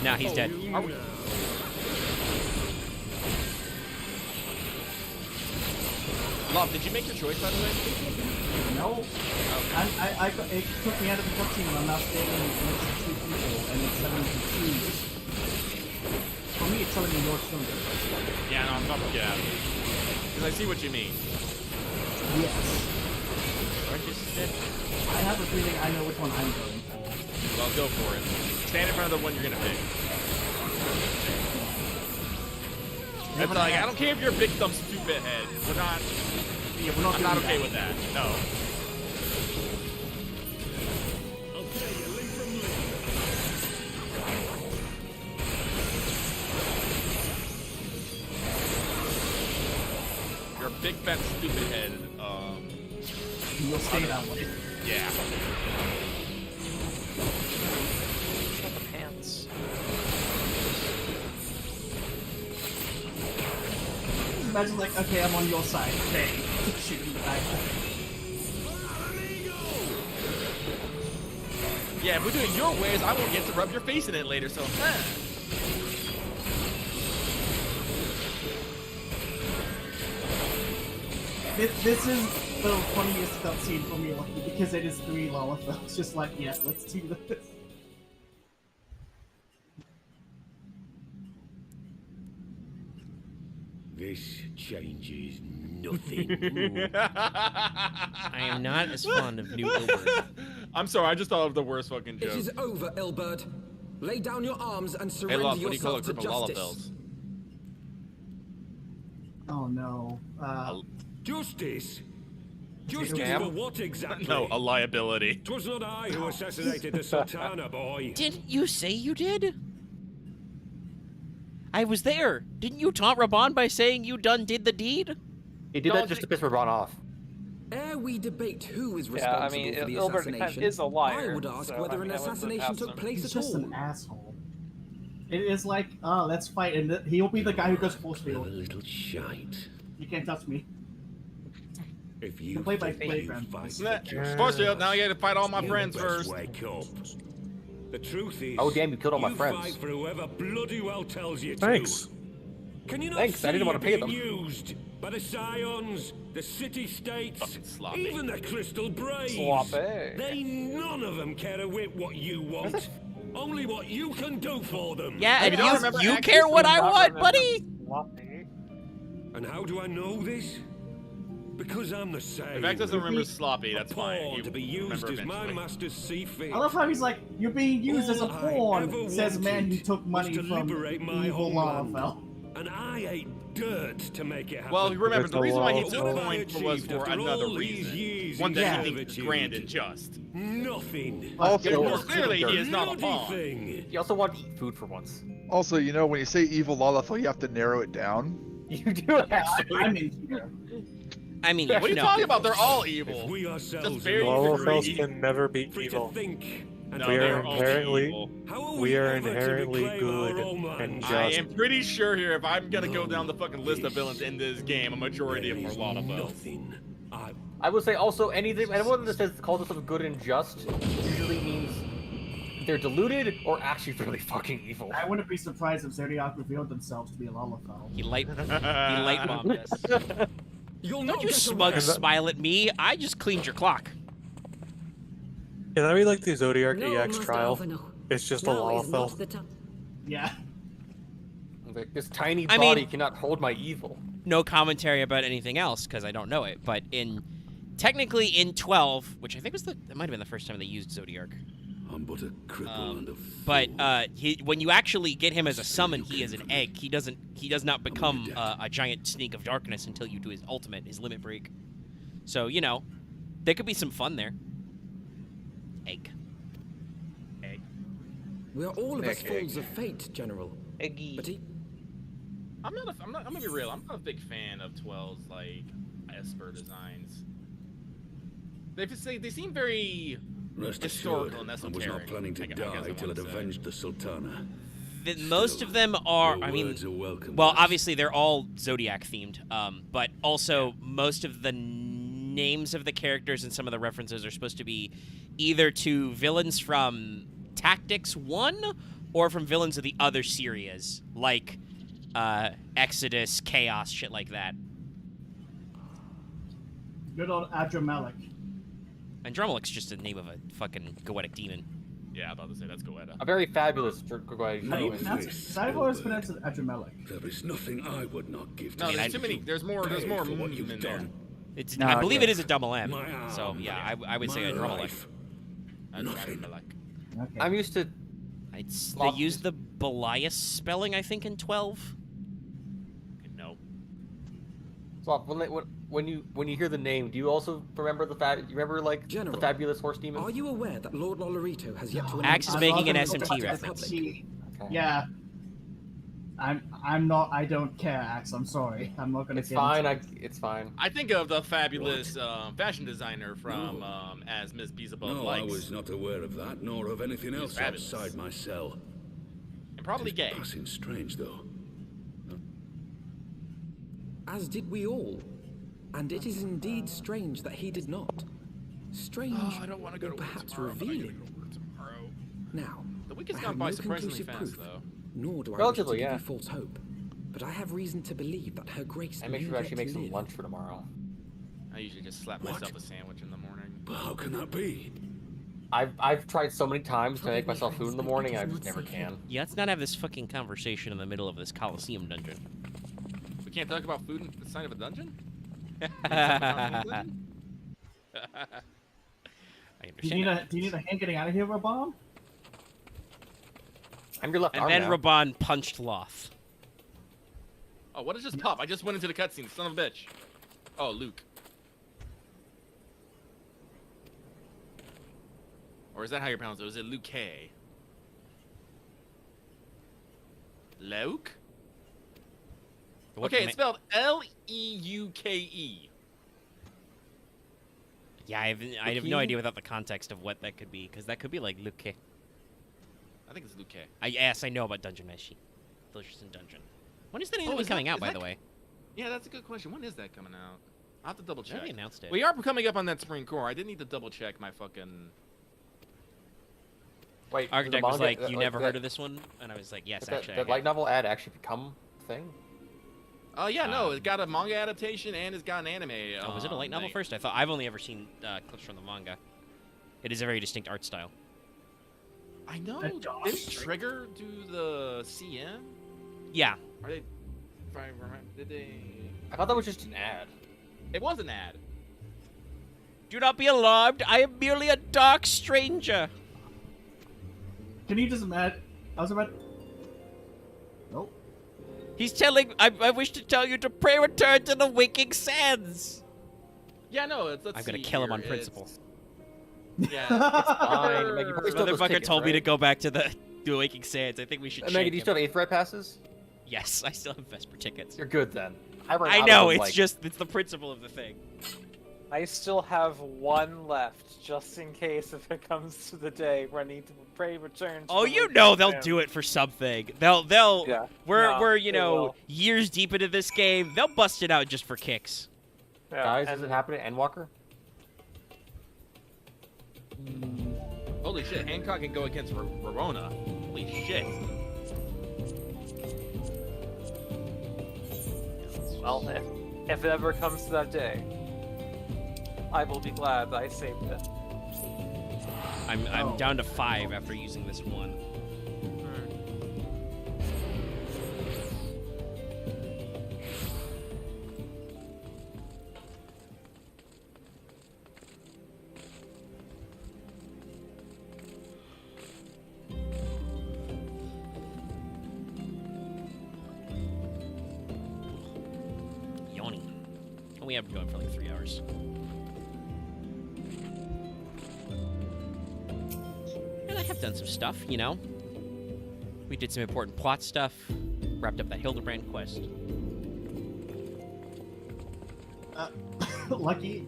Nah, he's dead. Love, did you make your choice, by the way? No. It took me out of the 14 when I'm now staying next to 2 people, and it's 7 to 2. For me, it's telling me your cylinder. Yeah, no, I'm about to get out of here. Because I see what you mean. Yes. Aren't you sick? I have a feeling I know which one I'm going for. Well, go for it. Stand in front of the one you're gonna pick. It's like, I don't care if you're a big dumb stupid head. We're not. Yeah, we're not I'm not doing okay that. with that. No. big fat stupid head. You'll stay that way. Yeah. Pants. Imagine like, okay, I'm on your side. Bang. Shoot him in the back. Yeah, if we do it your ways, I won't get to rub your face in it later, so This is the funniest cutscene for me, like, because it is 3 Lalafels. Just like, yeah, let's do this. This changes nothing. I am not as fond of New Hildibrand. I'm sorry, I just thought of the worst fucking joke. It is over, Ilbert. Lay down your arms and Hey, surrender love, what do you call a yourself to group of justice. Oh no. Justice? Justice for what exactly? No, a liability. 'Twas not I who assassinated the Sultana, boy. Didn't you say you did? I was there. Didn't you taunt Raban by saying you did the deed? He did that just to piss Raban off. Ere we debate who is Yeah, I responsible mean, for the Hildibrand assassination, is a liar, I would ask so, whether I mean, an I wouldn't assassination ask took him. place He's at just all. an asshole. It is like, oh, let's fight, and he'll be the guy who goes full steal. Little shite. You can't touch me. If You you can play by think you playground. fight Nah, for justice, Force you, now you gotta fight all my you friends best first. Wake up. The truth is, Oh damn, you killed all my friends. fight for whoever bloody well tells you Thanks. to. Can you not Thanks, see I didn't want to you're pay being them. used by the Scions, the city-states, Fucking sloppy. even the Crystal Braves? Sloppy. They none of them care a whit what you want. Only what you can do for them. Yeah, Hey, and you don't remember you actually care what I not want, remember buddy. Sloppy. And how do I know this? Because I'm the same. If X doesn't remember sloppy, A that's fine. pawn He to be will used remember as my eventually. masters see fit. I love how he's like, you're being used as a All I pawn, ever says man who wanted took money was to from liberate my evil homeland. Lalafell. And I ate dirt to make it happen. Well, remember, the reason why he took What have I points was achieved for after another all these reason. years One in that he thinks is servitude? grand and just. Nothing. Also, Well, clearly he is not a Bloody pawn. thing. You also want to eat food for once. also, you know, when you say evil Lalafell, you have to narrow it down. You do actually. I'm in here. I mean, What are you no. talking about? They're all If evil. we ourselves Just very Lalafels free. can never be free evil. to think and No, we they are are all inherently evil. how are we are ever to inherently reclaim good our homeland? and I just. am pretty sure here, if I'm gonna go down the fucking list of villains in this game, a majority of them are Lalafels. Nothing. I would say also anyone that says calls themselves good and just usually means they're deluded or actually really fucking evil. I wouldn't be surprised if Zodiac revealed themselves to be a Lalafell. He light bombed us. You'll Don't not you get smug away. smile at me. I just cleaned your clock. Can that be like the Zodiac No, EX Master trial? Alphino. It's just a Now is not Lalafell. the time. Yeah. Like, this tiny I body mean- cannot hold my evil. No commentary about anything else because I don't know it. But technically in 12, which I think was it might have been the first time they used Zodiac. I'm but a cripple and a But when you actually get him as a summon, he is an egg. He does not become a giant snake of darkness until you do his ultimate, his limit break. So you know, there could be some fun there. Egg. We are all of us Egg. fools of fate, General. Eggy. But he... I'm gonna be real. I'm not a big fan of 12's like Esper designs. They seem very Rest historical assured, and I was esoteric. not planning to I guess die I till wanna it say. avenged the Sultana. Most of them are. Your I mean, words are welcome, well, lads. obviously they're all Zodiac themed. But also most of the names of the characters and some of the references are supposed to be either to villains from Tactics 1 or from villains of the other series, like Exodus, Chaos, shit like that. Good old Adramelech. Andromelec's just the name of a fucking goetic demon. Yeah, I was about to say that's Goetta. A very fabulous Gregorian How do you Druid. pronounce it? I've always pronounced it Adramelech. There is nothing I would not give to No, see there's too many. you There's more pay for what in you've there. done. It's, No, I believe okay. it is a double M. My So arm, yeah, I would say my Andromelech. life. Nothing. Okay. I'm used to. They use the Belias spelling, I think, in 12. No. Slop, when you hear the name, do you also remember you remember like General, the fabulous horse demon? Are you aware that Lord Lolorito has yet to Axe is announce... making an I'm SMT talking about reference. SMT. Okay. Yeah. I'm not. I don't care, Axe. I'm sorry. I'm not gonna. It's fine. It's fine. I think of the fabulous fashion designer from as Miss Beelzebub No, likes. I was not aware of that, nor of anything else fabulous. outside my cell. And probably It's gay. passing strange, though. As did we all. And it is indeed strange that he did not. Strange, I don't want to go or to perhaps work tomorrow, revealing. tomorrow. Now, The week has I gone have by no surprisingly conclusive fast, proof, though. nor do I Relatively, wish to yeah. give you false hope. But I have reason to believe that her grace And make may sure to actually yet make some live. lunch for tomorrow. I usually just slap myself a sandwich in the morning. But how can that be? I've tried so many times to make myself food in the morning, I just never can. Yeah, let's not have this fucking conversation in the middle of this Coliseum dungeon. We can't talk about food inside of a dungeon? I Do you need a hand getting out of here, Raban? I'm your left And arm then now. Raban punched Loth. Oh, what did just pop? I just went into the cutscene, son of a bitch. Oh, Luke. Or is that how you pronounce it? Or is it Luke? Luke? Okay, it's spelled L-E-U-K-E. Yeah, I have no idea without the context of what that could be, because that could be like Luke. I think it's Luke. Yes, I know about Dungeon Meshi. Delicious in Dungeon. When is the name coming out, by the way? Yeah, that's a good question. When is that coming out? I'll have to double check. They announced it. We are coming up on that spring core. I did need to double check my fucking... Wait, Architect was like, you never heard of this one? And I was like, yes, Did actually. that light novel ad actually become a thing? Oh, yeah, no, it got a manga adaptation and it's got an anime. Oh, was it a light novel first? I've only ever seen clips from the manga. It is a very distinct art style. I know. Did Trigger do the CM? Yeah. Are they... If I remember, did they... I thought that was just an ad. It was an ad. Do not be alarmed. I am merely a dark stranger. Can you just imagine? I was about. Nope. He's telling. I wish to tell you to pray return to the waking sands. Yeah, no, let's I'm gonna see kill him here. on principle. It's Yeah. fine. Maggie, probably still have those Motherfucker tickets, told me to right? go back to the waking sands. I think we should. Maggie, do you still have 8th Red passes? Yes, I still have Vesper tickets. You're good then. I know, it's just it's the principle of the thing. I still have one left, just in case if it comes to the day where I need to pray return. To Oh, you know they'll do it for something. They'll. Yeah. We're they will. years deep into this game. They'll bust it out just for kicks. Yeah, Guys, is it happening at Endwalker? Holy shit, Hancock can go against Verona. Holy shit. Well, if it ever comes to that day, I will be glad that I saved it. I'm down to 5 after using this one. Yawning. We have been going for like 3 hours. And I have done some stuff, you know. We did some important plot stuff. Wrapped up that Hildibrand quest. Lucky,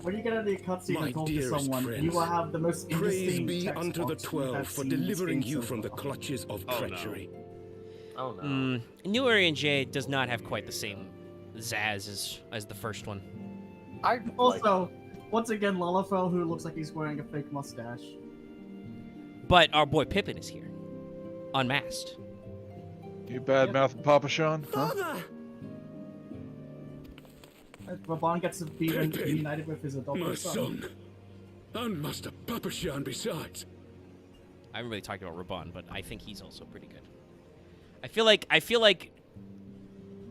when you get out of the cutscene My and talk to dearest someone, friends, you will have the most Praise interesting be text unto the box we 12 have for seen delivering in you so from the far. clutches of treachery. Oh no. New Area J does not have quite the same zazz as the first one. I Also, once again, Lalafell, who looks like he's wearing a fake mustache. But our boy Pippin is here. Unmasked. You bad-mouthed Papa Sean, huh? Father! Raban gets to be Pippin, reunited with his adopted my son. son, and Master Papashan besides. I haven't really talked about Raban, but I think he's also pretty good. I feel like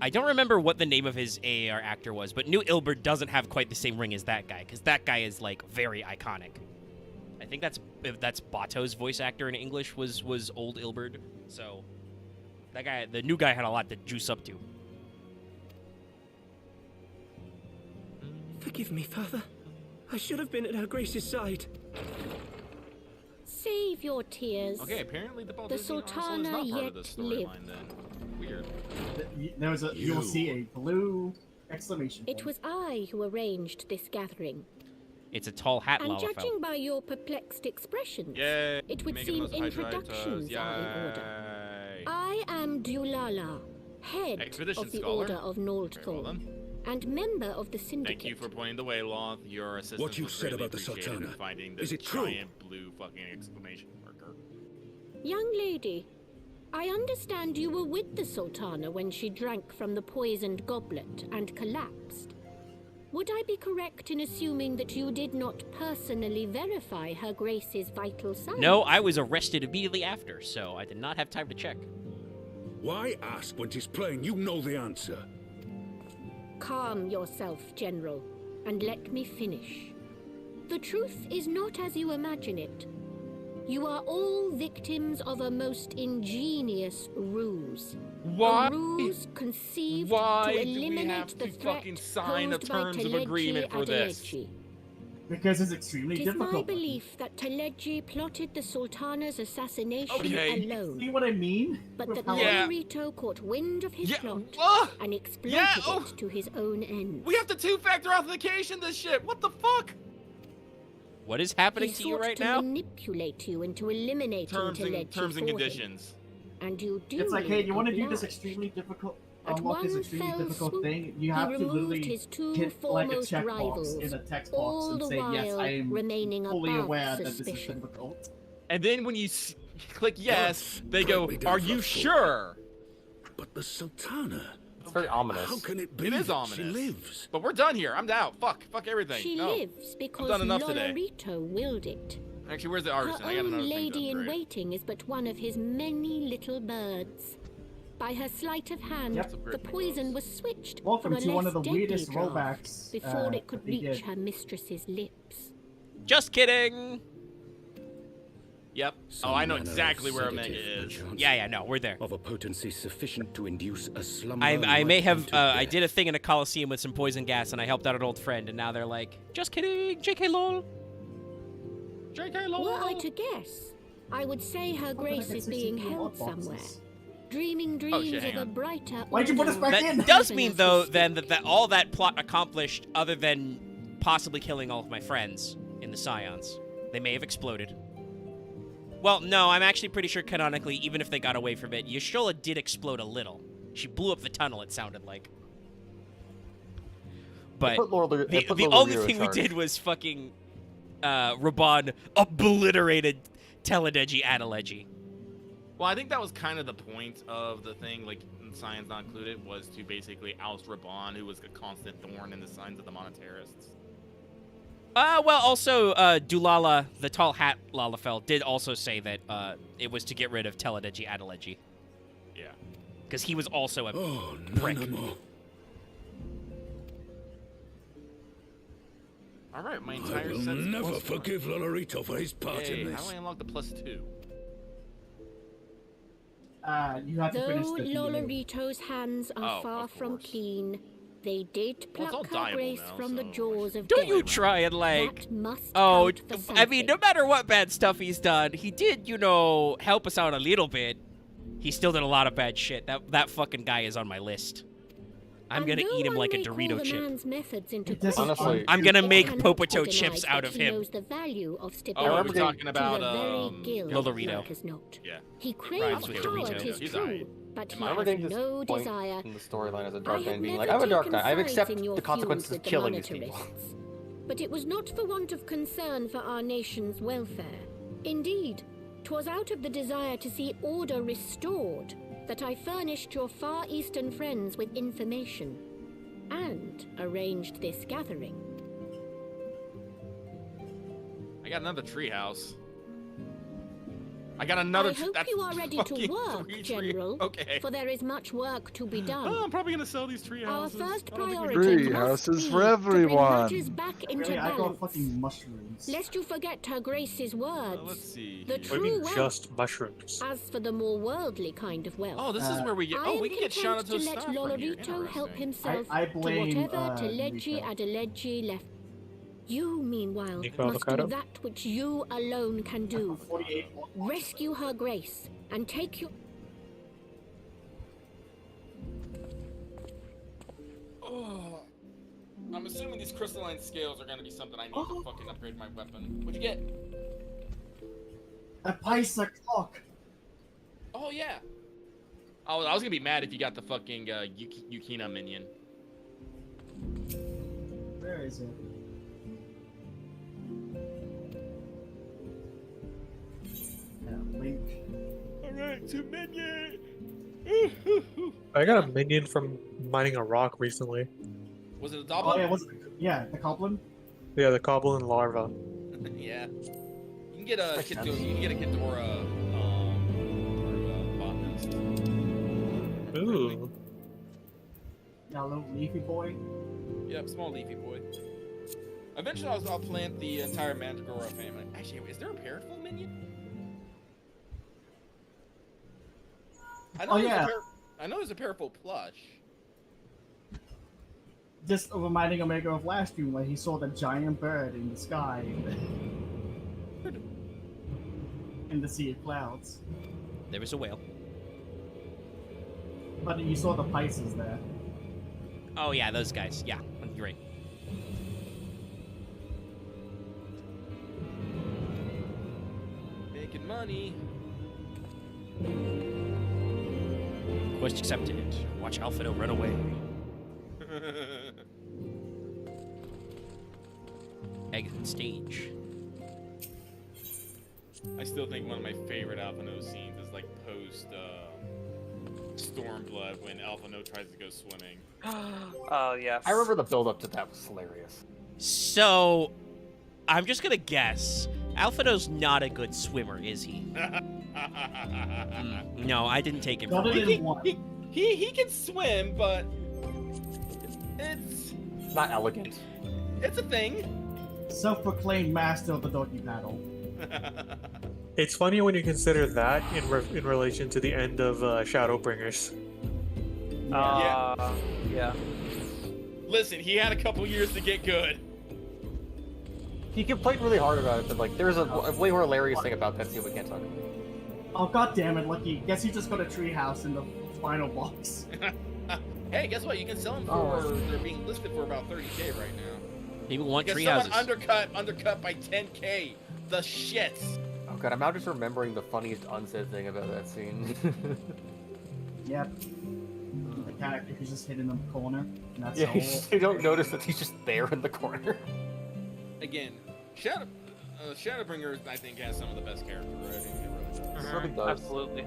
I don't remember what the name of his AAR actor was, but New Ilbert doesn't have quite the same ring as that guy, because that guy is like very iconic. I think that's Bato's voice actor in English was old Ilbert, so that guy, the new guy, had a lot to juice up to. Forgive me, Father. I should have been at Her Grace's side. Save your tears. Okay, apparently the The Baldizzi Arsenal is Sultana not part of yet this live. storyline then. Weird. weird. There was a. You will see a blue exclamation point. It was I who arranged this gathering. It's a tall hat, And Lalafell. judging by your perplexed expressions, Yay! it would Making seem those hydritos. introductions are in order. Yay! I am Dulala, head Expedition of the scholar. Order of Very well Naldthorn, done. and member of the Syndicate. Thank you for pointing the way, Loth. Your assistance What you was said greatly about the appreciated in Sultana, finding the is it true? giant blue fucking exclamation marker. Young lady, I understand you were with the Sultana when she drank from the poisoned goblet and collapsed. Would I be correct in assuming that you did not personally verify Her Grace's vital signs? No, I was arrested immediately after, so I did not have time to check. Why ask when 'tis plain you know the answer? Calm yourself, General, and let me finish. The truth is not as you imagine it. You are all victims of a most ingenious ruse. Why? A ruse conceived Why to do we eliminate have the to threat fucking sign a posed by terms of Teledji agreement for this? Adeledji. Because it's extremely It is my difficult. belief that Teledji plotted the Sultana's assassination Okay. alone, See what I mean? but With that how- Yeah. Lolorito caught wind of his Yeah, plot and exploited yeah, oh. it to his own ends. We have to two-factor authentication this shit. What the fuck? What is happening He to you sought right to now? manipulate you into eliminating Terms Teledji and for him. conditions. And you duly It's like, hey, you want to do this obliged. extremely difficult, At unlock this one extremely fell difficult swoop, thing. You he have to removed literally his two hit like a foremost checkbox rivals, in a text all box and the say, yes, while I am remaining fully above aware that this is suspicion. difficult. And then when you click yes, they go, Greatly done "Are for you a fool." sure?" But the Sultana. It's very ominous. How can it be It is that ominous. she lives? But we're done here. I'm out. Fuck everything. She no. lives because done enough today. Lolorito willed it. Actually, where's the Her artisan? I got own another thing lady to in upgrade. waiting is but one of his many little birds. By her sleight of hand, Yep. the poison was switched Welcome from a to one less of the deadly weirdest draught rollbacks, before it could that they reach did. her mistress's lips. Just kidding. Yep. Some Oh, I know manner of exactly where sedative, Omega is. perchance, Yeah, no, we're there. Of a potency sufficient to induce a slumber. I may like have, unto I death. did a thing in a coliseum with some poison gas, and I helped out an old friend, and now they're like, just kidding, JK lol. JK lol. Were I to guess, I would say Her Grace is being held somewhere, dreaming dreams hang of a on. brighter Why'd you put us order. back in? That does Even mean, as though, we speak. then, that all that plot accomplished, other than possibly killing all of my friends in the Scions. They may have exploded. Well, no, I'm actually pretty sure canonically, even if they got away from it, Y'shtola did explode a little. She blew up the tunnel, it sounded like. But put Lord- they put the Lord only Leo in thing we charge. did was fucking Raban obliterated Teledji Adeledji. Well, I think that was kind of the point of the thing, like, Science Not Included, was to basically oust Raban, who was a constant thorn in the signs of the Monetarists. Well, also, Dulala, the tall hat Lalafell, did also say that it was to get rid of Teledji Adeledji. Yeah. Because he was also a Oh, prick. none more. All right, my I entire will set is never plus one. forgive Lolorito for his part Hey, in how this. do I unlock the +2? You have to finish Though the Lolorito's hands are Oh, far of from course. clean, they did Well, it's all pluck Her dyeable Grace now, from the so- jaws of Don't death. you try and, like... That must Oh, count for I mean, no something. matter what bad stuff he's done, he did, you know, help us out a little bit. He still did a lot of bad shit. That fucking guy is on my list. I'm And gonna though eat him one like a may call Dorito the chip. man's methods into It doesn't- question, Honestly- I'm gonna it make cannot Popoto be chips denied out that of he him. knows the value of Oh, stability we're talking to about, the very guild Lolorito. workers not. Yeah. He rhymes craves with power, Dorito. tis He's true, alright. but he I remember has getting this no point desire. in the storyline as a I dark have man being never like, I'm a dark taken knight. I've sides accepted in your the consequences feuds of with the killing these people. monetarists. But it was not for want of concern for our nation's welfare. Indeed, 'twas out of the desire to see order restored that I furnished your Far Eastern friends with information and arranged this gathering. I got another treehouse. I got another. I hope that's you are ready fucking to work, 3 General, Okay. for there is much work to be done. Oh, I'm probably gonna sell these tree Our houses. first I don't think we priority Tree must houses be for to bring everyone. matters back into Really, I got balance. fucking mushrooms. Lest you forget Her Grace's words. let's see. The here. What do you true mean wealth. just mushrooms? As for the more worldly kind of wealth, Oh, this is where we get. I Oh, am we can get content Shanato to let stuff from here. Lolorito help Interesting. himself I blame, to whatever Teledji Nico. Adeledji left. You, meanwhile, Nico must do Avocado? that which you alone can do. 48. Rescue Her Grace and take your... Oh, I'm assuming these crystalline scales are gonna be something I need to fucking upgrade my weapon. What'd you get? A Paisa clock. Oh yeah. Oh, I was gonna be mad if you got the fucking Yukina minion. Where is it? Link. Alright, to minion! I got a minion from mining a rock recently. Was it a Oh, goblin? yeah, the goblin? Yeah, the goblin larva. Yeah. You can get a Kidora botanist. Ooh. Yeah, a little leafy boy. Yep, small leafy boy. Eventually I'll plant the entire Mandragora family. Actually, is there a Paraful minion? Oh, yeah. I know there's a Paraful plush. Just reminding Omega of last stream where he saw the giant bird in the sky. In the sea of clouds. There was a whale. But you saw the Pisces there. Oh yeah, those guys. Yeah, you're right. Making money. Quest accepted. Watch Alphato run away. Exit stage. I still think one of my favorite Alphano scenes is like post Stormblood when Alphano tries to go swimming. Oh yes. I remember the build up to that was hilarious. So, I'm just gonna guess. Alphato's not a good swimmer, is he? No, I didn't take him. He can swim, but it's not elegant. It's a thing. Self-proclaimed master of the doggy paddle. It's funny when you consider that in relation to the end of Shadowbringers. Yeah. Listen, he had a couple years to get good. He complained really hard about it, but like, there's a way more hilarious thing about that scene we can't talk about. Oh god damn it, Lucky. Guess you just got a treehouse in the final box. Hey, guess what? You can sell them for. They're being listed for about 30K right now. People want treehouses. Someone undercut by 10K. The shits. Oh god, I'm now just remembering the funniest unsaid thing about that scene. Yep. The character who's just hidden in the corner. And that's Yeah, all. you don't notice that he's just there in the corner. Again, Shadowbringers, I think, has some of the best character writing. It really does. Absolutely.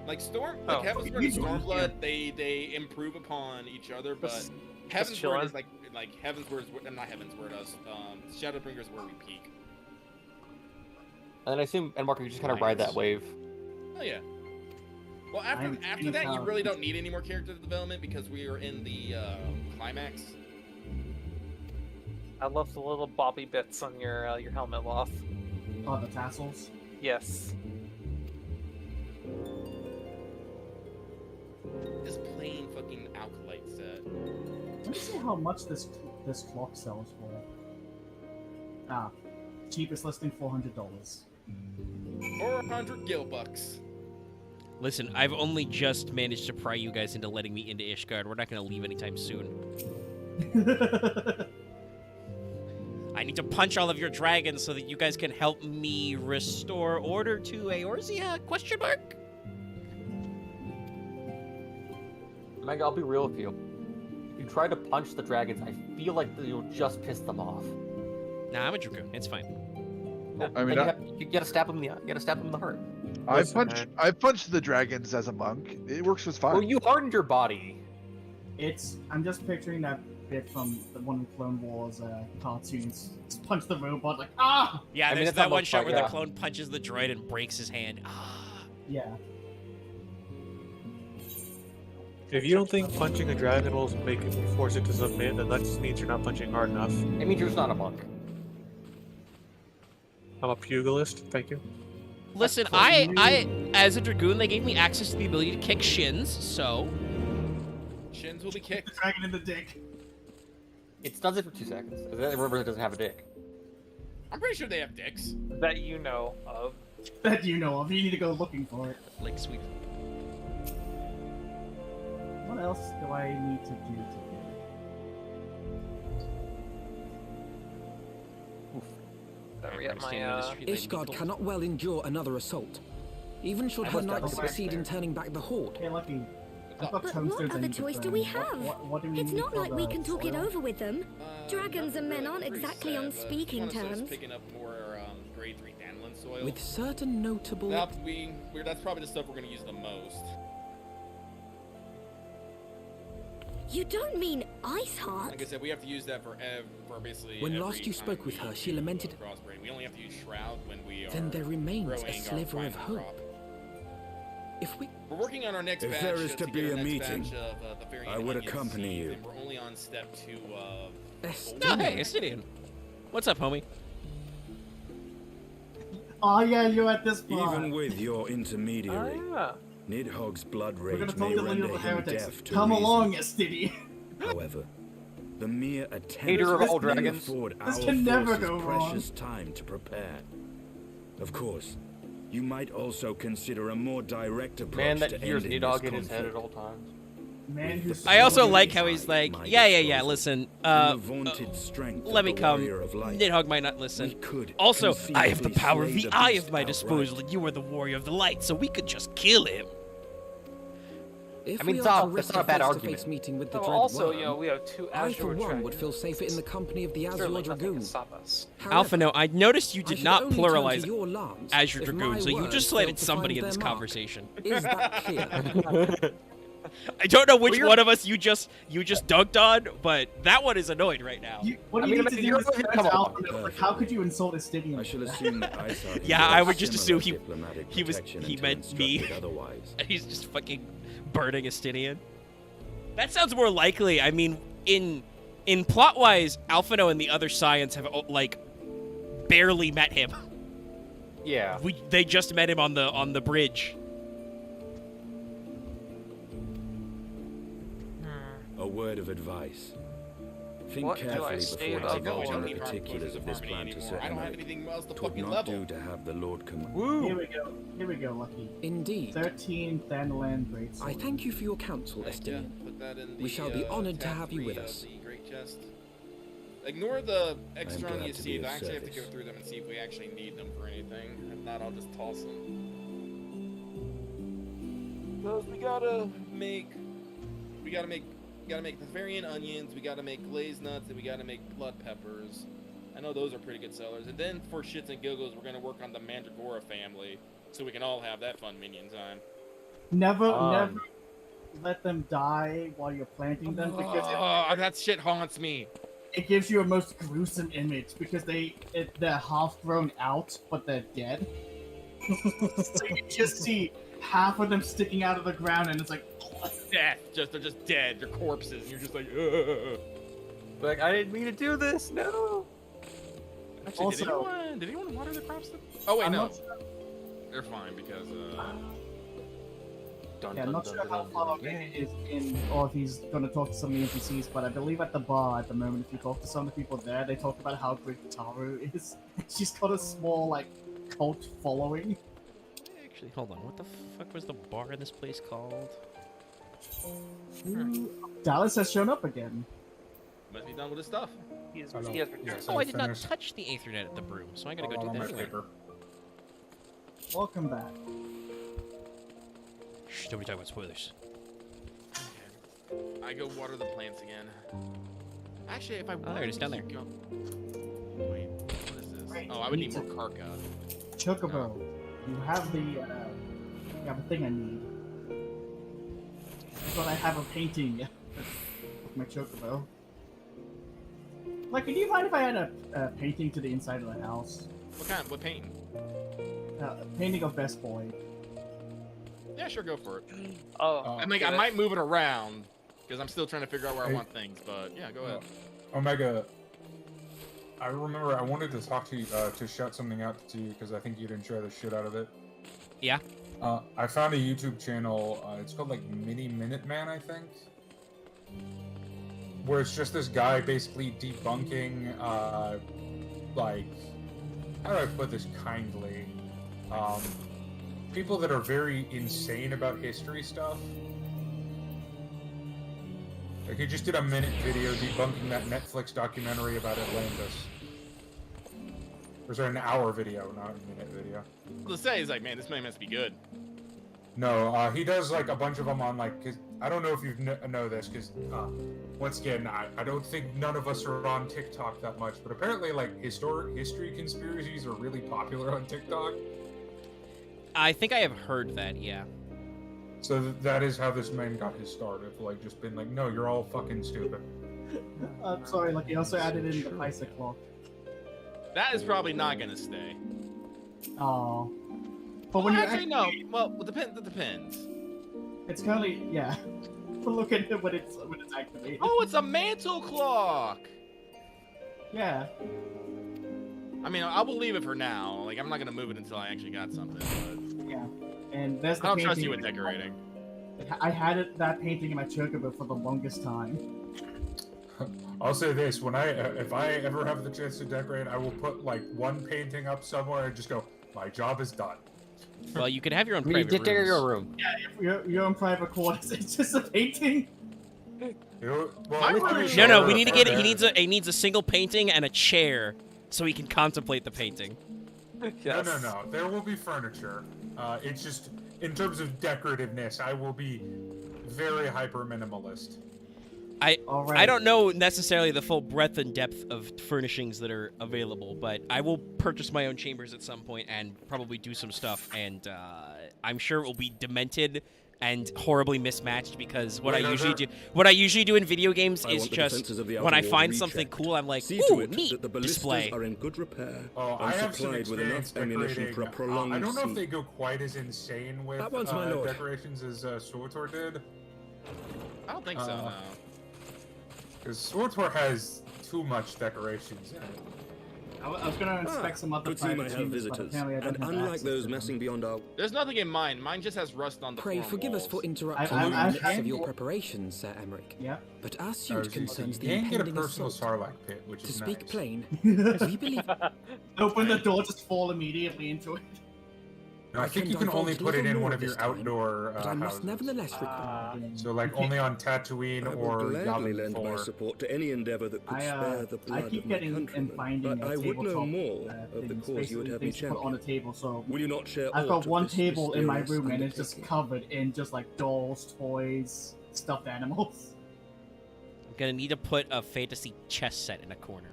Like Heavensward and Stormblood, they improve upon each other, but Heavensward is like Heavensward is not Heavensward. Shadowbringers is where we peak. And then I assume, and Mark, you just kind of ride that wave. Oh yeah. Well, after that, you really don't need any more character development because we are in the climax. I love the little bobby bits on your helmet loft. Oh, the tassels? Yes. This plain fucking alkalite set. Let me see how much this clock sells for. Ah, cheapest listing $400. 400 gil bucks. Listen, I've only just managed to pry you guys into letting me into Ishgard. We're not going to leave anytime soon. I need to punch all of your dragons so that you guys can help me restore order to Eorzea? Question mark? Meg, I'll be real with you. If you try to punch the dragons, I feel like you'll just piss them off. Nah, I'm a dragoon. It's fine. I mean, you gotta stab them in the eye. You gotta stab them in the heart. I punched the dragons as a monk. It works just fine. Well, you hardened your body. I'm just picturing that bit from one of the Clone Wars cartoons. Just punch the robot like, ah! Yeah, there's that one shot where the clone punches the droid and breaks his hand. Ah. Yeah. If you don't think punching a dragon will force it to submit, then that just means you're not punching hard enough. It means you're just not a monk. I'm a pugilist, thank you. Listen, I as a dragoon, they gave me access to the ability to kick shins, so shins will be kicked. The dragon in the dick. It does it for 2 seconds. Remember, it doesn't have a dick. I'm pretty sure they have dicks. That you know of. That you know of. You need to go looking for it. Like sweet. What else do I need to do today? Ishgard cannot well endure another assault. Even should her knights succeed in turning back the horde. Okay, Lucky. But what other choice do we have? What do we It's need not for like we the can talk it soil? over with them. Dragons and men aren't exactly on speaking terms. Picking up more grade 3 Danlin soil. With certain notable... That's probably the stuff we're going to use the most. You don't mean Ice Heart? Like I said, we have to use that for basically. When every last you time spoke with her, she lamented... crossbreed. We only have to use Shroud when we are. Then there remains a growing our sliver of final hope. crop. If we... We're working on our next If batch. there is to be get a our next meeting, batch of, the Varian I would Onion accompany seeds, you. and we're only on step 2 of. Oh, hey, Estidian. What's up, homie? Oh yeah, you're at this part. Even with your intermediary, Nidhogg's blood We're rage gonna may talk to the render little him heretics. deaf to Come reason. along, Estidian. However, the mere attempt Hater of all may dragons. afford This our can never forces go wrong. precious time to prepare. Of course, you might also consider a more direct approach Man that to hears ending Nidhogg this in his head at conflict. all times. Man who's I also like how he's like, yeah, listen, vaunted strength let of me the come. warrior of light. Nidhogg might not listen. could Also, I have the conceivably power of slay the the eye beast at my disposal, and you are the warrior of the light, so we could just kill him. If I mean, we it's are not- to risk that's not a bad face-to-face argument. meeting with the Oh, Dread also, Worm, you know, we have 2 I, Azure for one, dragons. would feel safer in the company of the Azure Certainly nothing Dragoon. can stop us. Alpha, no, I noticed you I did should not only turn to pluralize your lance Azure if Dragoon, my so you words just failed slated to somebody find in this their mark. conversation. Is that clear? I don't know which Well, you're- one of us you just dunked on, but that one is annoyed right now. What do you need to do is come on. Alpha, like, how could you insult Estidian? I shall assume that Isar Yeah, I would just similar assume diplomatic he protection meant until me. instructed otherwise. And he's just fucking burning Estidian. That sounds more likely. I mean, in plot-wise, Alphino and the other Scions have like barely met him. Yeah. They just met him on the bridge. A word of advice. Think What do I carefully say before about divulging the the Lord? particulars of this plan to I don't certain have Merc. anything else to Twould fucking not level. do to have the Lord come. Here we go. Here we go, Lucky. Indeed. 13 Thanland Great I thank you for your counsel, Estidian. Put that in We shall be honored to tab have you 3 with of us. the Great chest. Ignore the extra glad you to see. be of I actually have to go service. through them and see if we actually need them for anything. If not, I'll just toss them. Because we gotta make the Varian onions, we gotta make glazed nuts, and we gotta make blood peppers. I know those are pretty good sellers. And then for shits and giggles, we're gonna work on the Mandragora family, so we can all have that fun minion time. Never let them die while you're planting them because that shit haunts me. it gives you a most gruesome image because they're half thrown out but they're dead. So you just see half of them sticking out of the ground and it's like Death. They're just dead. They're corpses. And you're just like, ugh. Like, I didn't mean to do this. No. Actually, Also- did anyone water the crops? Oh wait, I'm no. not sure- They're fine because Dun, Yeah, I'm dun, not dun, sure dun, how dun, far dun. it is in, or if he's gonna talk to some of the NPCs, but I believe at the bar at the moment, if you talk to some of the people there, they talk about how great Taru is. She's got a small, like, cult following. Actually, hold on. What the fuck was the bar in this place called? Dallas has shown up again. must be done with his stuff. He has Hello. returned. Yes, Oh, I I've did not finished. touch the Aethernet at the broom, so I gotta go All do on that my anyway. paper. Welcome back. Shh, nobody talk about spoilers. I go water the plants again. Actually, if I Oh, there it is, down there. Wait, what is this? Right, Oh, I would we need need more Karka. Chocobo, you have the, you have a thing I need. But I have a painting with my Chocobo. Like, do you mind if I add a painting to the inside of the house? What kind? What painting? A painting of Best Boy. Yeah, sure, go for it. Oh, I mean, I might move it around because I'm still trying to figure out where I want things. But yeah, go ahead. Omega, I remember I wanted to talk to you, to shout something out to you because I think you'd enjoy the shit out of it. Yeah. I found a YouTube channel. It's called like Mini Minuteman, I think, where it's just this guy basically debunking, like, how do I put this kindly? People that are very insane about history stuff. Like, he just did a minute video debunking that Netflix documentary about Atlantis. Or sorry, an hour video, not a minute video. To say is like, man, this man must be good. No, he does like a bunch of them on like, cause I don't know if you know this, cause once again, I don't think none of us are on TikTok that much, but apparently like history conspiracies are really popular on TikTok. I think I have heard that, yeah. So that is how this man got his start, of like just been like, no, you're all fucking stupid. I'm sorry, like he also added in the bicycle. That is probably not gonna stay. Oh. But Well, when you actually, no. Well, it depends. it's kind of yeah. But look at it when it's activated. Oh, it's a mantle clock. Yeah. I mean, I'll believe it for now. Like, I'm not gonna move it until I actually got something. But Yeah. And that's the I don't trust painting- you with decorating. I had that painting in my chocobo for the longest time. I'll say this: if I ever have the chance to decorate, I will put like one painting up somewhere and just go, my job is done. Well, you could have your own You private decorate rooms. your room. Yeah, if you're in private quarters, it's just a painting. No, we need to get it. He needs a single painting and a chair so he can contemplate the painting. No. There will be furniture. It's just in terms of decorativeness, I will be very hyper minimalist. I don't know necessarily the full breadth and depth of furnishings that are available, but I will purchase my own chambers at some point and probably do some stuff, and I'm sure it will be demented and horribly mismatched because what I usually do in video games is just when I find something cool, I'm like, ooh, neat display. Are in good repair. Oh, I have some supplied with enough experience ammunition decorating. for a prolonged I don't know if siege. they go quite as insane with That one's my lord. decorations as SWTOR did. I don't think so. No. Because SWTOR has too much decorations in it. I was gonna inspect some other Good team I private have chambers, but visitors, apparently I don't and have unlike access those to them. messing beyond our... There's nothing in mine. Mine just has rust on the Pray floor and forgive us walls. for interrupting I- you in the I- midst of your preparations, Sir Emmerich. Yeah. But our suit concerns the You can get a impending personal assault. Sarlacc pit, which To is speak nice. plain, we believe... Open the door, just fall immediately into it. No, I think you can only put it in one of your outdoor but I must houses. nevertheless require... So like only on Tatooine I or would gladly Yavin lend my 4. support to any endeavor that could spare the blood I keep of my getting and countrymen, finding but I would know tabletop, more of the things, cause you would have me things to put on champion. a table. So Will you not share I've aught got of one this table in my mysterious room, and it's just undertaking? covered in just like dolls, toys, stuffed animals. I'm gonna need to put a fantasy chess set in a corner.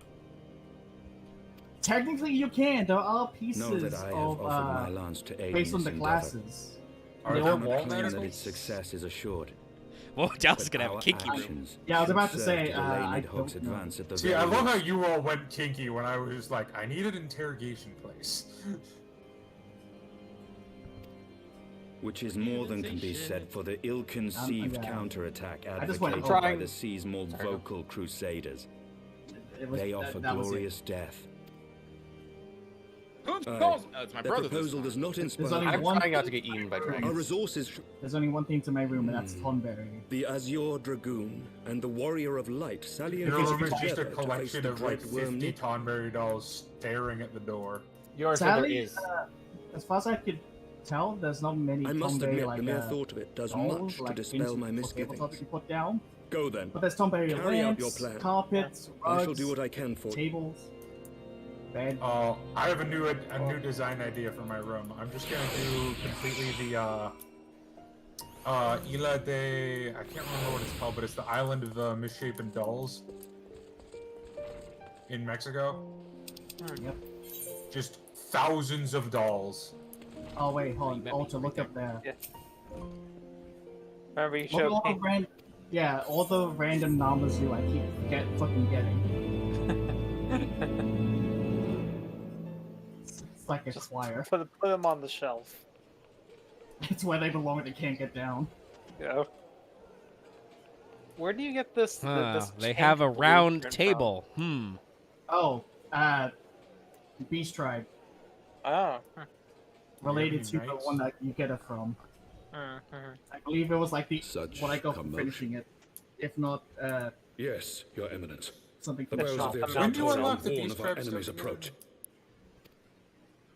Technically, you can. There are Know pieces that I have of offered my lance to aid based in on this the endeavor. classes. Are They there all- wall Claim that manacles? its success is assured. Well, Dallas is But gonna have a our kinky room. actions Yeah, I was about to should say, serve delay I Nidhogg's don't know. advance at the See, I very love how least. you all went kinky when I was like, I need an interrogation place. Which is more than can be said for the ill-conceived yeah. counterattack I just went advocated by trying. the sea's more vocal crusaders. It was- They that- offer that was it. glorious death. Who's Aye. calls? It's my Their brother. proposal does not There's inspire... only I'm one trying not to thing- get eaten by Our dragons. resources... There's only one thing to my room, and that's Tonberry. The Azure Dragoon and the Warrior of Light sallying Your room is just a together to face collection the of like great worm 50 Tonberry dolls staring at the door. You are sure there Sadly, is. as far as I could tell, there's not many I must Tonberry admit, like the mere thought of it does dolls, much to like dispel things my for tabletop misgivings. you can put down. Go then. But there's Tonberry Carry out your lamps, plan. carpets, I rugs, shall do what I can for you. tables, bed. I have a new design idea for my room. I'm just gonna do completely the Isla de... I can't remember what it's called, but it's the island of the misshapen dolls in Mexico. Yep. Just thousands of dolls. Oh wait, hold on. To look up there. Yeah. Remember you Look at showed all the all the random Namazu I keep fucking getting. It's like a choir. Put them on the shelf. It's where they belong and they can't get down. Yeah. Where do you get this? this They have a change round blueprint table. Oh, Beast Tribe. from? Oh. Related to Nice. the one that you get it from. Mhm. I believe it was like the Such what I got for commotion. finishing it. If not, Yes, Your Eminence. something The for the bells shop. of the When do you Exalted unlock sound the warn Beast of our Tribe enemy's stuff again? approach.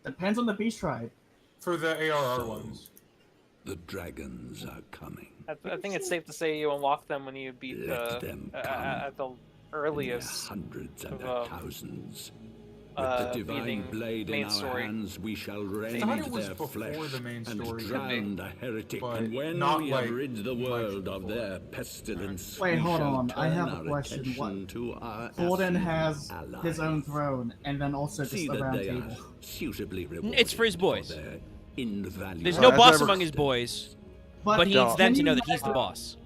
Depends on the Beast Tribe. For the ARR So, ones. The dragons are coming. I think it's safe to say you unlock them when you beat Let them at the earliest hundreds and of, thousands. With the divine beating blade main in our story. hands, we shall I rend thought it was their before flesh the main and story, drown the heretic. but And when not we like have rid the much world of before. their pestilence, Wait, we hold shall on. I turn have a our question. attention What? to our Gordon Ashen has ally. his own throne, and then also just See a that round they table. are suitably rewarded It's for his boys. their invaluable There's no as boss I among his boys, But but he needs Don't. them can to you know that he's the imagine- boss.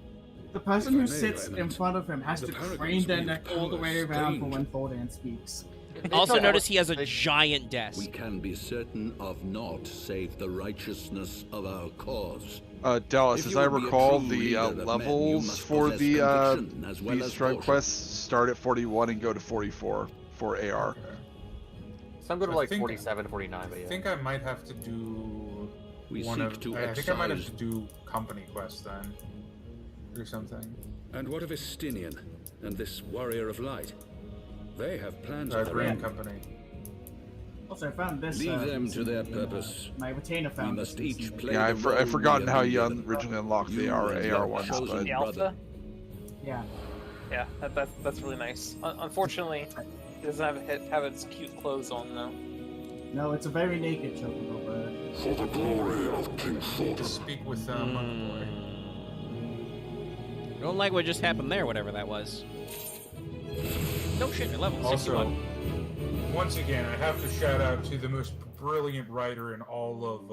The person If I who may, sits in Raymond, front of him has the to Paragons crane their wield neck all the power way around for strange. when Thordan speaks. Also don't notice have- he has a giant desk. We can be certain of naught save the righteousness of our cause. Dallas, If as you I would be a recall, true the leader of men, you levels must for possess the conviction as well these as tribe foresight. quests start at 41 and go to 44 for AR. Okay. Some go to I like think- 47, 49, but I yeah. think I might have to do We one seek of. to I think I might have excise- to do company quest then, or something. And what of Estinian and this warrior of light? They have plans of their Brain own. Company. Also, I found this. Leave them to their in, purpose. My retainer We found must this each recently. play Yeah, the role I've forgotten we how have you been given. originally unlocked the You AR and your ones, chosen but The brother. alpha. Yeah. Yeah, that's really nice. Unfortunately, it doesn't have its cute clothes on though. No, it's a very naked chocobo bird. For the glory of King Need to speak with Monkey Boy. I don't like what just happened there, whatever that was. No shit, your level Also, 61. once again, I have to shout out to the most brilliant writer in all of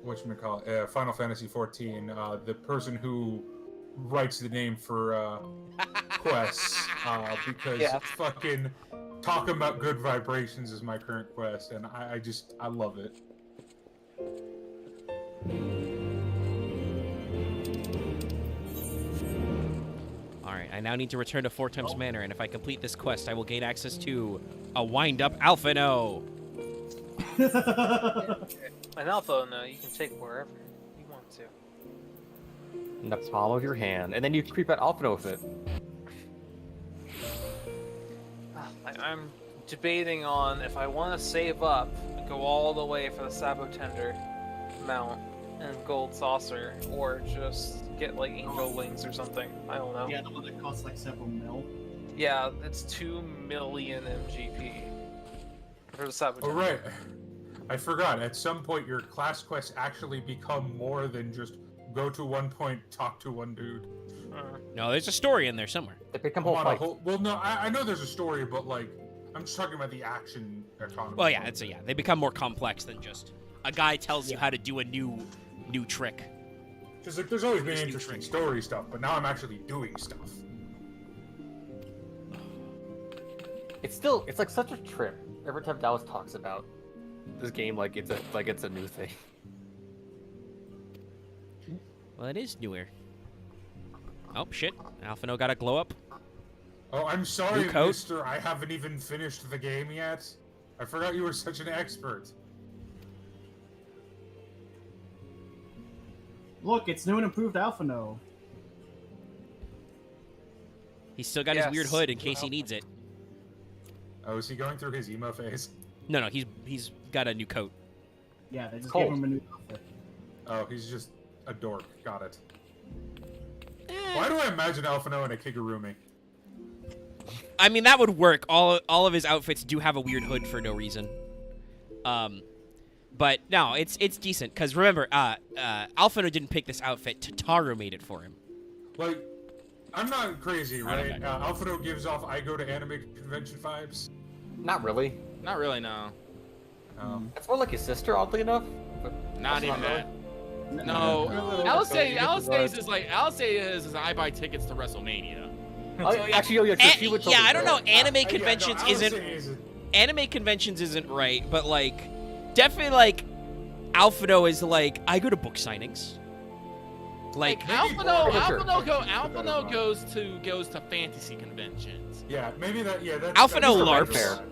whatchamacallit, Final Fantasy XIV, the person who writes the name for quests, because Yeah. fucking talking about good vibrations is my current quest, and I love it. Alright, I now need to return to Four Times Manor, and if I complete this quest, I will gain access to a wind-up Alphino. An alpha, no, you can take wherever you want to. In the palm of your hand, and then you creep out Alphino with it. I'm debating on if I want to save up and go all the way for the Sabotender mount and Gold Saucer, or just get like Angel Wings or something. I don't know. Yeah, the one that costs like several mil. Yeah, it's 2 million MGP for the Sabotender. Oh right, I forgot. At some point, your class quests actually become more than just go to one point, talk to one dude. No, there's a story in there somewhere. They become Come on, well, no, I know there's a story, but like, I'm just talking about the action economy. Well, yeah, they become more complex than just a guy tells you how to do a new trick. Just like there's always been interesting story stuff, but now I'm actually doing stuff. It's like such a trip every time Dallas talks about this game, like it's a new thing. Well, it is newer. Oh, shit. Alphino got a glow up. Oh, I'm sorry, New coat? mister. I haven't even finished the game yet. I forgot you were such an expert. Look, it's new and improved Alphino. He's still got his weird hood in case he needs it. Oh, is he going through his emo phase? No, he's got a new coat. Yeah, they just Cold. gave him a new outfit. Oh, he's just a dork. Got it. Why do I imagine Alphino in a Kigurumi? I mean, that would work. All of his outfits do have a weird hood for no reason. But no, it's decent because remember, Alphino didn't pick this outfit. Tataru made it for him. Like, I'm not crazy, I don't right? Alphino gives off I go to anime convention vibes. Not really. Not really, no. It's more like his sister, oddly enough. But Not that's even really. that. No, Alice is like I buy tickets to WrestleMania. Oh, actually, she would Yeah, I don't know. totally- Anime conventions Anime conventions isn't right, but like, definitely like, Alphino is like I go to book signings. Like Alphino goes to fantasy conventions. Yeah, maybe that. Yeah, that's Alphino that's LARPs.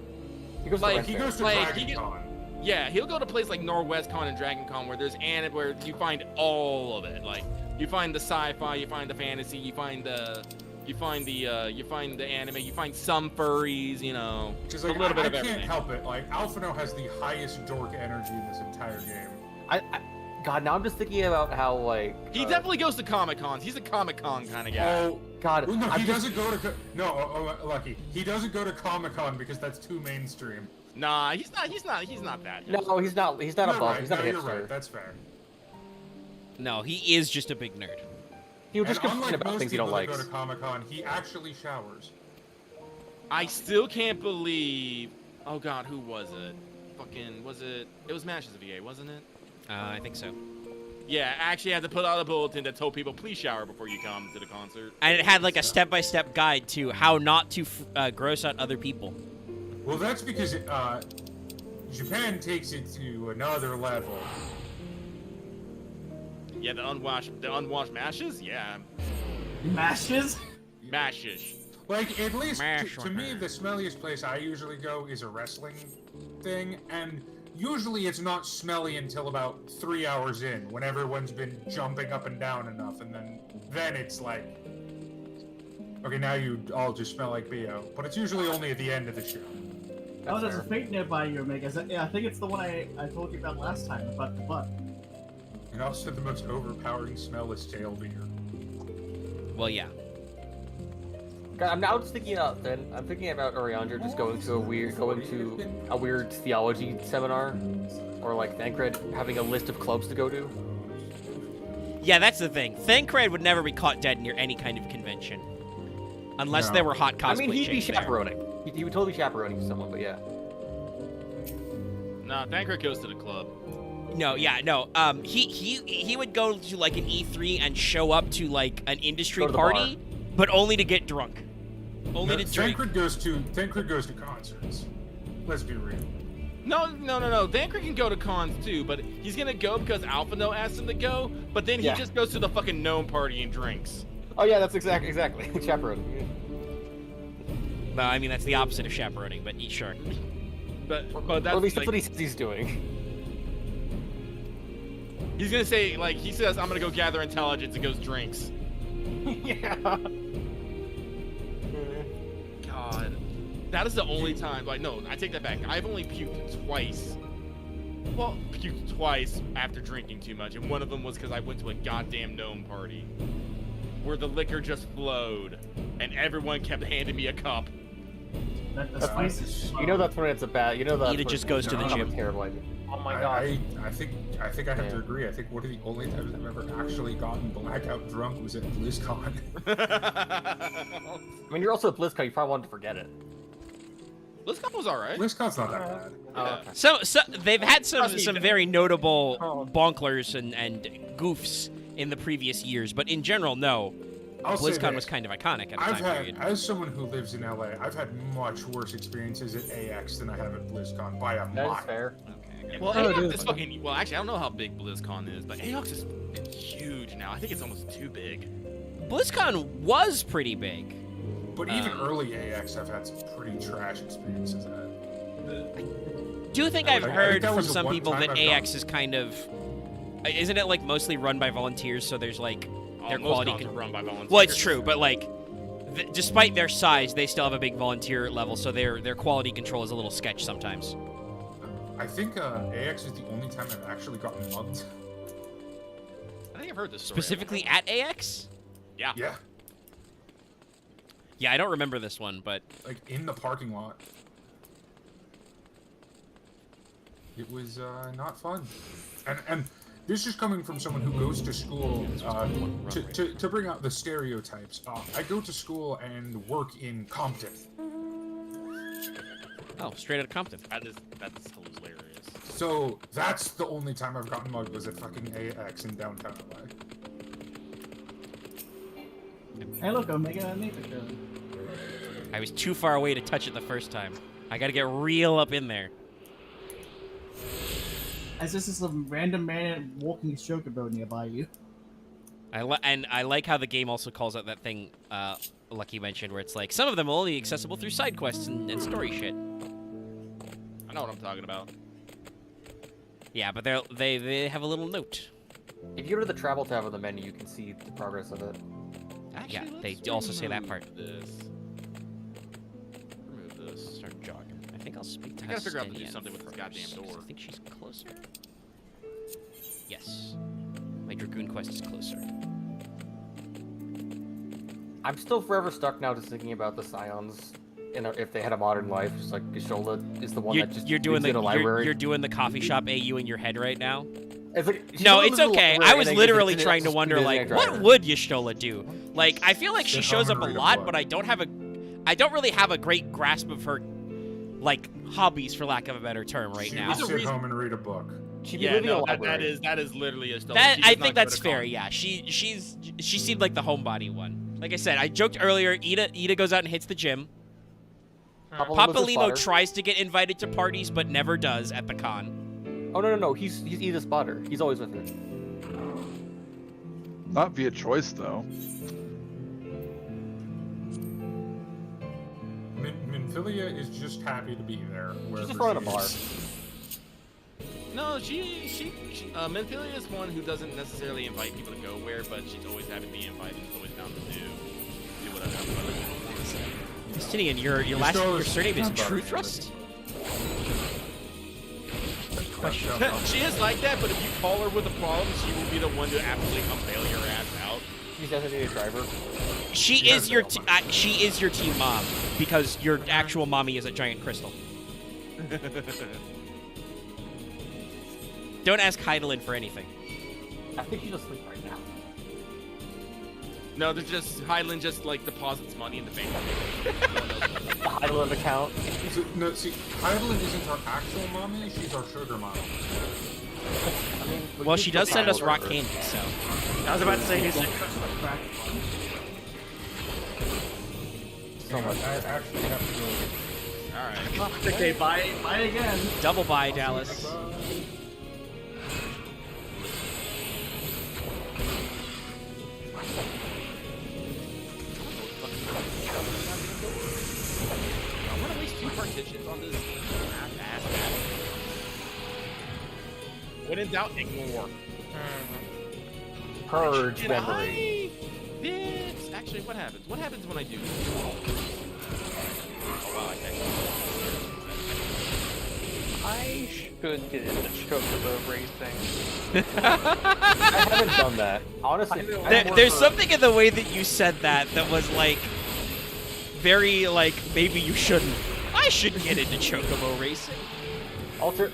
He goes to Dragon Con. Yeah, he'll go to places like NorwestCon and Dragon Con where there's anime, where you find all of it. Like, you find the sci-fi, you find the fantasy, you find the anime, you find some furries, you know, Just a like, little bit of I everything. can't help it. Like, Alphino has the highest dork energy in this entire game. God, now I'm just thinking about how, like... He definitely goes to Comic-Cons. He's a Comic-Con kind of guy. Oh, God. No, he doesn't go to... Lucky. He doesn't go to Comic-Con because that's too mainstream. Nah, he's not that. No, he's not above. Right. He's not a hipster. You're right. That's fair. No, he is just a big nerd. He would just And complain unlike about most things he don't people like. that go to Comic-Con, he actually showers. I still can't believe... Oh, God, who was it? Fucking... Was it... It was Mashes of EA, wasn't it? I think so. Yeah, I actually had to put out a bulletin that told people, please shower before you come to the concert. And it had like a step-by-step guide to how not to gross out other people. Well, that's because Japan takes it to another level. Yeah, the unwashed mashes? Yeah. Mashes? Mashes. Like, at least to me, the smelliest place I usually go is a wrestling thing, and usually it's not smelly until about 3 hours in, when everyone's been jumping up and down enough, and then it's like, okay, now you all just smell like BO. But it's usually only at the end of the show. Oh, there's a fake nearby you, Omega. Yeah, I think it's the one I told you about last time, about the butt. And also the most overpowering smell is tail beer. Well, yeah. God, I'm now just thinking about I'm thinking about Oriandra just going to a weird theology seminar, or like Thancred having a list of clubs to go to. Yeah, that's the thing. Thancred would never be caught dead near any kind of convention, unless there were hot cosplay. I mean, he'd be chicks chaperoning. He would totally be chaperoning someone, but yeah. Nah, Thancred goes to the club. No, yeah, no. He would go to like an E3 and show up to like an industry party, but only to get drunk. Only to drink. Thancred goes to concerts. Let's be real. No. Thancred can go to cons too, but he's gonna go because Alphino asked him to go. But then he just goes to the fucking gnome party and drinks. Oh yeah, that's exactly chaperoning. No, I mean that's the opposite of chaperoning, but sure. But that's at least that's what he says he's doing. He's gonna say he says I'm gonna go gather intelligence and goes drinks. Yeah. God, that is the only time. No, I take that back. I've only puked twice. Well, puked twice after drinking too much, and one of them was because I went to a goddamn gnome party where the liquor just flowed, and everyone kept handing me a cup. You know that's when it's a bad. You know that. It just goes to the gym. Terrible idea. Oh my god. I think I have to agree. I think one of the only times I've ever actually gotten blackout drunk was at BlizzCon. I mean, you're also at BlizzCon. You probably wanted to forget it. BlizzCon was alright. BlizzCon's not that bad. Oh, okay. So they've had some very notable bonklers and goofs in the previous years, but in general, no. BlizzCon was kind of iconic at the time period. As someone who lives in LA, I've had much worse experiences at AX than I have at BlizzCon by a mile. That's fair. Okay. Well, AX is fucking. Well, actually, I don't know how big BlizzCon is, but AX is huge now. I think it's almost too big. BlizzCon was pretty big. But even early AX, I've had some pretty trash experiences at. Do you think I've heard from some people that AX is kind of. Isn't it mostly run by volunteers? So there's their quality can run by volunteers. Well, it's true, but despite their size, they still have a big volunteer level, so their quality control is a little sketch sometimes. I think AX is the only time I've actually gotten mugged. I think I've heard this story. Specifically at AX? Yeah. Yeah. Yeah, I don't remember this one, but in the parking lot. It was not fun, and. This is coming from someone who goes to school, to bring out the stereotypes. I go to school and work in Compton. Oh, straight out of Compton. That's hilarious. So that's the only time I've gotten mugged was at fucking AX in downtown LA. Hey look, Omega and Nathan. I was too far away to touch it the first time. I gotta get real up in there. As this is some random man walking his chocobo nearby you. I like how the game also calls out that thing Lucky mentioned, where it's some of them are only accessible through side quests and story shit. I know what I'm talking about. Yeah, but they have a little note. If you go to the travel tab of the menu, you can see the progress of it. Actually, yeah, they also say that part. Remove this. Start jogging. I think I'll speak to I gotta figure out to do Justinian something with this goddamn door. I think she's closer. Yes. My dragoon quest is closer. I'm still forever stuck now just thinking about the Scions. If they had a modern life, just like Gishola is the one that just you're doing lives in a library. You're doing the coffee shop AU in your head right now. It's like, No, it's okay. I was literally trying to wonder, like, what would Y'shtola do? Like, I feel like she shows up a lot, but I don't really have a great grasp of her, like, hobbies, for lack of a better term, right now. She would sit home and read a book. Yeah, no, that is literally Y'shtola. I think that's fair. Yeah, she seemed like the homebody one. Like I said, I joked earlier. Ida goes out and hits the gym. Papalino tries to get invited to parties, but never does at the con. Oh no, he's Ida's spotter. He's always with her. Not via choice though. Minfilia is just happy to be there. She's just running a bar. No, Minfilia is one who doesn't necessarily invite people to go where, but she's always happy to be invited. She's always down to do whatever other people want to say. Justinian, your surname is True Thrust? She is like that, but if you call her with a problem, she will be the one to absolutely come bail your ass out. She's definitely a driver. She is your team mom, because your actual mommy is a giant crystal. Don't ask Heidelin for anything. I think she's asleep right now. No, there's just Heidelin just like deposits money in the bank. The Heidelin account. No, see, Heidelin isn't our actual mommy. She's our sugar mommy. I mean, well, she does send us rock candy, so. I was about to say, So much. I actually have to go. Alright. Okay, bye again. Double bye, Dallas. I want to waste 2 partitions on this ass. When in doubt, ignore. Purge memory. Bitch. Actually, what happens? What happens when I do this? Oh, wow, I should get into chocobo racing. I haven't done that. Honestly, there's something in the way that you said that was like very like maybe you shouldn't. I should get into chocobo racing.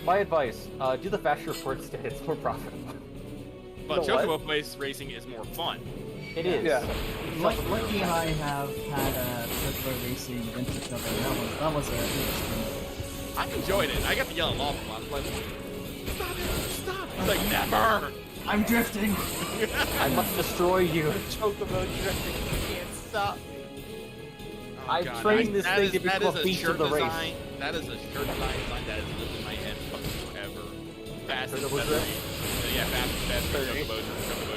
My advice: do the fast report instead. It's more profitable. But chocobo place racing is more fun. It is. Yeah. Lucky and I have had chocobo racing against each other. That was interesting. I enjoyed it. I got to yell at Lawful. I was like, stop. He's like, never. I'm drifting. I must destroy you. Chocobo drifting. You can't stop. Oh, I trained this thing to become a beast of the race. That is a shirt design that has lived in my head forever. Fast and Chocobo drift? Yeah, fast chocobo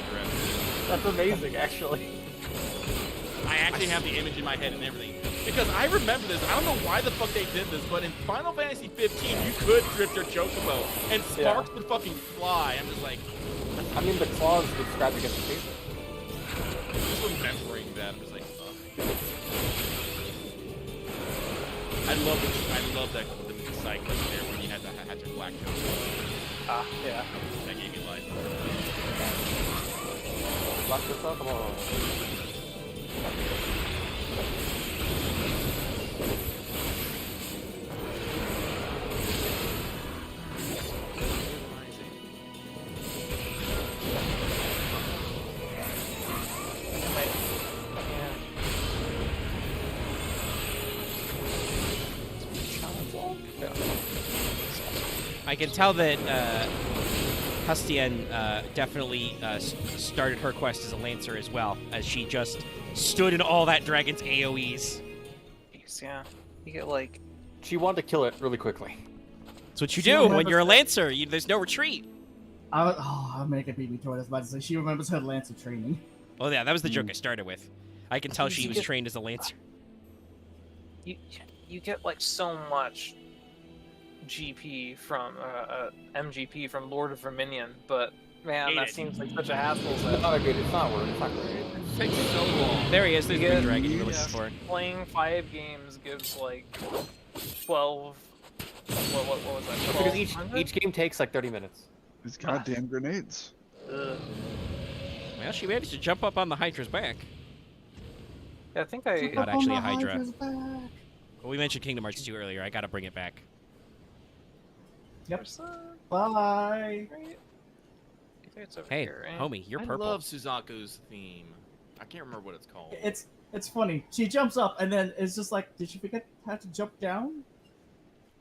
drift. That's amazing, actually. I actually have the image in my head and everything. Because I remember this. I don't know why the fuck they did this, but in Final Fantasy 15, you could drift your chocobo, and sparks would fucking fly. I'm just like... I mean, the claws would scratch against the paper. Just remembering that, I'm just like, ugh. I love that the cycling there when you had to hatch your black chocobo. Yeah. That gave me life. Black chocobo? Come on. I can tell that Hustien definitely started her quest as a Lancer as well, as she just stood in all that dragon's AoEs. Jeez, yeah. You get like... She wanted to kill it really quickly. That's what you do when you're a Lancer. There's no retreat. I'll make a BB toy. I was about to say, she remembers her Lancer training. Oh yeah, that was the joke I started with. I can tell she was trained as a Lancer. You get like so much GP from MGP from Lord of Verminion, but man, that seems like such a hassle. It's not a good. It's not worth. It's not great. It takes so long. There he is. There's the big dragon you were looking for. Playing 5 games gives like 12. What was that? Because each game takes like 30 minutes. These goddamn grenades. Well, she managed to jump up on the Hydra's back. Yeah, I think I... Not actually a Hydra. Well, we mentioned Kingdom Hearts 2 earlier. I gotta bring it back. Yep. Bye. Hey, here, right? homie, you're purple. I love Suzaku's theme. I can't remember what it's called. It's funny. She jumps up and then it's just like, did she forget how to jump down?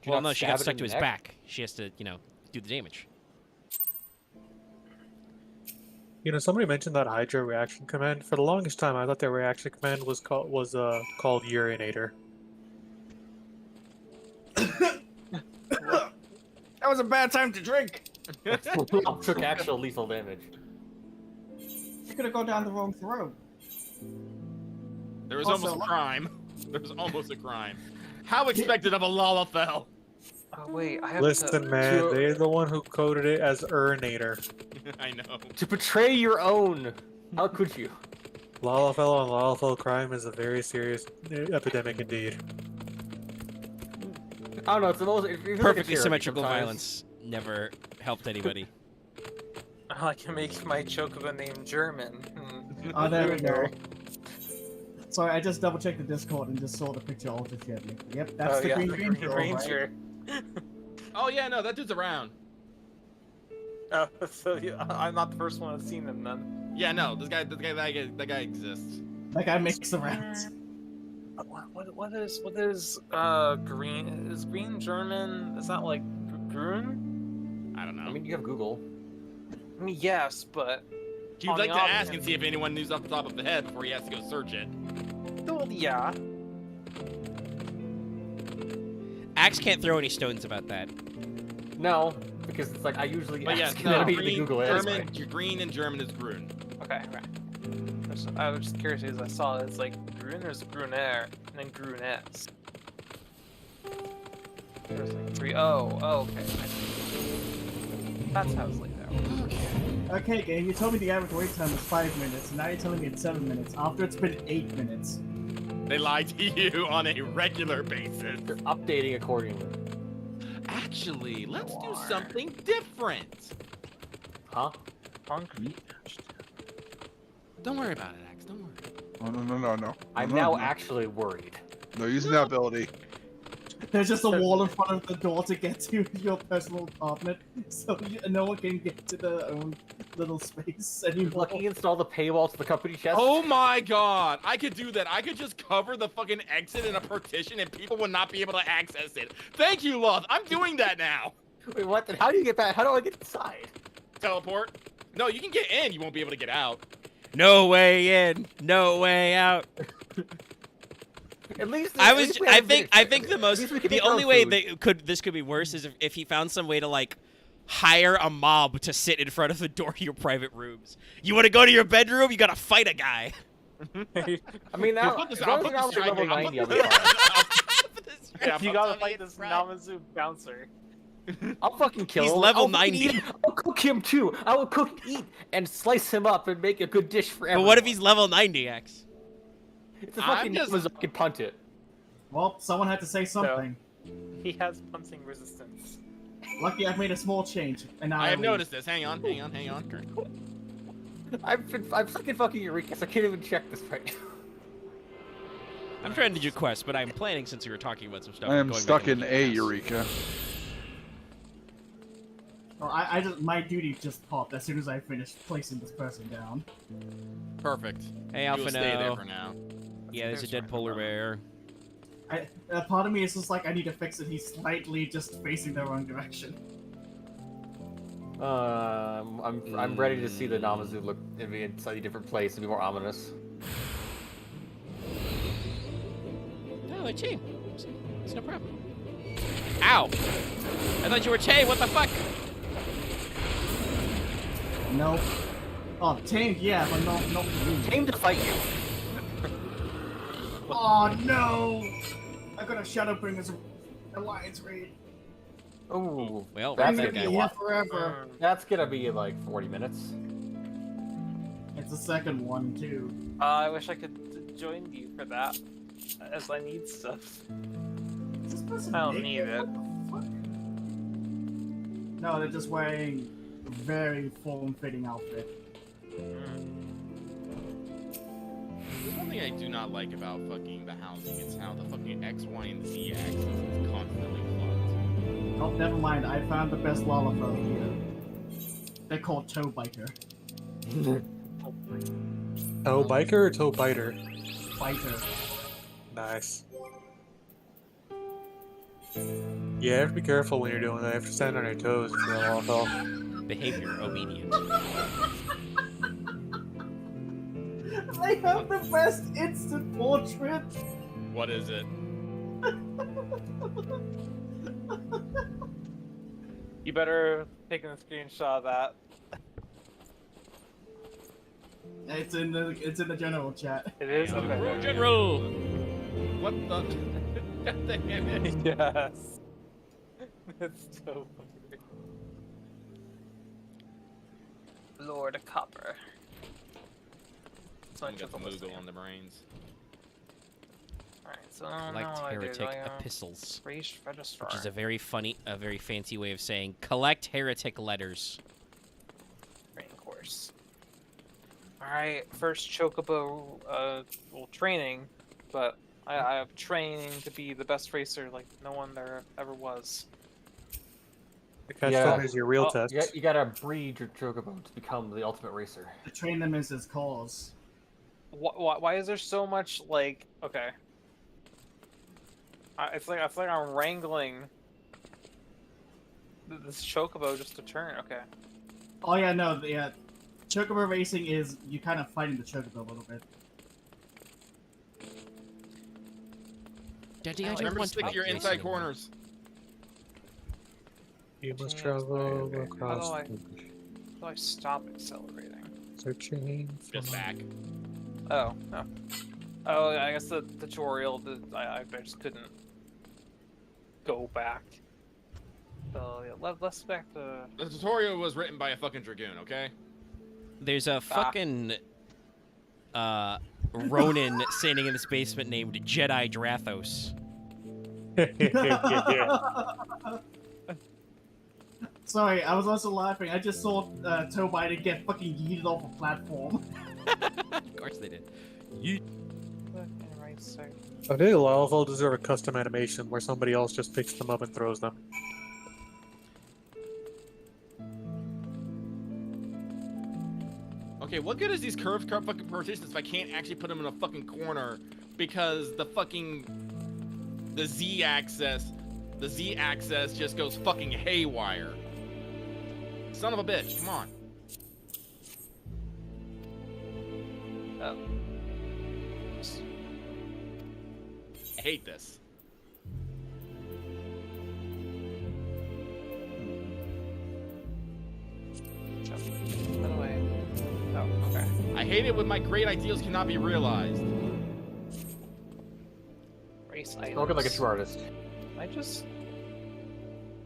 Well, no, she got stuck to his back. She has to, you know, do the damage. You know, somebody mentioned that Hydra reaction command. For the longest time, I thought their reaction command was called Urinator. That was a bad time to drink. Took actual lethal damage. You could have gone down the wrong throat. There was almost a crime. There was almost a crime. How expected of a Lalafell? Oh wait, I have Listen, man, they're the one who coded it as Urinator. I know. To betray your own. How could you? Lalafell on Lalafell crime is a very serious epidemic indeed. I don't know, it's the most... Perfectly symmetrical violence never helped anybody. I can make my Chocobo name German. Oh, there we go. Sorry, I just double-checked the Discord and just saw the picture altered shortly. Yep, that's the Green Ranger. Right? Oh yeah, no, that dude's around. Oh, so I'm not the first one to seen him then. Yeah, no, that guy exists. That guy makes the rounds. What is green? Is green German? Is that like grün? I don't know. I mean, you have Google. I mean, yes, but you'd like to ask and see if anyone knew off the top of the head before he has to go search it. Well, yeah. Axe can't throw any stones about that. No, because it's like I usually But ask yes, no, to green, Google it. German, green in German is grün. Okay, right. I was just curious because I saw it's like grün or is gruner and then grunettes. There's like three. Oh, okay. That's how it's laid out. Okay, game, you told me the average wait time was 5 minutes, and now you're telling me it's 7 minutes, after it's been 8 minutes. They lie to you on a regular basis. They're updating accordingly. Actually, let's do something different. Huh? Concrete. Don't worry about it, Axe. Don't worry. Oh, no. I'm now actually worried. No, using that ability. There's just a wall in front of the door to get to your personal apartment, so no one can get to their own little space anymore. Lucky install the paywall to the company chest. Oh my god! I could do that. I could just cover the fucking exit in a partition and people would not be able to access it. Thank you, love. I'm doing that now. Wait, what? How do you get back? How do I get inside? Teleport? No, you can get in. You won't be able to get out. No way in, no way out. At least I think the only way this could be worse is if he found some way to like hire a mob to sit in front of the door to your private rooms. You want to go to your bedroom? You gotta fight a guy. I mean, now I'll put this level 90, I'll be fine. If you gotta fight this Namazu bouncer. I'll fucking kill him. He's level 90. I'll cook him too. I will cook, eat, and slice him up and make a good dish for everyone. But what if he's level 90, X? It's a fucking Namazu. I can punt it. Well, someone had to say something. So, he has punting resistance. Lucky I've made a small change, and now I have noticed this. Hang on. I'm fucking Eureka, so I can't even check this right now. I'm trying to do quests, but I'm planning since we were talking about some stuff. I am stuck in a Eureka. Well, my duty just popped as soon as I finished placing this person down. Perfect. Hey, You'll Alpha, stay there for now. Yeah, there's a dead polar bear. Part of me is just like, I need to fix it. He's slightly just facing the wrong direction. I'm ready to see the Namazu look and be in a slightly different place and be more ominous. No, they're team. It's no problem. Ow! I thought you were Tay. What the fuck? No. Oh, tamed, yeah, but no. Tamed to fight you. Oh no! I got a Shadowbringers Alliance raid. Oh, well, that's gonna be here forever. That's gonna be like 40 minutes. It's the second one too. I wish I could join you for that, as I need stuff. Is this person I don't naked? need it. What the fuck? No, they're just wearing very form-fitting outfit. There's one thing I do not like about fucking the housing. It's how the fucking X, Y, and Z axis is constantly fucked. Oh, never mind. I found the best Lalafell here. They're called Toe Biker. Toe biker or toe biter? Biter. Nice. Yeah, you have to be careful when you're doing that. You have to stand on your toes if you're a Lalafell. Behavior obedient. They have the best instant portrait. What is it? You better take a screenshot of that. It's in the general chat. It is? Okay. General! What the? God damn it. Yes. That's so funny. Lord Copper. Someone got the Moogle on the brains. Alright, so Collect heretic epistles, registrar. which is a very fancy way of saying collect heretic letters. Training course. Alright, first Chocobo training, but I have training to be the best racer like no one there ever was. The catch is your real test. You gotta breed your Chocobo to become the ultimate racer. To train them as his cause. Why is there so much, like, okay. I feel like I'm wrangling this Chocobo just to turn, okay. Oh yeah, no, yeah. Chocobo racing is you kind of fighting the Chocobo a little bit. Daddy, I just Remember to want stick to your inside corners. You must travel across. How do I stop accelerating? Searching. Just back. Oh, no. Oh, I guess the tutorial, I just couldn't go back. So, yeah, let's back to... The tutorial was written by a fucking dragoon, okay? There's a fucking Ronin standing in this basement named Jedi Drathos. Sorry, I was also laughing. I just saw Toe Biter get fucking yeeted off a platform. Of course they did. Yeet. I think Lalafell deserve a custom animation where somebody else just picks them up and throws them. Okay, what good is these curved fucking partitions if I can't actually put them in a fucking corner because the Z-axis just goes fucking haywire. Son of a bitch, come on. Oh. I hate this. By the way. Oh, okay. I hate it when my great ideals cannot be realized. Race items. Looking like a true artist. Am I just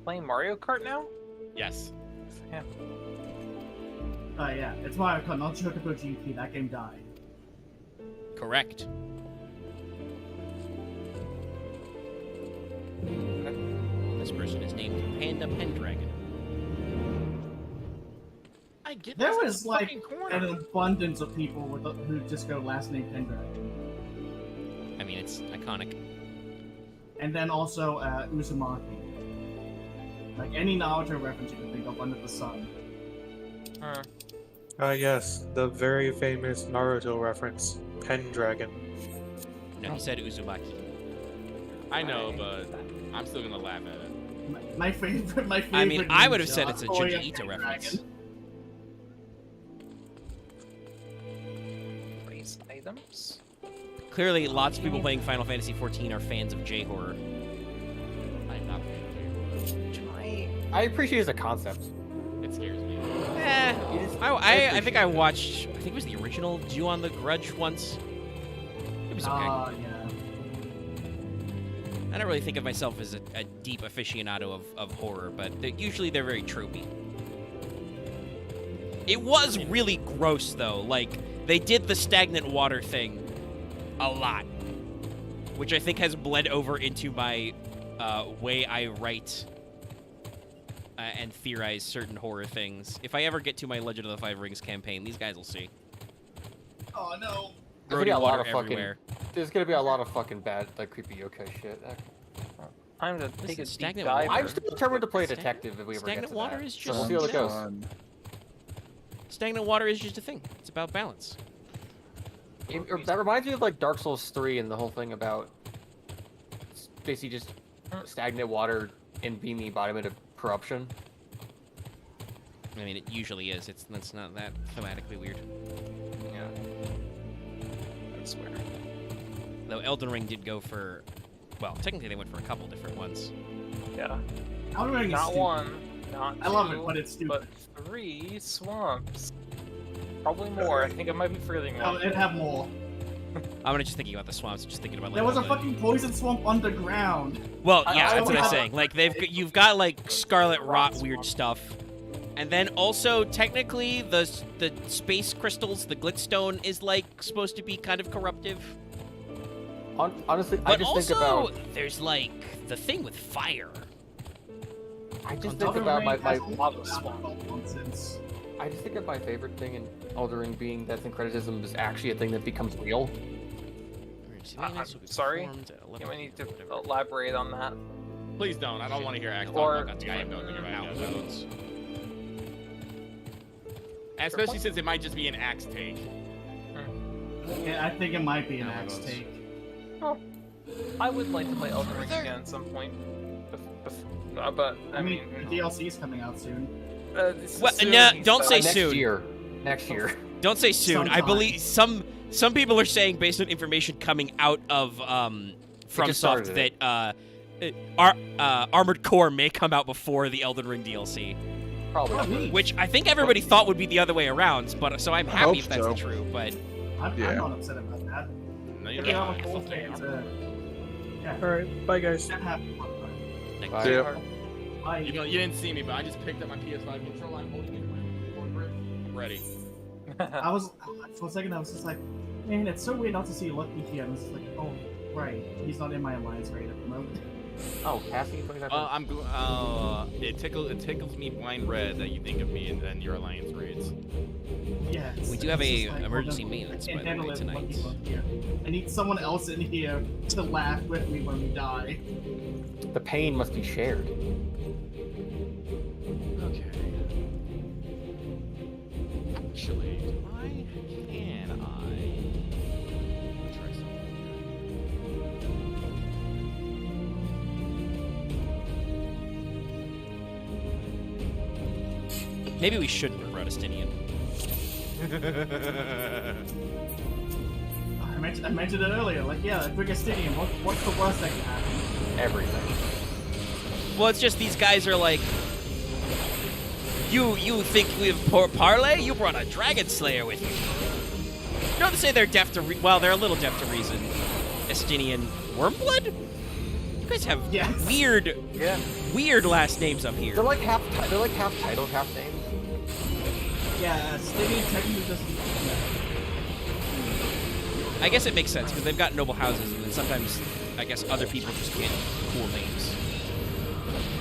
playing Mario Kart now? Yes. Yeah. Yeah, it's Mario Kart, not Chocobo GP. That game died. Correct. This person is named Panda Pendragon. I get There this was like fucking corner. an abundance of people who just go last name Pendragon. I mean, it's iconic. And then also Uzumaki. Like any Naruto reference you can think of under the sun. Yes, the very famous Naruto reference, Pendragon. No, he said Uzumaki. I know, but I'm still gonna laugh at it. My favorite. I mean, I would have ninja, said it's a Toya Junji Ito Pendragon. reference. Race items. Clearly, lots of people playing Final Fantasy XIV are fans of J-horror. I'm not a fan of J-horror. I appreciate it as a concept. It scares me. I think I watched. I think it was the original Ju-on the Grudge once. It was okay. Yeah. I don't really think of myself as a deep aficionado of horror, but usually they're very tropey. It was really gross, though. Like, they did the stagnant water thing a lot, which I think has bled over into my way I write and theorize certain horror things. If I ever get to my Legend of the Five Rings campaign, these guys will see. Oh no. There's gonna be a lot of everywhere. There's gonna be a lot of fucking bad, like creepy yokai shit. Time to take a deep stagnant dive. water. I'm still determined to play a detective if we ever get Stagnant to water that. is So just we'll see how it goes. Stagnant water is just a thing. It's about balance. That reminds me of like Dark Souls 3 and the whole thing about basically just stagnant water and being the embodiment of corruption. I mean, it usually is. That's not that thematically weird. Yeah. I swear. Though Elden Ring did go for, well, technically they went for a couple different ones. Yeah. Elden Ring is Not stupid. one, not two, I love it, but it's stupid. But 3 swamps. Probably more. I think I might be forgetting one. It'd have more. I'm not just thinking about the swamps. Just thinking about like. There was all a the- fucking poison swamp underground. Well, yeah, I that's what I'm have- saying. Like you've got like Scarlet Rot weird stuff, and then also technically the space crystals, the glitstone is like supposed to be kind of corruptive. Honestly, But I just also, think about. there's like the thing with fire. I just think Elden about Ring my. has lava swamp nonsense. I just think of my favorite thing in Elden Ring being that syncretism is actually a thing that becomes real. I'm sorry. You might need to elaborate on that. Please don't. I don't want to hear axe Or- talk about mountains. Especially since it might just be an axe take. Yeah, I think it might be an axe take. Oh, I would like to play Elden Ring again at some point. But I mean, the DLC is coming out soon. Well, soon, no, he don't say said. soon. Next year. Don't say soon. I Sometime. believe some people are saying based on information coming out of FromSoft started that Armored Core may come out before the Elden Ring DLC. Probably. Which I think everybody thought would be the other way around, but so I'm I happy hope if that's so. true. But I'm Yeah. not upset about that. No, you're Yeah, not. I'm a cool fan. Yeah. Alright, bye guys. That happened. Bye. See ya. Bye. You didn't see me, but I just picked up my PS5 controller. I'm holding it with my grip. Ready. I was for a second. I was just like, man, it's so weird not to see Lucky here. And I was just like, oh, right, he's not in my alliance right at the moment. Oh, Cassie, It tickles me blind red that you think of me and your alliance raids. Yeah. we do have a emergency maintenance by the way tonight. I need someone else in here to laugh with me when we die. The pain must be shared. Okay. Actually, why can I try something Maybe we shouldn't have brought Estinian. I mentioned it earlier. Like, yeah, if we get Stadium, what's the worst that can happen? Everything. Well, it's just these guys are like, you think we have poor parlay? You brought a Dragon Slayer with you. Not to say they're deaf to well, they're a little deaf to reason. Estinian Wormblood? You guys have weird last names up here. They're like half titled, half named. Yeah, Stadium technically doesn't. I guess it makes sense because they've got noble houses, and then sometimes I guess other people just get cool names.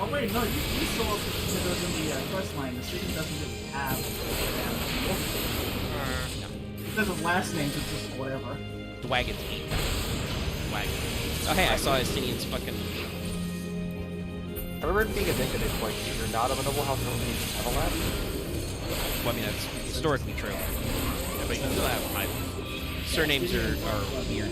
Oh wait, no, you saw those in the quest line. The city doesn't really have because of last names, it's just whatever. Dwagon's Dwagon. Oh hey, I saw Estinian's fucking. I remember it being a thing that it's like if you're not of a noble house, you don't need to have a lab. Well, I mean that's historically true. Yeah, but you still have surnames are weird.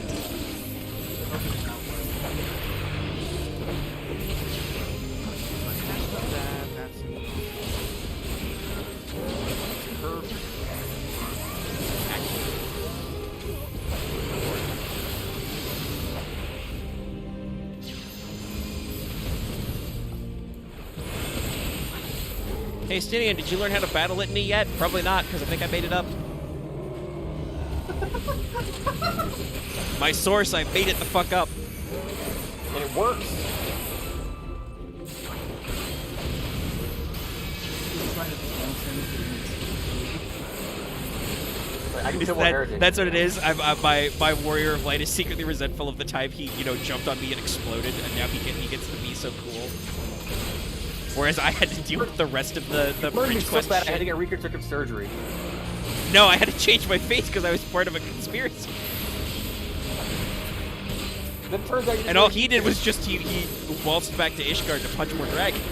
Hey, Stinian, did you learn how to battle litany yet? Probably not, because I think I made it up. My source, I made it the fuck up. And it works. I can tell what heritage. That's what it is. My warrior of light is secretly resentful of the time he, jumped on me and exploded, and now he gets to be so cool. Whereas I had to deal with the rest of the bridge so quest bad I shit. had to get reconstructive surgery. No, I had to change my face because I was part of a conspiracy. Then turns out And all he did was just he waltzed back to Ishgard to punch more dragons.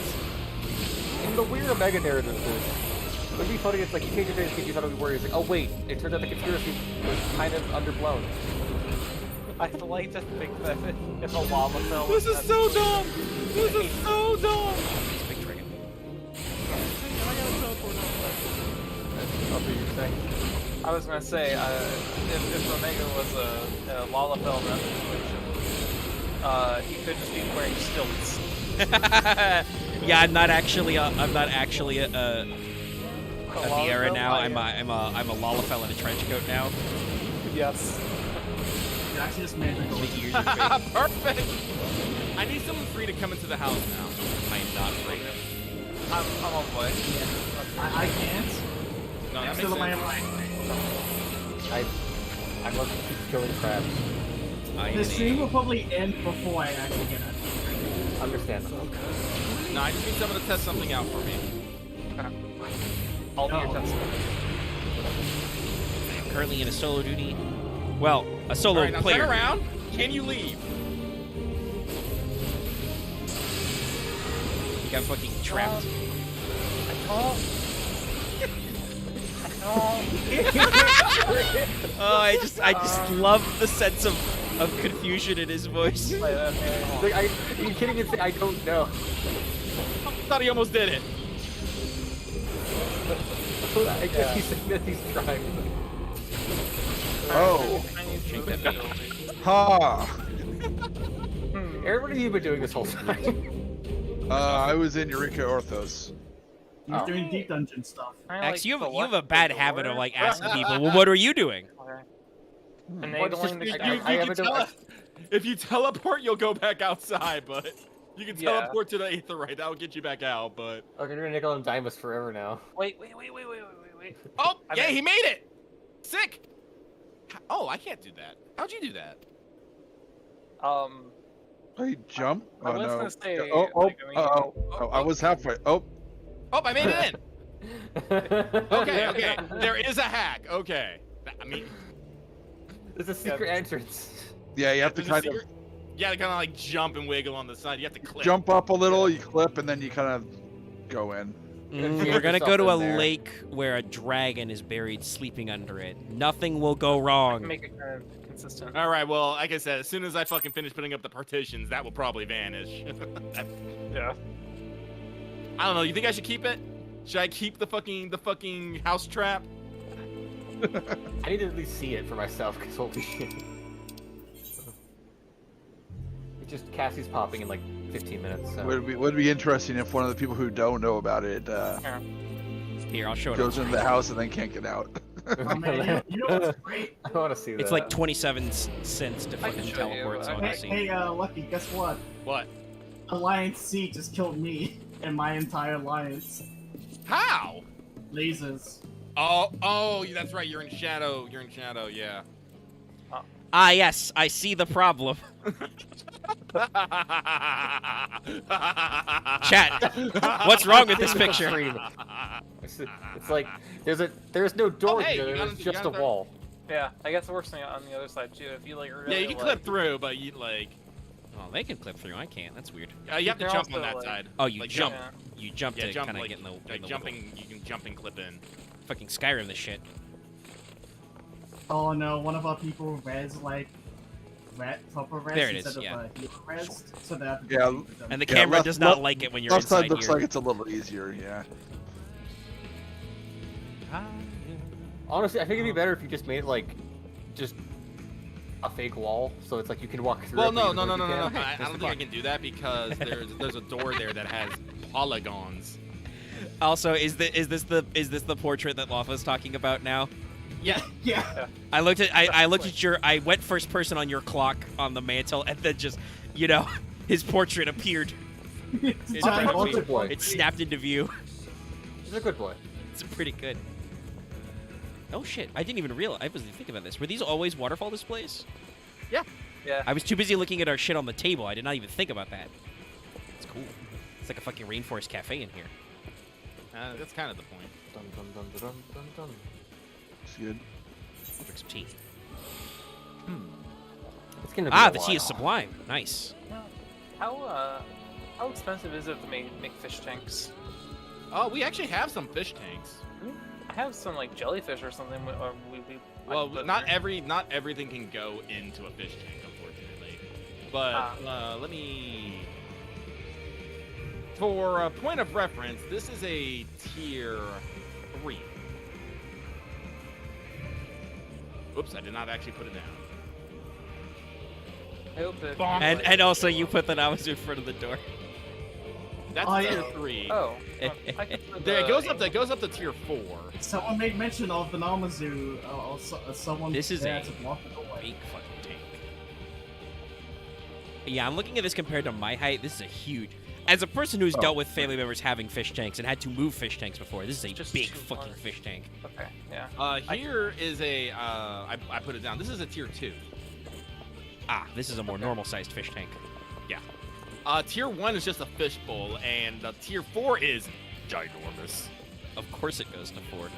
In the weird Omega narrative, it would be funny. It's like you change your face because you thought it would be worried. It's like, oh wait, it turns out the conspiracy was kind of underblown. I like to think that if a lava fell. This is so dumb. This is so dumb. It's a big dragon. I was gonna say, if Omega was a Lalafell in that situation, he could just be wearing stilts. Yeah, I'm not actually a Viera now. I'm a Lalafell in a trench coat now. Yes. You actually just made me go. The ears are fake. Perfect. I need someone free to come into the house now. I am not free. I'm on way. I can't. No, I'm that still in makes my sense. life. I must keep killing crabs. The stream will probably end before I actually get it. Understandable. No, I just need someone to test something out for me. I'll do your test. I'm currently in a solo duty. Well, a solo All right, now player. turn around. Can you leave? You got fucking trapped. Oh, I just love the sense of confusion in his voice. Like, you can't even say I don't know. I thought he almost did it. I guess he's saying that he's trying. Oh. Ha. Aaron, what have you been doing this whole time? I was in Eureka Orthos. You're doing deep dungeon stuff. Max, you have a bad habit of like asking people, well, what are you doing? Enabling the If you teleport, you'll go back outside, but you can Yeah. teleport to the Aetherite. That'll get you back out, but... Okay, you're gonna nickel and dime us forever now. Wait. Oh, yeah, he made it! Sick! Oh, I can't do that. How'd you do that? I jump? I Oh, was no. gonna say, Oh, like, I mean- I was halfway. Oh. Oh, I made it in! Okay. There is a hack. Okay. I mean... There's a secret entrance. Yeah, you have to kind of Yeah, to kind of like jump and wiggle on the side. You have to click. jump up a little, you clip, and then you kind of go in. We're gonna go to a lake where a dragon is buried sleeping under it. Nothing will go wrong. Make it kind of consistent. All right, well, like I said, as soon as I fucking finish putting up the partitions, that will probably vanish. Yeah. I don't know. You think I should keep it? Should I keep the fucking house trap? I need to at least see it for myself, because holy shit. It just Cassie's popping in like 15 minutes. So. Would be interesting if one of the people who don't know about it Here, I'll show it. goes into the house and then can't get out. Oh, man, you know what's great? I want to see that. It's like 27 cents to fucking teleport, so I see. Hey, Lucky, guess what? What? Alliance C just killed me and my entire alliance. How? Lasers. Oh, that's right. You're in shadow. Yeah. Ah, yes, I see the problem. Chat, what's wrong with this picture? It's like there's no door here. There's just a wall. Yeah, I guess it works on the other side too. If you like really Yeah, you can clip through, but you like. Oh, they can clip through. I can't. That's weird. You have to They're jump also, on that like- side. Oh, you Like, jump. yeah. You jump to jump kind of like, get in the. like in the jumping. You can jump and clip in. Fucking Skyrim, this shit. Oh no, one of our people res like proper res There it is, instead yeah. of hero res, so that Yeah, And the camera does not like it when you're left side inside looks here. like it's a little easier, yeah. Honestly, I think it'd be better if you just made it like just a fake wall, so it's like you can walk through. Well, it, no. but you know you can. I don't think I can do that because there's a door there that has polygons. Also, is this the portrait that Lava's talking about now? Yeah. Yeah. I looked at your. I went first person on your clock on the mantle, and then just, his portrait appeared. It's a in giant front of me. good boy. It snapped into view. He's a good boy. It's pretty good. Oh shit! I didn't even realize. I wasn't thinking about this. Were these always waterfall displays? Yeah. I was too busy looking at our shit on the table. I did not even think about that. It's cool. It's like a fucking rainforest cafe in here. That's kind of the point. Dun, dun, dun, dun, dun, dun. It's good. Drink some tea. It's gonna be Ah, a the tea while. is sublime. Nice. How expensive is it to make fish tanks? Oh, we actually have some fish tanks. I have some like jellyfish or something. Well, not everything can go into a fish tank, unfortunately. But let me. For a point of reference, this is a tier 3. Oops, I did not actually put it down. I hope that. And also, you put the Namazu in front of the door. That's tier 3. Oh. There it goes up. That goes up to tier 4. Someone made mention of the Namazu, or someone. This is there a to block the doorway. big fucking tank. Yeah, I'm looking at this compared to my height. This is a huge. As a person who's dealt with family members having fish tanks and had to move fish tanks before, this is a big fucking fish tank. Okay, yeah. Here is a. I put it down. This is a tier 2. Ah, this is a more normal-sized fish tank. Yeah. Tier 1 is just a fish bowl, and tier 4 is ginormous. Of course it goes to 4.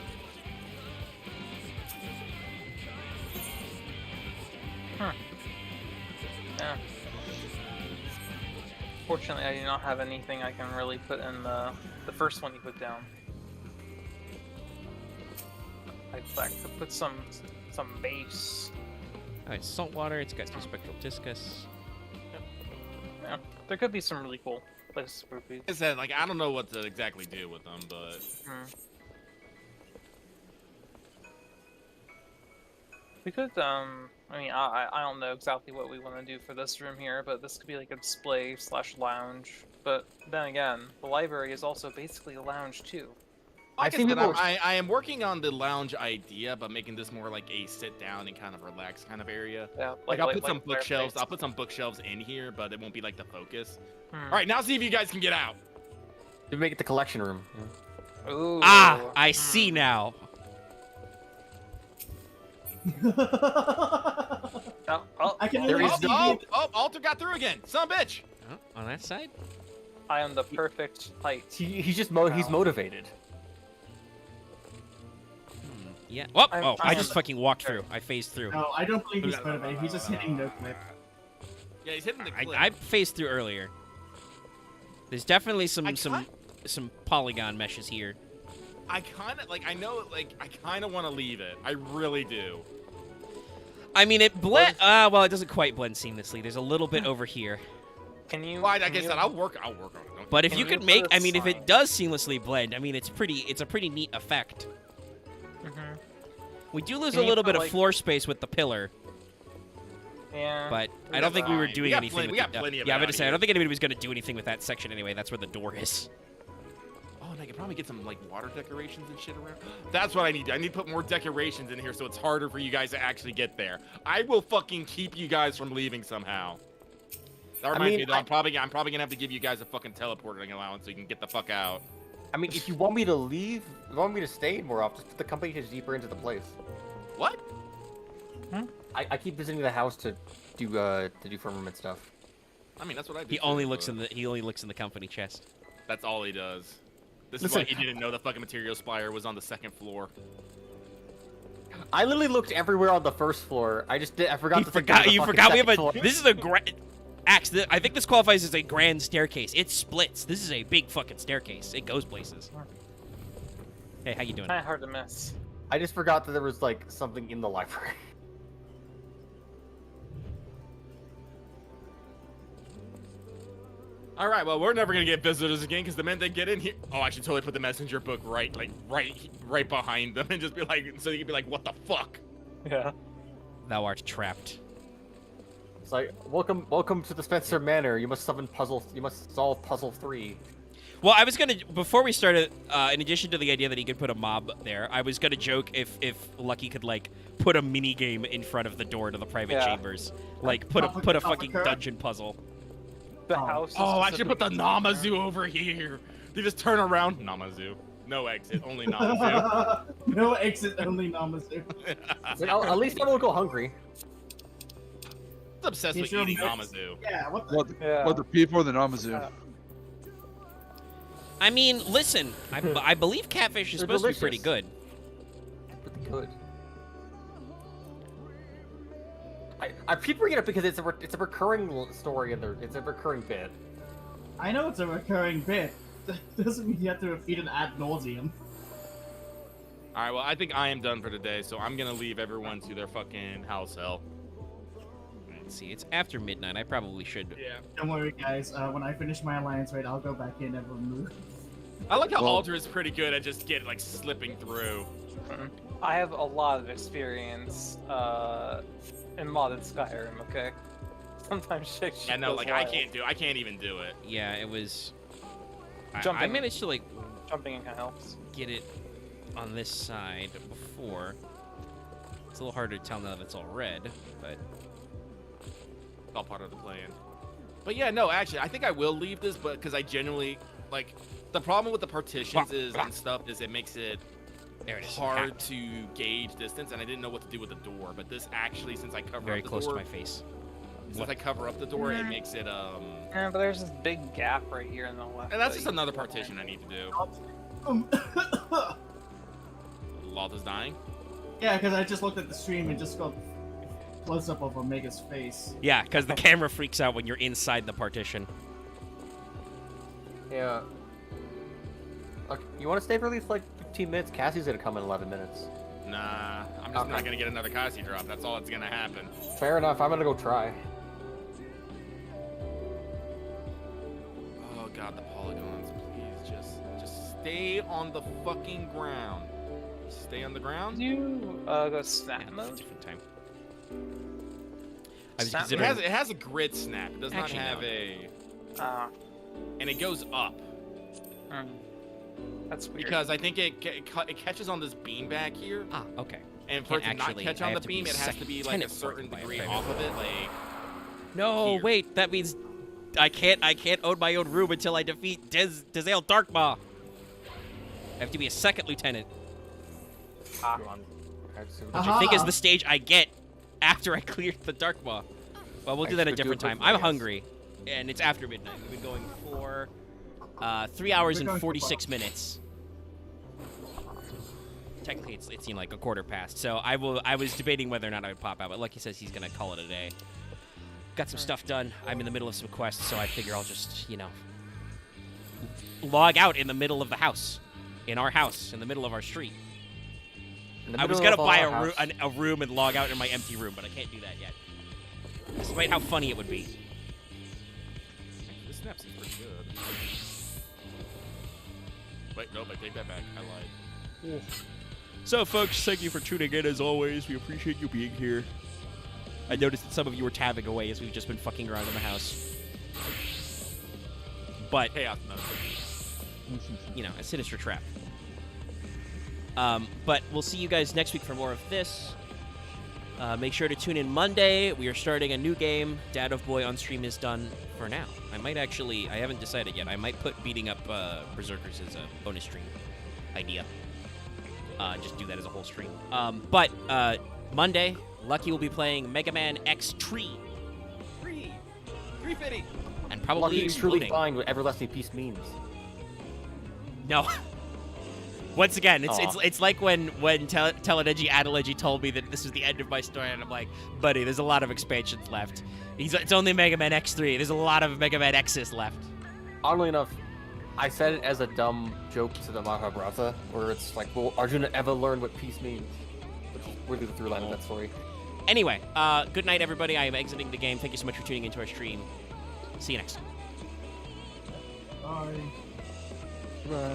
Huh. Yeah. Fortunately, I do not have anything I can really put in the first one you put down. I could put some base. Alright, saltwater. It's got 2 spectral discus. Yeah, there could be some really cool places where we. I said, like, I don't know what to exactly do with them, but. We could, I mean, I don't know exactly what we want to do for this room here, but this could be like a display/lounge. But then again, the library is also basically a lounge too. I am working on the lounge idea, but making this more like a sit down and kind of relax kind of area. Yeah, like I'll put some bookshelves. I'll put some bookshelves in here, but it won't be like the focus. All right, now see if you guys can get out. To make it the collection room. Yeah. Ooh. Ah, I see now. Alter got through again. Son of a bitch. Oh, on that side? I am the perfect height. He's just he's motivated. Yeah. Oh, I just fucking walked through. I phased through. No, I don't believe he's motivated. He's just hitting no clip. Yeah, he's hitting the clip. I phased through earlier. There's definitely some polygon meshes here. I kind of I kind of want to leave it. I really do. I mean, it blend. Well, it doesn't quite blend seamlessly. There's a little bit over here. Can you? Well, like I said, I'll work on it. But if you could make, I mean, if it does seamlessly blend, I mean, it's a pretty neat effect. We do lose a little bit of floor space with the pillar. Yeah. But I don't think we were doing anything. We got plenty of it. Yeah, I'm gonna say I don't think anybody was gonna do anything with that section anyway. That's where the door is. Oh, and I could probably get some like water decorations and shit around. That's what I need. I need to put more decorations in here so it's harder for you guys to actually get there. I will fucking keep you guys from leaving somehow. That reminds me that I'm probably gonna have to give you guys a fucking teleporting allowance so you can get the fuck out. I mean, if you want me to leave, if you want me to stay more often, just put the company deeper into the place. What? I keep visiting the house to do firmament stuff. I mean, that's what I do. He only looks in the company chest. That's all he does. This is why he didn't know the fucking material supplier was on the second floor. I literally looked everywhere on the first floor. I forgot. You forgot we have a. This is a Axe. I think this qualifies as a grand staircase. It splits. This is a big fucking staircase. It goes places. Hey, how you doing? Kind of hard to miss. I just forgot that there was like something in the library. All right, well, we're never gonna get visitors again because the minute they get in here, oh, I should totally put the messenger book right behind them and just be like, so you can be like, what the fuck? Yeah. Thou art trapped. It's like, welcome to the Spencer Manor. You must solve puzzle 3. Well, I was gonna, before we started, in addition to the idea that he could put a mob there, I was gonna joke if Lucky could like put a mini game in front of the door to the private chambers, like put a fucking dungeon puzzle. The house. Oh, I should put the Namazu over here. They just turn around. Namazu. No exit, only Namazu. No exit, only Namazu. At least I won't go hungry. I'm obsessed with eating Namazu. Yeah, what the people in the Namazu? I mean, listen, I believe catfish is supposed to be pretty good. Pretty good. I keep bringing it up because it's a recurring story and it's a recurring bit. I know it's a recurring bit. That doesn't mean you have to repeat it ad nauseum. All right, well, I think I am done for today, so I'm gonna leave everyone to their fucking house hell. Let's see, it's after midnight. I probably should. Yeah. Don't worry, guys. When I finish my alliance raid, I'll go back in and remove. I like how Alter is pretty good at just slipping through. I have a lot of experience in modded Skyrim. Okay. Sometimes shit. Yeah, no, goes like wild. I can't even do it. Yeah, it was. Jumping, I managed to jumping in kind of helps. get it on this side before. It's a little harder to tell now that it's all red, but It's all part of the plan. But yeah, no, actually, I think I will leave this, but because I genuinely like the problem with the partitions and stuff is it makes it hard to gauge distance, and I didn't know what to do with the door. But this actually, since I cover very up the close door, to my face. since I cover up the door, it makes it Yeah, but there's this big gap right here in the left. And that's just another partition I need to do. Lalta's dying. Yeah, because I just looked at the stream and just got close up of Omega's face. Yeah, because the camera freaks out when you're inside the partition. Yeah. Okay, you want to stay for at least like 15 minutes? Cassie's gonna come in 11 minutes. Nah, I'm just not gonna get another Cassie drop. That's all that's gonna happen. Fair enough. I'm gonna go try. Oh god, the polygons, please just stay on the fucking ground. Stay on the ground. You go snap mode. Different time. It has a grid snap. It does not have a. And it goes up. That's weird. Because I think it catches on this beam back here. Ah, okay. And for it to not catch on the beam, it has to be like a certain degree off of it. Like. No, wait. That means I can't own my own room until I defeat Dazale Darkmaw. I have to be a second lieutenant. Which I think is the stage I get after I clear the Darkmaw. Well, we'll do that at a different time. I'm hungry, and it's after midnight. We've been going for 3 hours and 46 minutes. Technically, it's like a quarter past. So I was debating whether or not I would pop out, but Lucky says he's gonna call it a day. Got some stuff done. I'm in the middle of some quests, so I figure I'll just log out in the middle of the house, in our house, in the middle of our street. I was gonna buy a room and log out in my empty room, but I can't do that yet. Despite how funny it would be. This snap seems pretty good. Wait, nope, I take that back. I lied. So, folks, thank you for tuning in as always. We appreciate you being here. I noticed that some of you were tabbing away as we've just been fucking around in the house. But, chaos mode. A sinister trap. But we'll see you guys next week for more of this. Make sure to tune in Monday. We are starting a new game. Dad of Boy on stream is done for now. I haven't decided yet. I might put beating up Berserkers as a bonus stream idea. Just do that as a whole stream. But Monday, Lucky will be playing Mega Man X3. 350. And probably Lucky's truly exploding. fine what Everlasting Peace means. No. Once again, it's like when Teleneji Adeleji told me that this is the end of my story, and I'm like, buddy, there's a lot of expansions left. It's only Mega Man X3. There's a lot of Mega Man X's left. Oddly enough, I said it as a dumb joke to the Mahabharata, where it's like, will Arjuna ever learn what peace means? Which is really the through line of that story. Anyway, good night, everybody. I am exiting the game. Thank you so much for tuning into our stream. See you next time. Bye.